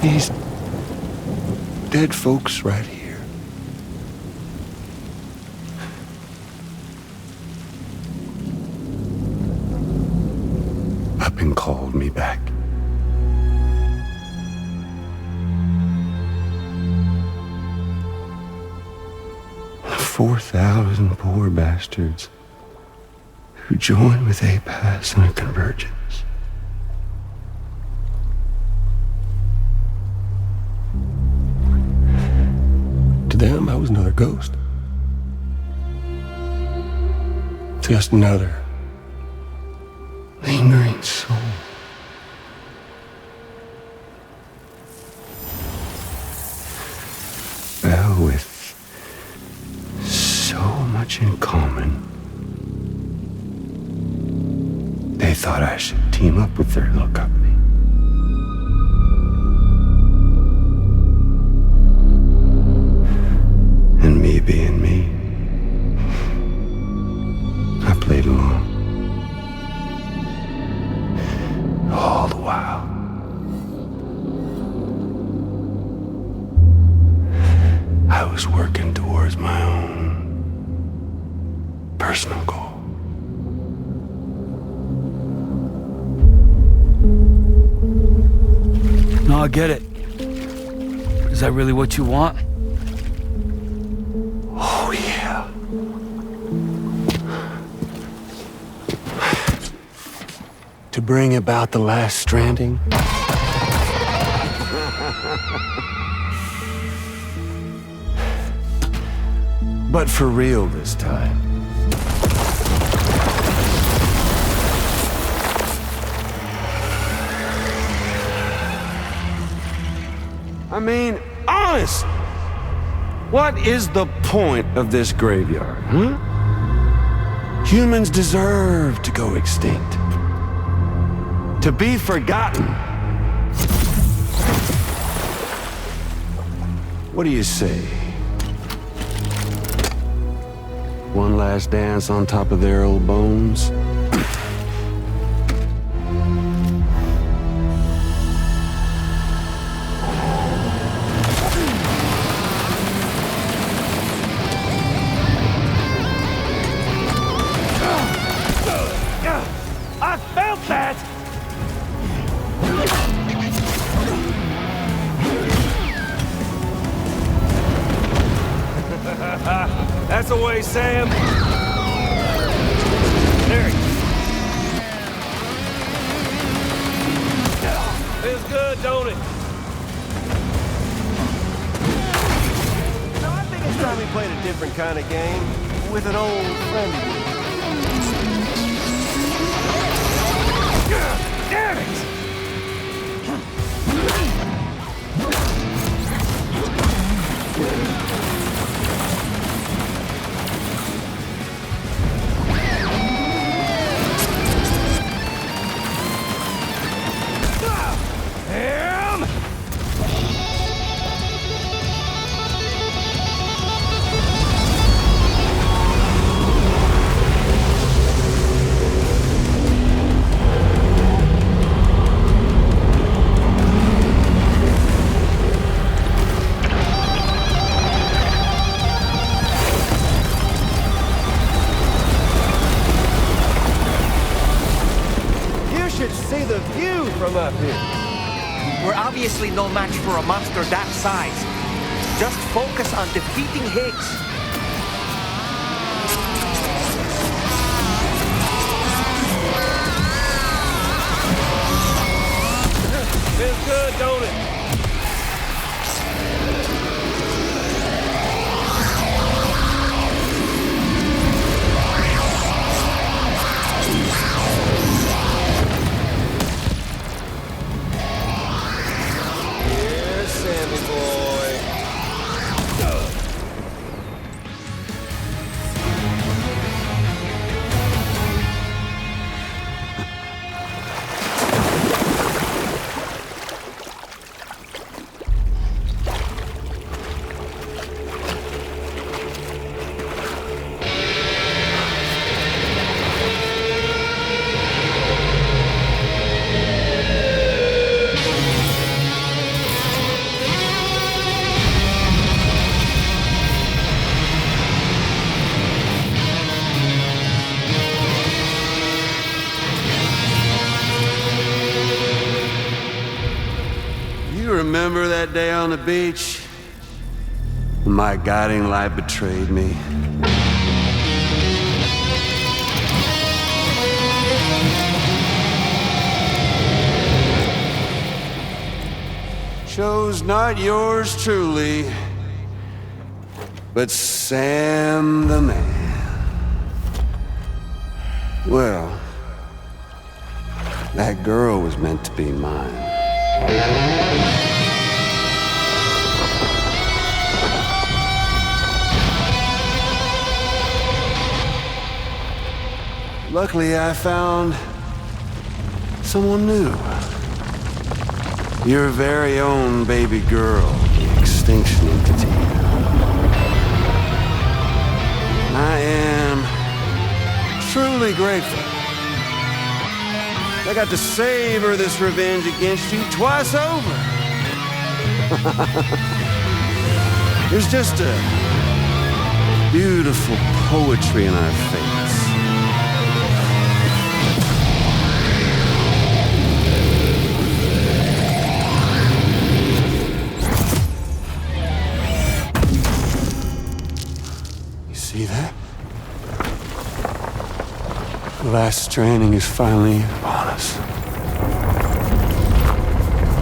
these dead folks right here up and called me back. 4,000 poor bastards who joined with Apass in a convergence. To them, I was another ghost. Just another lingering soul. Well, with much in common. They thought I should team up with their little company. And me being me, I played along. All the while. I was working towards my own personal goal. No, I get it. Is that really what you want? Oh, yeah. To bring about the last stranding? But for real this time. mean, honest! What is the point of this graveyard, huh? Humans deserve to go extinct. To be forgotten. What do you say? One last dance on top of their old bones? I felt that! That's the way, Sam. There he is. Feels good, don't it? I think it's time we played a different kind of game with an old friend of yours. Damn it! From up here. We're obviously no match for a monster that size. Just focus on defeating Higgs. Feels good, don't it? Sammy boy. Remember that day on the beach? My guiding light betrayed me. Chose not yours truly, but Sam the man. Well, that girl was meant to be mine. Luckily, I found someone new. Your very own baby girl, the Extinction entity. I am truly grateful. I got to savor this revenge against you twice over. There's just a beautiful poetry in our fates. See that? The last stranding is finally upon us.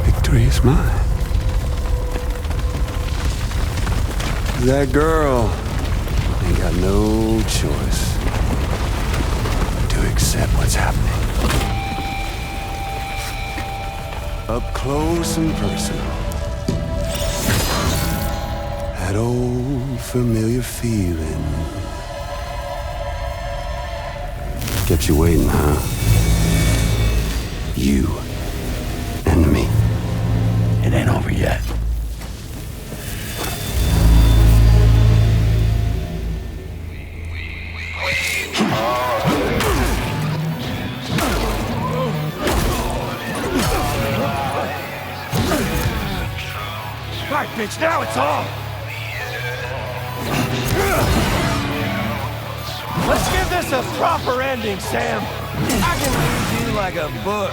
Victory is mine. That girl ain't got no choice to accept what's happening. Up close and personal. That old familiar feeling. Kept you waiting, huh? You and me. It ain't over yet. Right, bitch, now it's on! Let's give this a proper ending, Sam. I can read you like a book.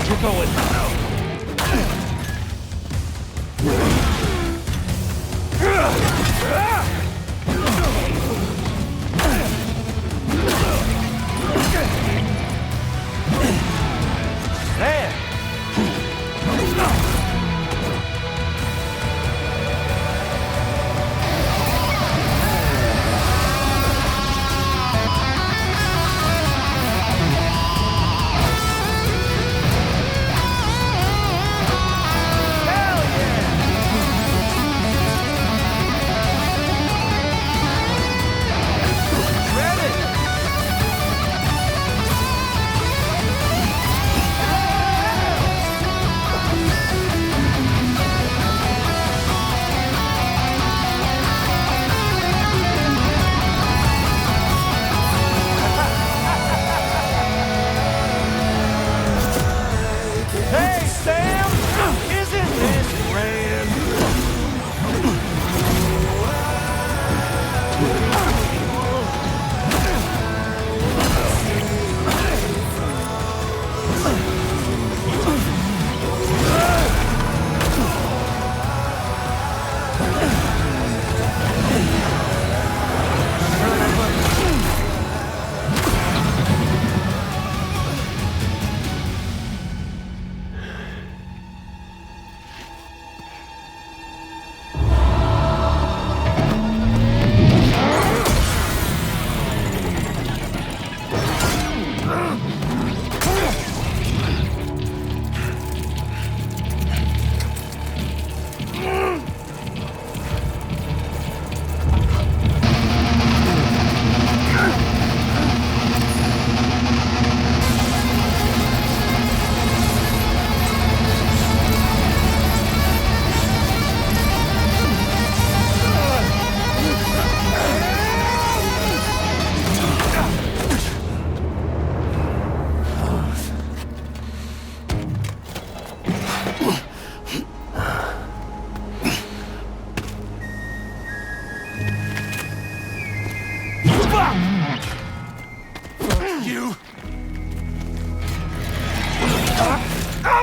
You're going now.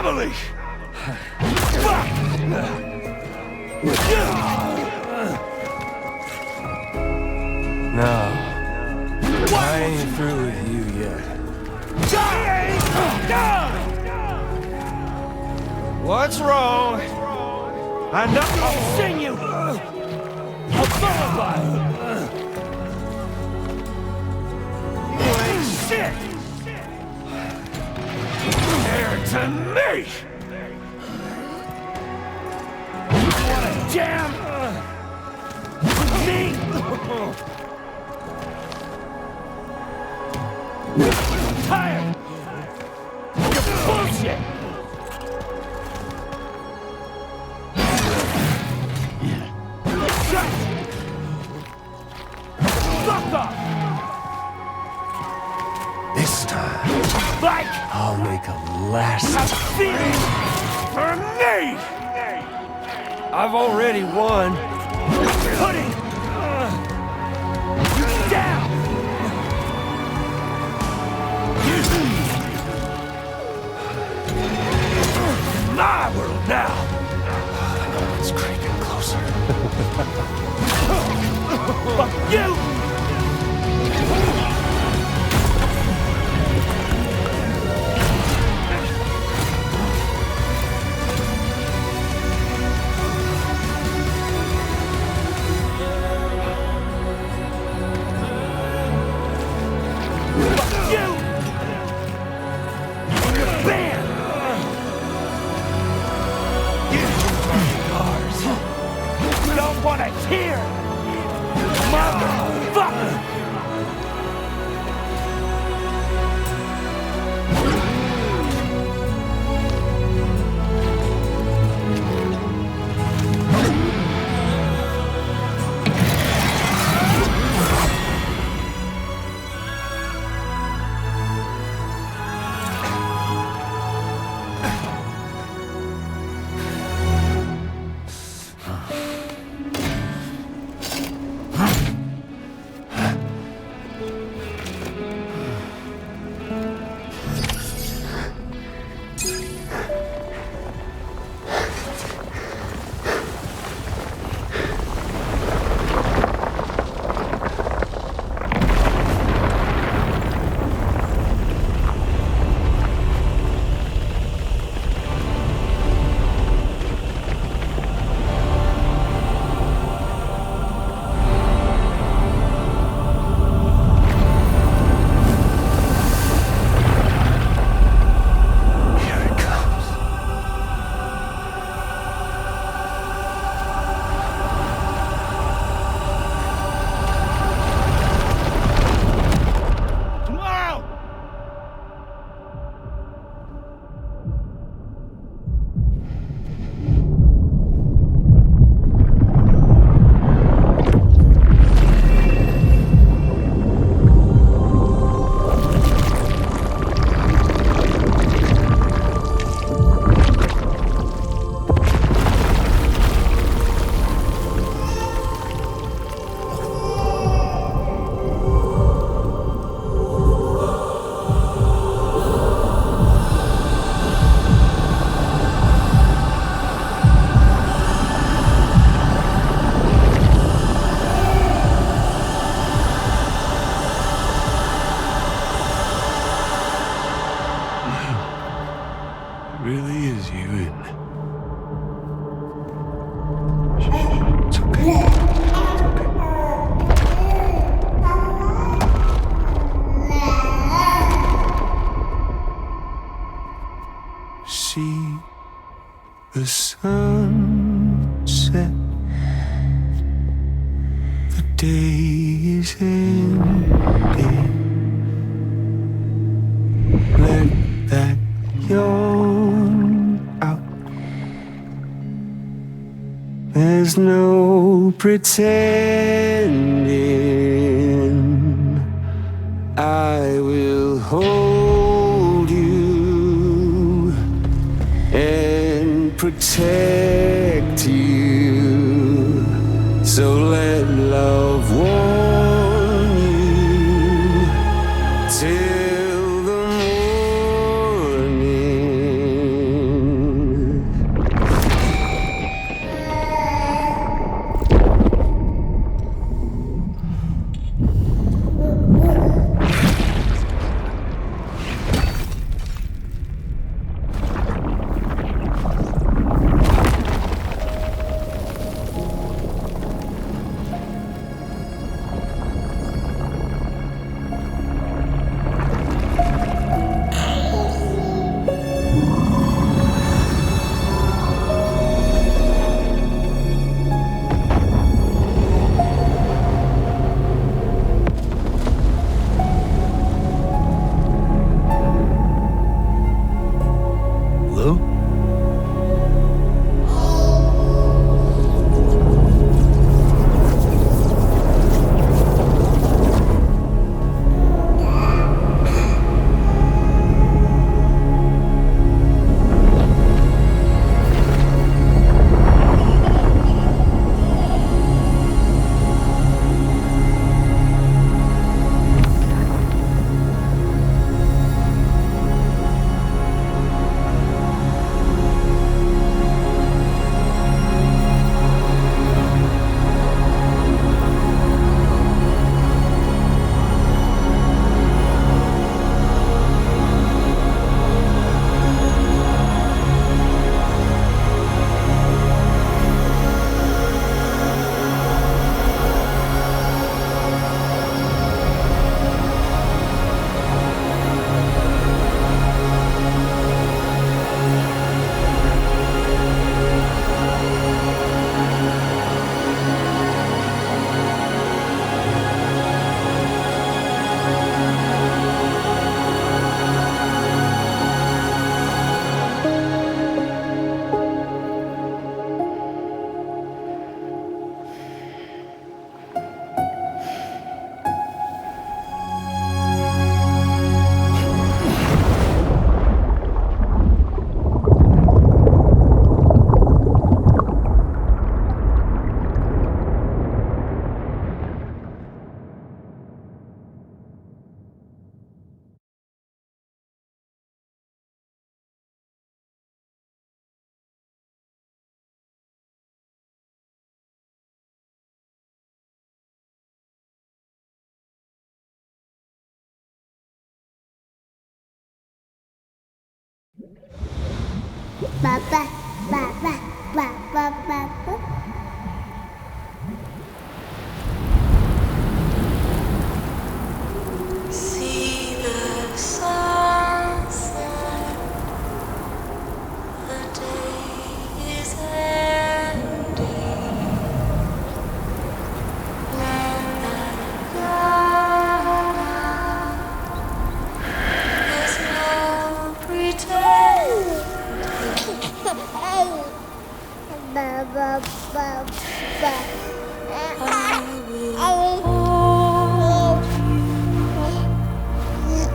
Anomaly! No. I ain't through with you yet. What's wrong? I know I'll sing you a lullaby. You ain't shit compared to me. You wanna jam with me? I'm tired of your bullshit. Fuck off! This time, Like I'll make a last. a finish for me! I've already won. Putting you down! My world now! It's creeping closer. Fuck you! really is you, isn't it? It's okay. It's okay. See the sunset. The day is ending. Let that yawn out. There's no pretending. I will hold you and protect you. So let love warm you till the morning. Papa, papa, papa, papa. See the sunset. The day is ending. Let that go. There's no pretend. Ba ba ba ba. I will hold you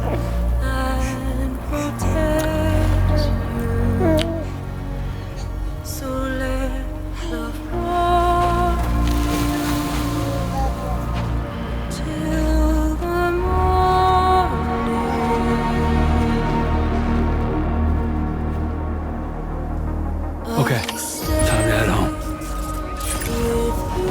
and protect you. So let love warm you till the morning. Okay, time to head home. With you.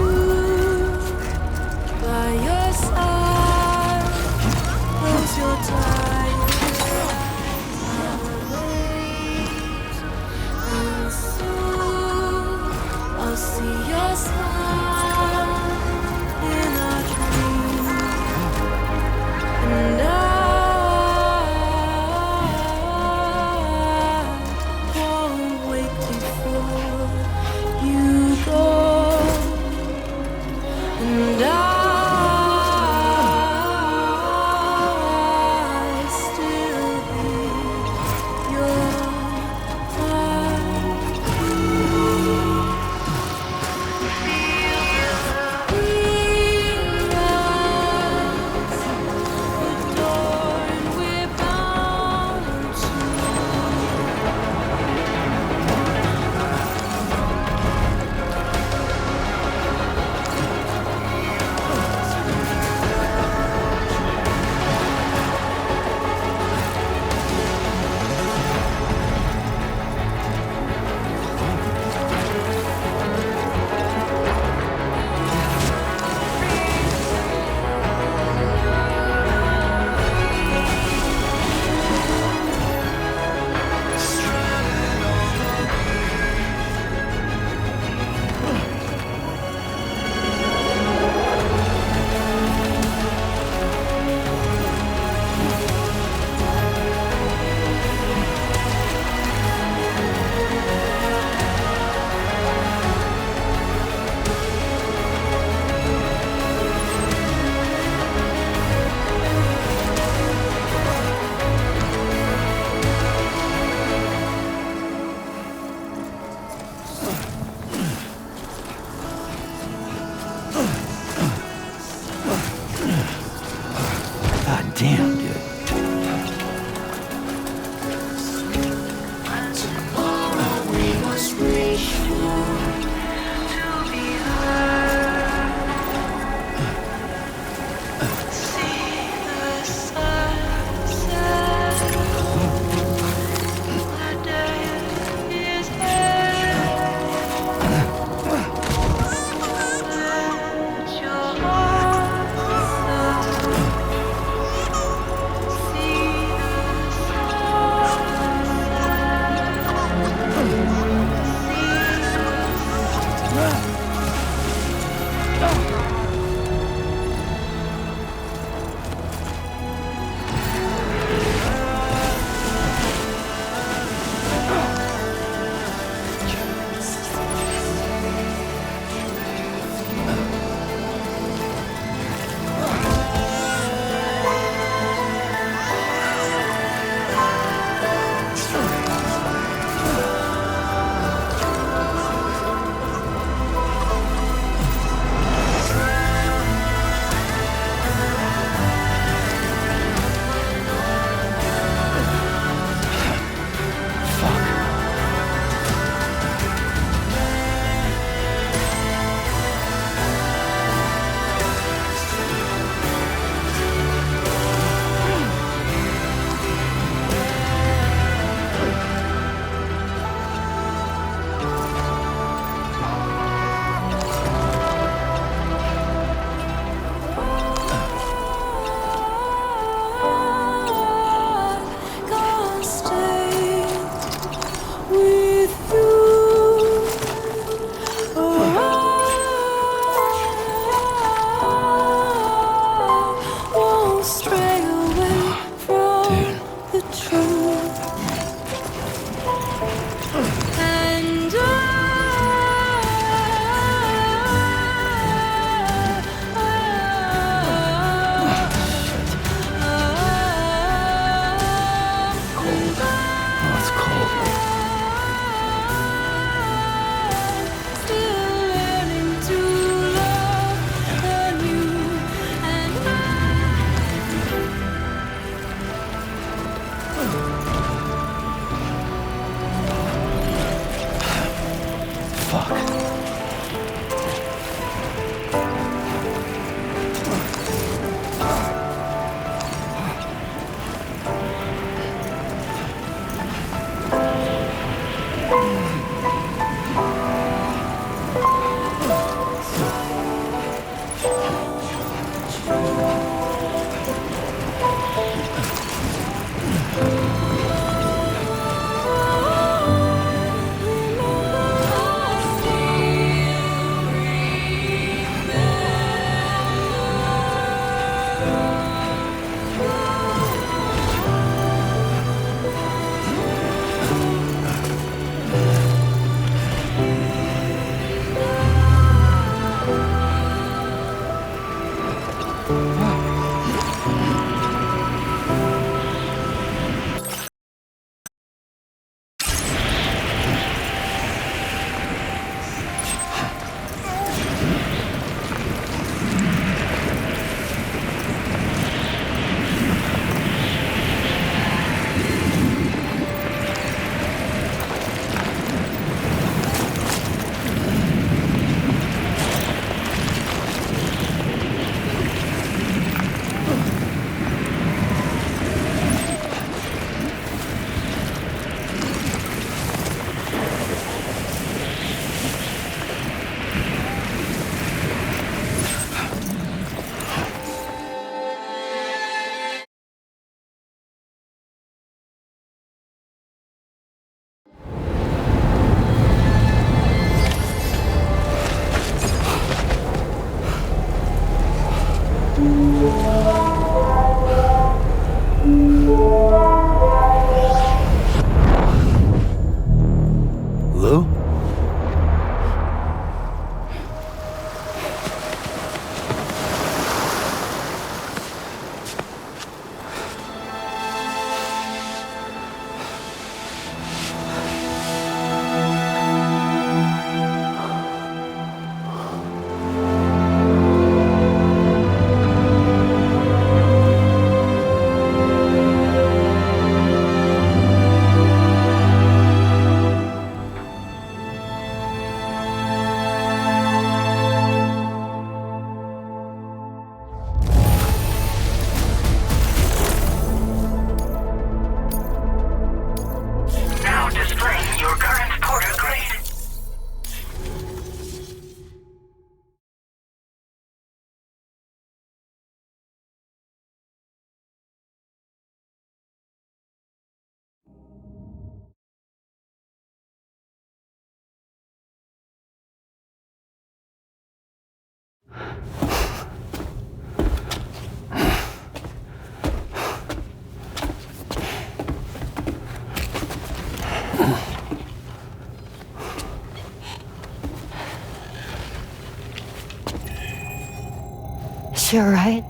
Is she alright?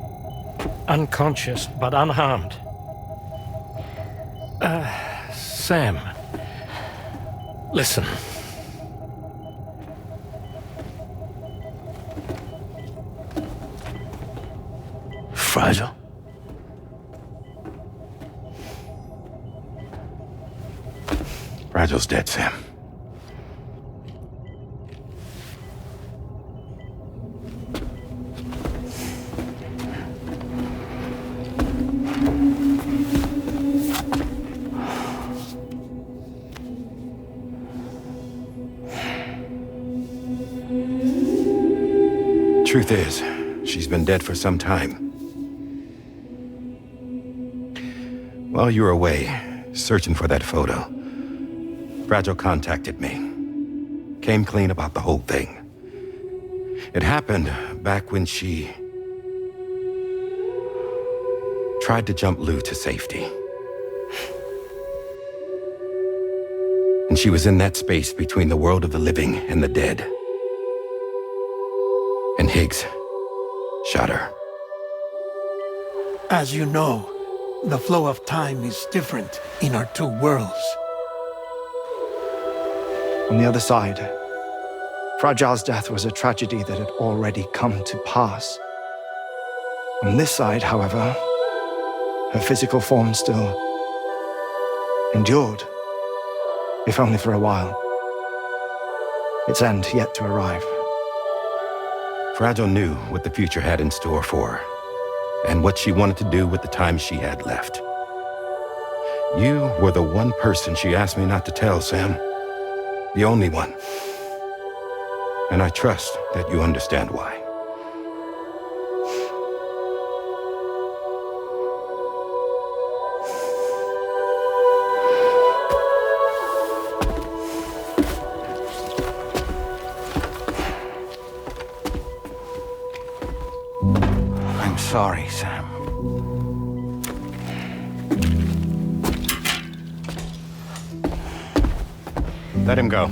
Unconscious, but unharmed. Sam. Listen. Fragile? Fragile's dead, Sam. Truth is, she's been dead for some time. While you were away, searching for that photo, Fragile contacted me. Came clean about the whole thing. It happened back when she tried to jump Lou to safety. And she was in that space between the world of the living and the dead. And Higgs shot her. As you know, the flow of time is different in our two worlds. On the other side, Fragile's death was a tragedy that had already come to pass. On this side, however, her physical form still endured, if only for a while. Its end yet to arrive. Fragile knew what the future had in store for her, and what she wanted to do with the time she had left. You were the one person she asked me not to tell, Sam. The only one. And I trust that you understand why. I'm sorry, Sam. Let him go.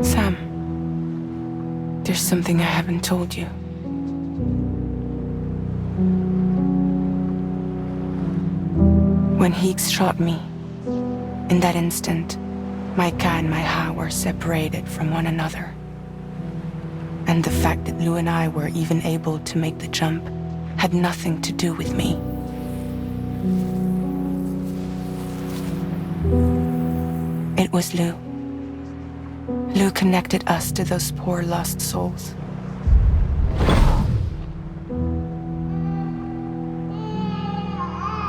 Sam, there's something I haven't told you. When Higgs shot me, in that instant, my Ka and my Ha were separated from one another. And the fact that Lou and I were even able to make the jump had nothing to do with me. It was Lou. Lou connected us to those poor lost souls.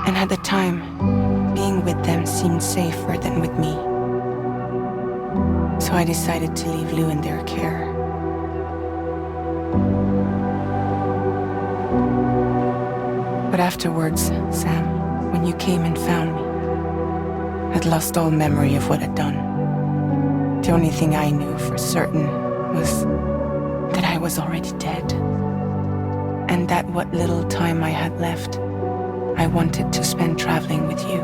And at the time, being with them seemed safer than with me. So I decided to leave Lou in their care. But afterwards, Sam, when you came and found me, I'd lost all memory of what I'd done. The only thing I knew for certain was that I was already dead. And that what little time I had left, I wanted to spend traveling with you.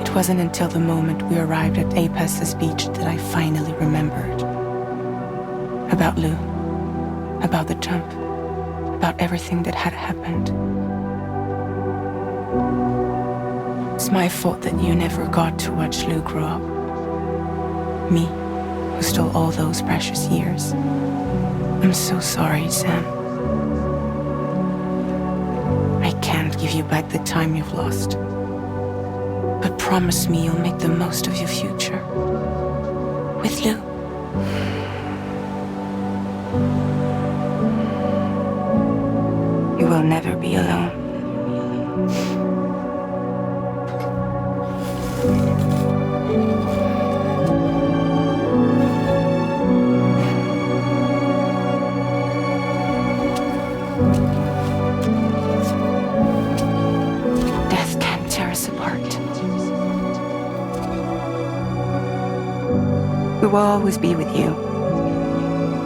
It wasn't until the moment we arrived at Apass's beach that I finally remembered. About Lou, about the jump, about everything that had happened. It's my fault that you never got to watch Lou grow up. Me, who stole all those precious years. I'm so sorry, Sam. I can't give you back the time you've lost. But promise me you'll make the most of your future. With Lou. You will never be alone. Death can't tear us apart. We will always be with you.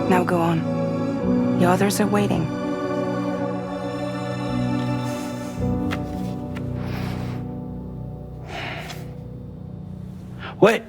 Now go on. The others are waiting. Wait!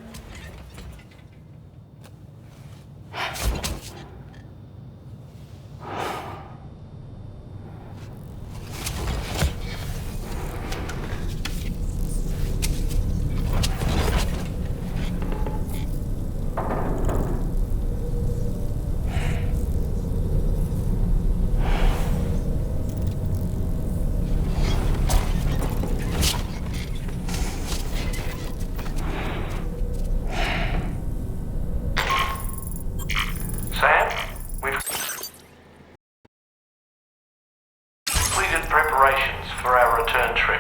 Sam, we've completed preparations for our return trip.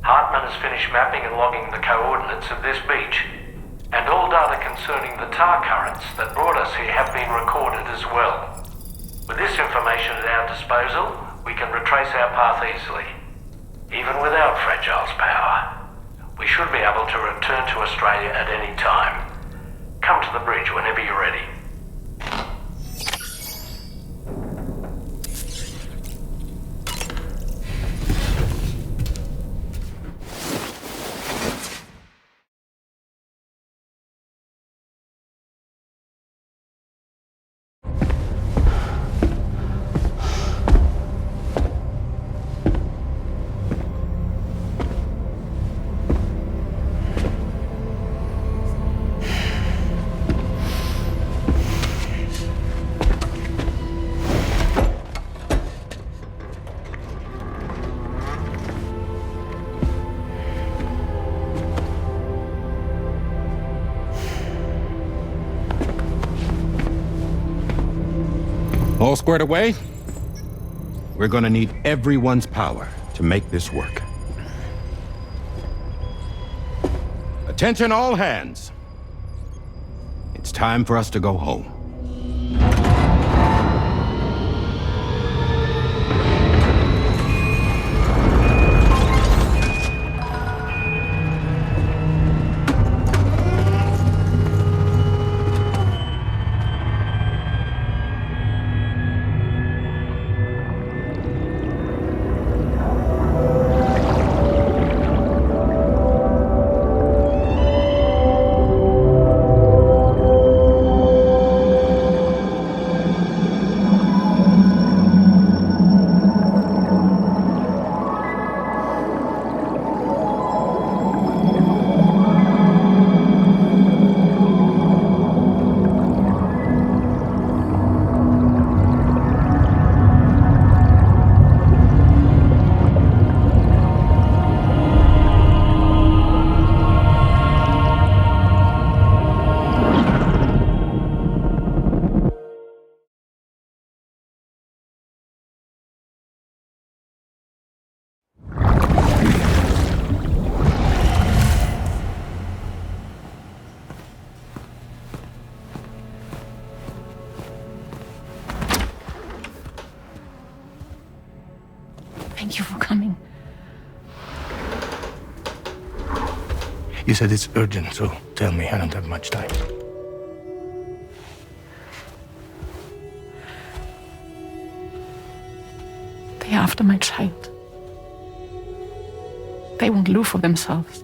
Hartman has finished mapping and logging the coordinates of this beach, and all data concerning the tar currents that brought us here have been recorded as well. With this information at our disposal, we can retrace our path easily. Even without Fragile's power, we should be able to return to Australia at any time. Come to the bridge whenever you're ready. All squared away? We're gonna need everyone's power to make this work. Attention all hands. It's time for us to go home. Thank you for coming. You said it's urgent, so tell me. I don't have much time. They're after my child. They want Lou for themselves.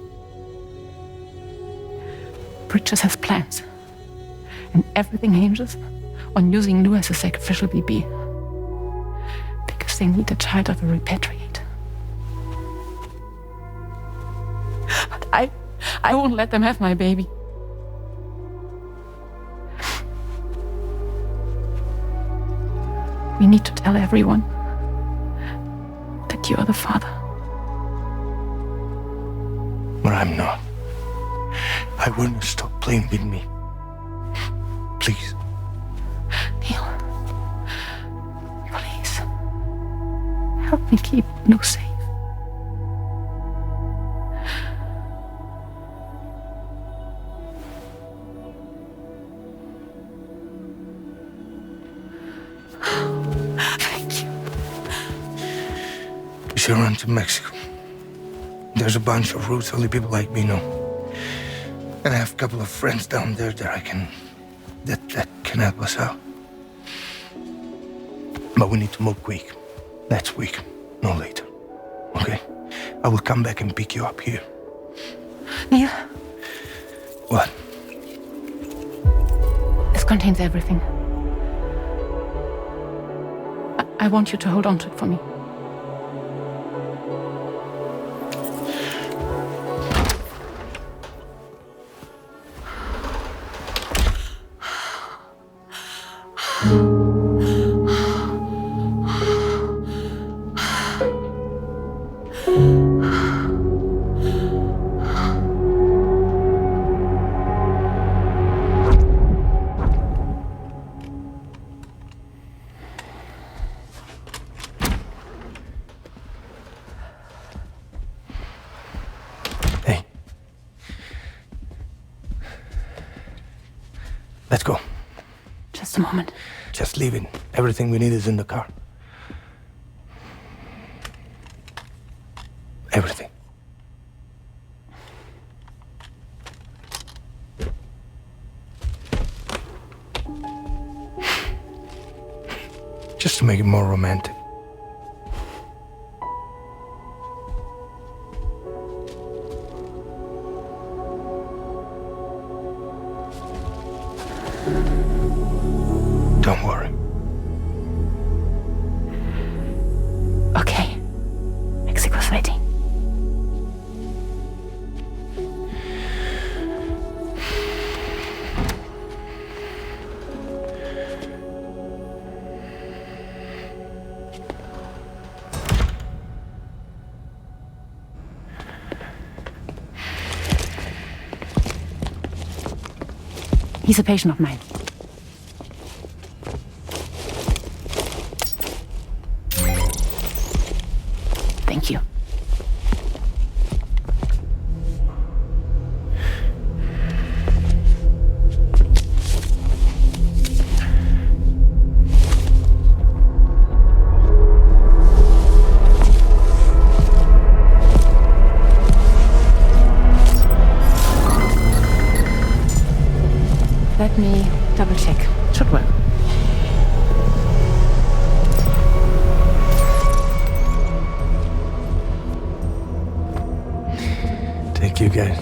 Bridges has plans. And everything hinges on using Lou as a sacrificial BB. Because they need a child of a repatriate. But I won't let them have my baby. need to tell everyone that you are the father. But I'm not. I want you to stop playing with me. Please. Neil. Please. Help me keep Lou safe. Thank you. We should run to Mexico. There's a bunch of routes only people like me know. And I have a couple of friends down there that can help us out. But we need to move quick. Next week, no later. Okay? I will come back and pick you up here. Neil. What? This contains everything. I want you to hold on to it for me. Let's go. Just a moment. Just leave it. Everything we need is in the car. Everything. Just to make it more romantic. Don't worry. Okay. Mexico's waiting. He's a patient of mine. Thank you. Let me double check. Should work. Thank you, guys.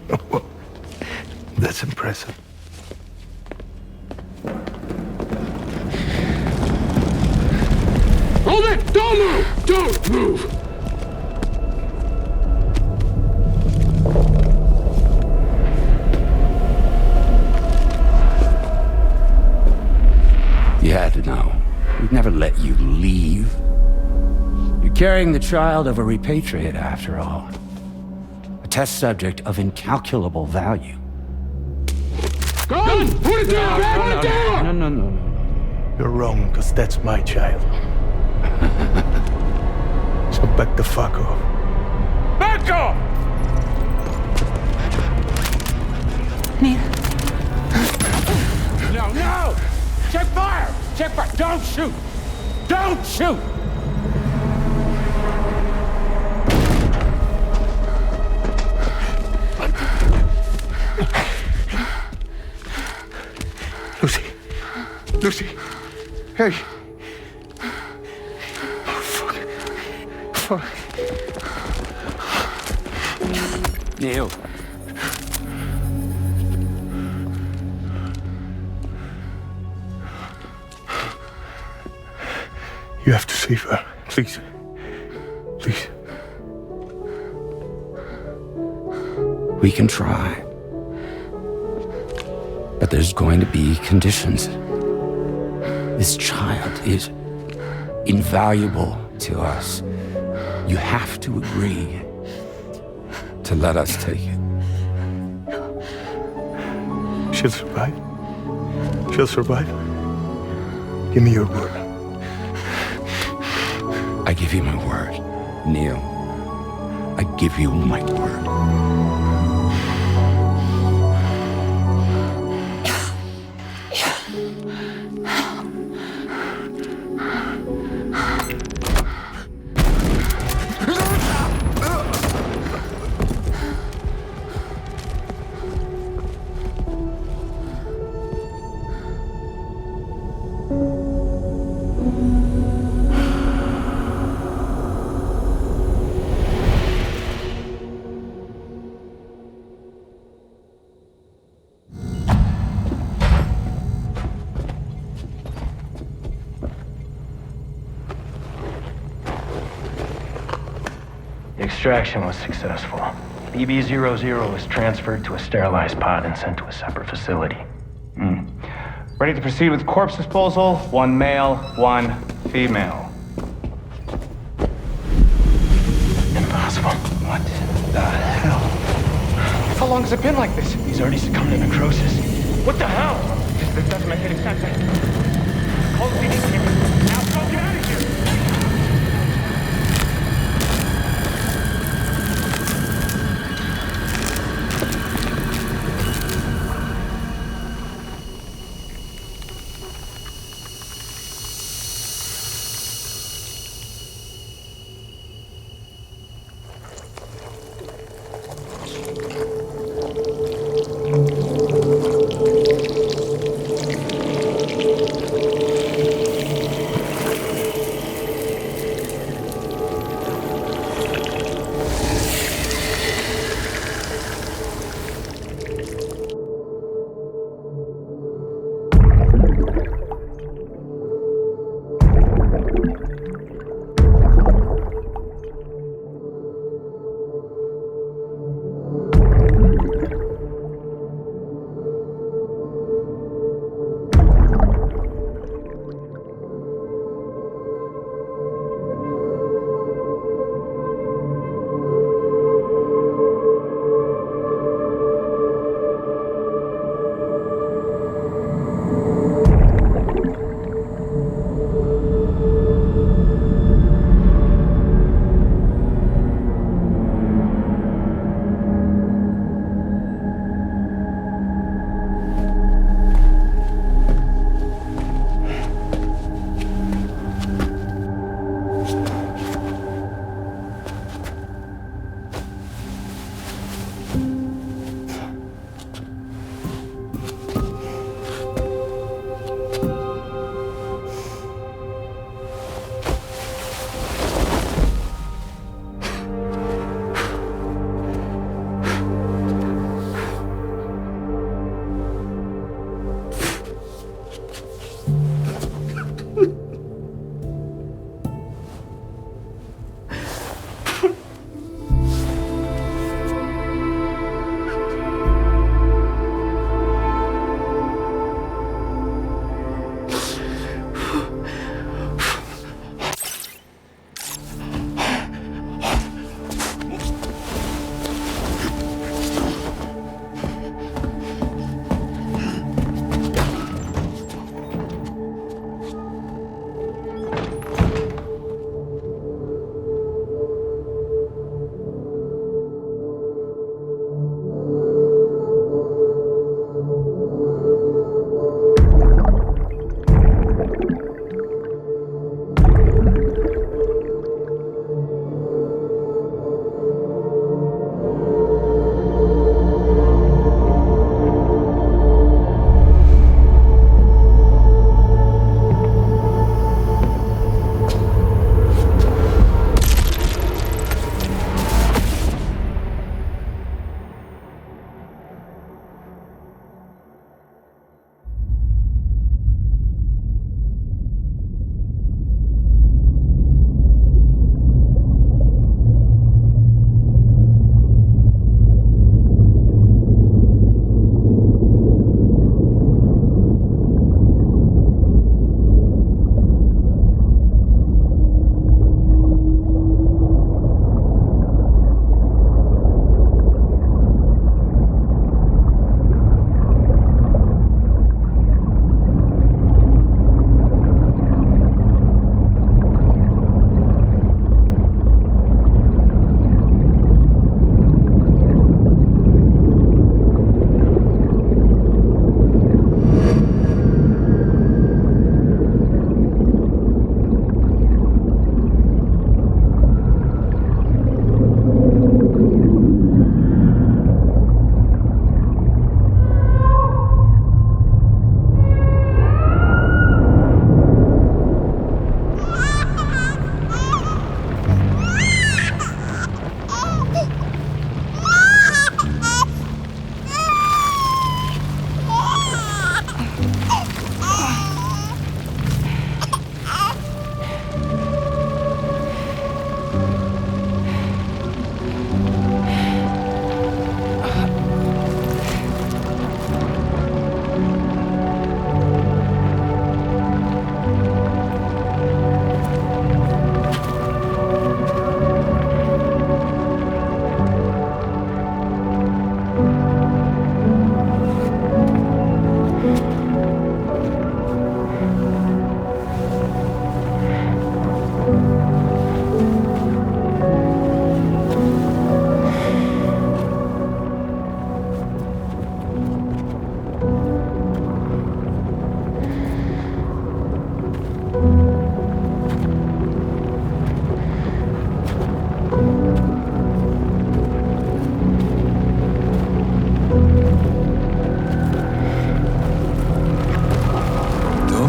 Oh, that's impressive. Hold it! Don't move! Don't move! You had to know. We'd never let you leave. You're carrying the child of a repatriate, after all. A test subject of incalculable value. Gun! Put it down! Put it down! No. You're wrong, because that's my child. So back the fuck off. Back off! Neil. No! Check fire! Check fire! Don't shoot! Don't shoot! Lucy! Hey! Oh, fuck. Neil. You have to save her. Please. Please. We can try. But there's going to be conditions. This child is invaluable to us. You have to agree to let us take it. She'll survive. She'll survive. Give me your word. I give you my word, Neo. I give you my word. Extraction was successful. BB-00 was transferred to a sterilized pod and sent to a separate facility. Ready to proceed with corpse disposal. 1 male, 1 female. Impossible. What the hell? How long has it been like this? He's already succumbed to necrosis. What the hell? This doesn't make any sense. Call the PD team. Now go get out of here!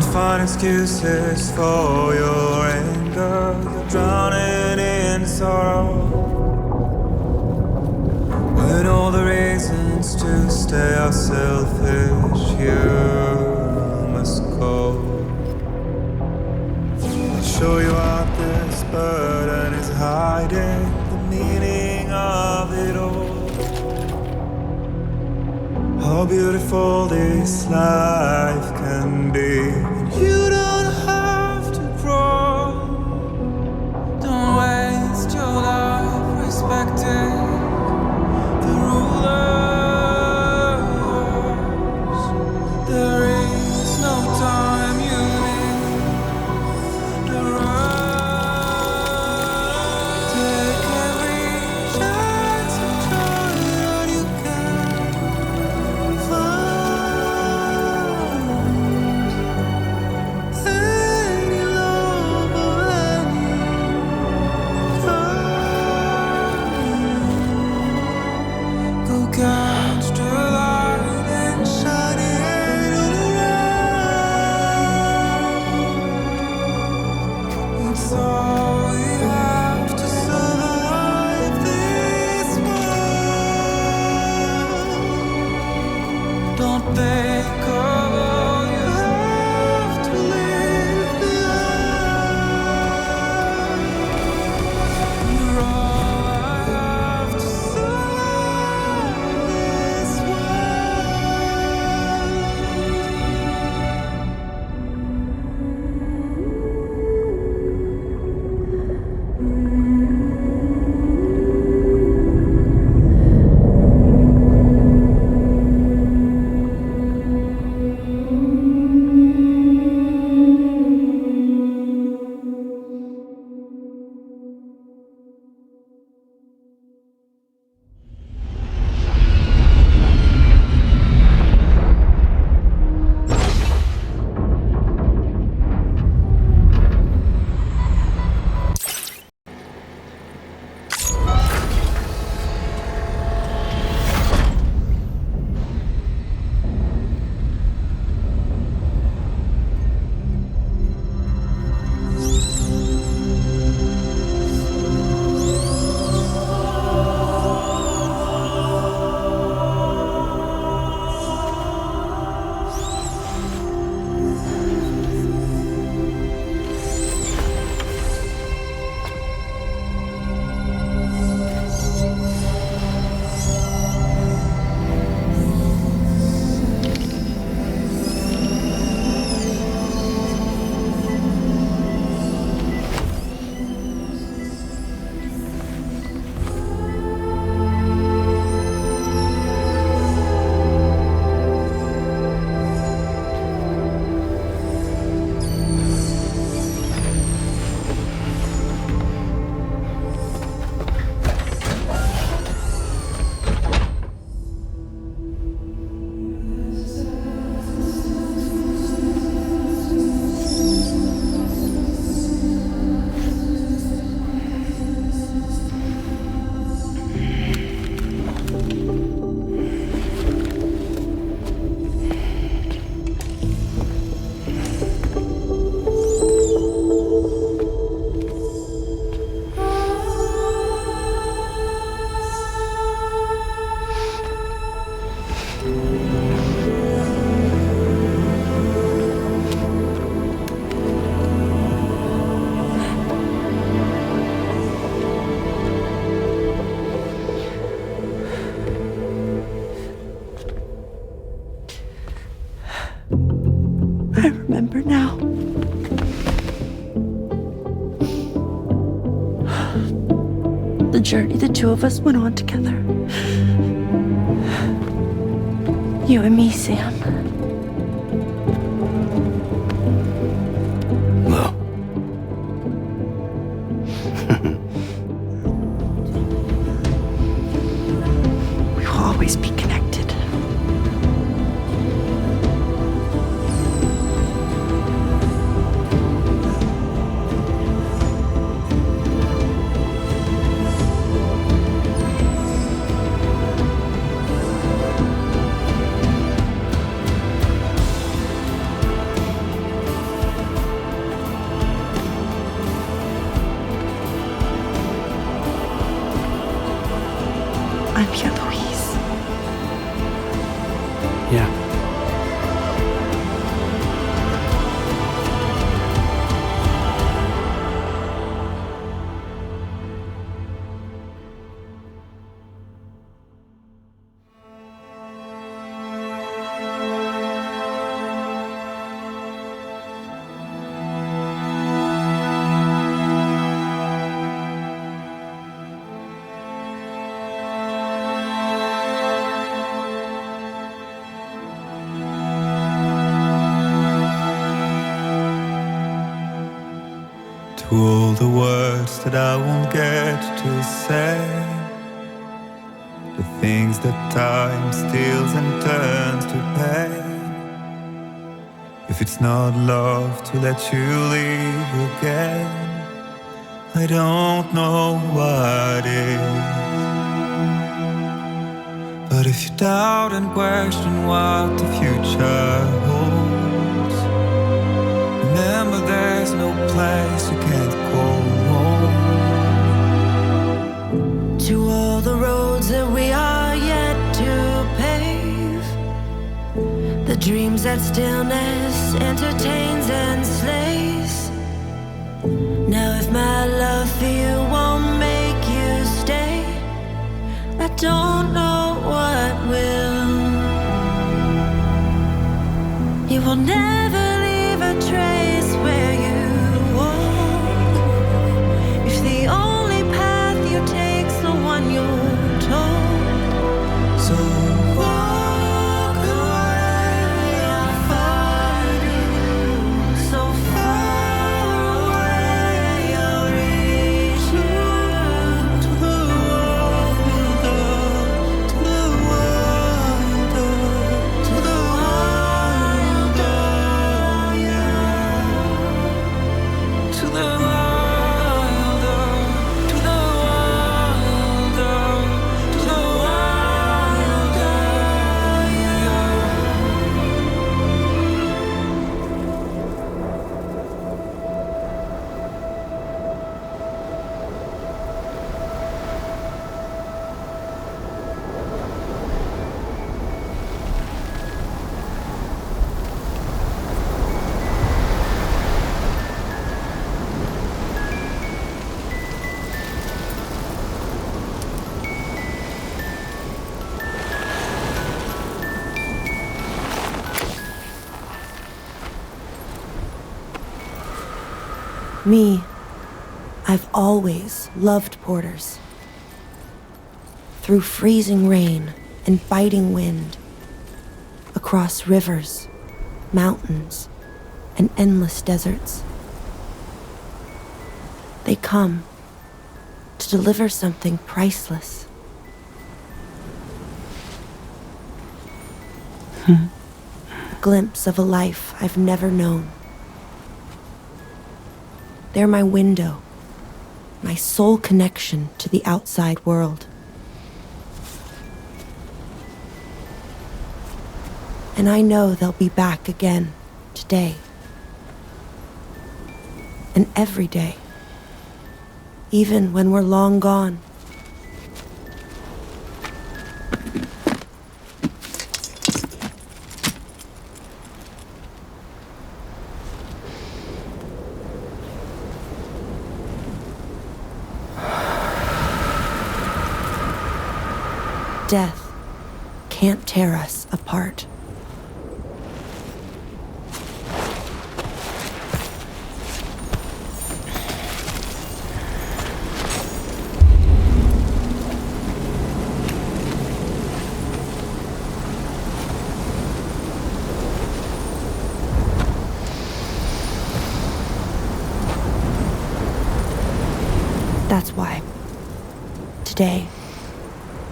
Don't find excuses for your anger. You're drowning in sorrow. When all the reasons to stay are selfish, you must go. I'll show you out this burden is hiding the meaning of it all. How beautiful this life can be. You don't have to grow. Don't waste your life respecting the rulers. There is no time you need to run. Take every chance and try all you can find. Any love or any time. Go catch the light and shine it all around. It's all we have to survive this world. Don't think of all you have to leave behind. You're all I have to survive this I remember now. The journey the two of us went on together. You and me, Sam. No. We will always be connected. help you, Louise. Yeah. To all the words that I won't get to say, the things that time steals and turns to pain. If it's not love to let you leave again, I don't know what is. But if you doubt and question what the future holds, remember there's no place you can't go home. To all the roads that we are yet to pave, the dreams that stillness entertains and slays. Now if my love for you won't make you stay, I don't know what will. You will never leave a trace where you walk. If the only path you take's the one you're told, so walk away, I'll find you. So far away, I'll reach you. To the wild, to the wild, to the wild, yeah. To the wild, to the wild, to the wild, yeah. Me, I've always loved porters. Through freezing rain and biting wind, across rivers, mountains, and endless deserts. They come to deliver something priceless. A glimpse of a life I've never known. They're my window, my sole connection to the outside world. And I know they'll be back again today. And every day. Even when we're long gone. Death can't tear us apart. That's why today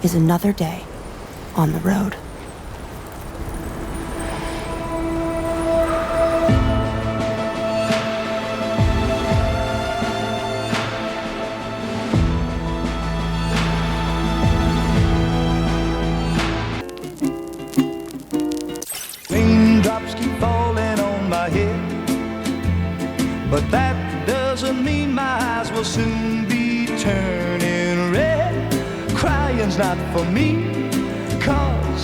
is another day on the road. Raindrops keep falling on my head, but that doesn't mean my eyes will soon be turning red. crying's not for me, 'cause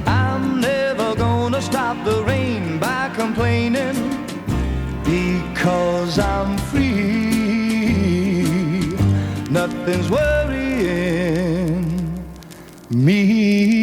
I'm never gonna stop the rain by complaining, because I'm free. Nothing's worrying me.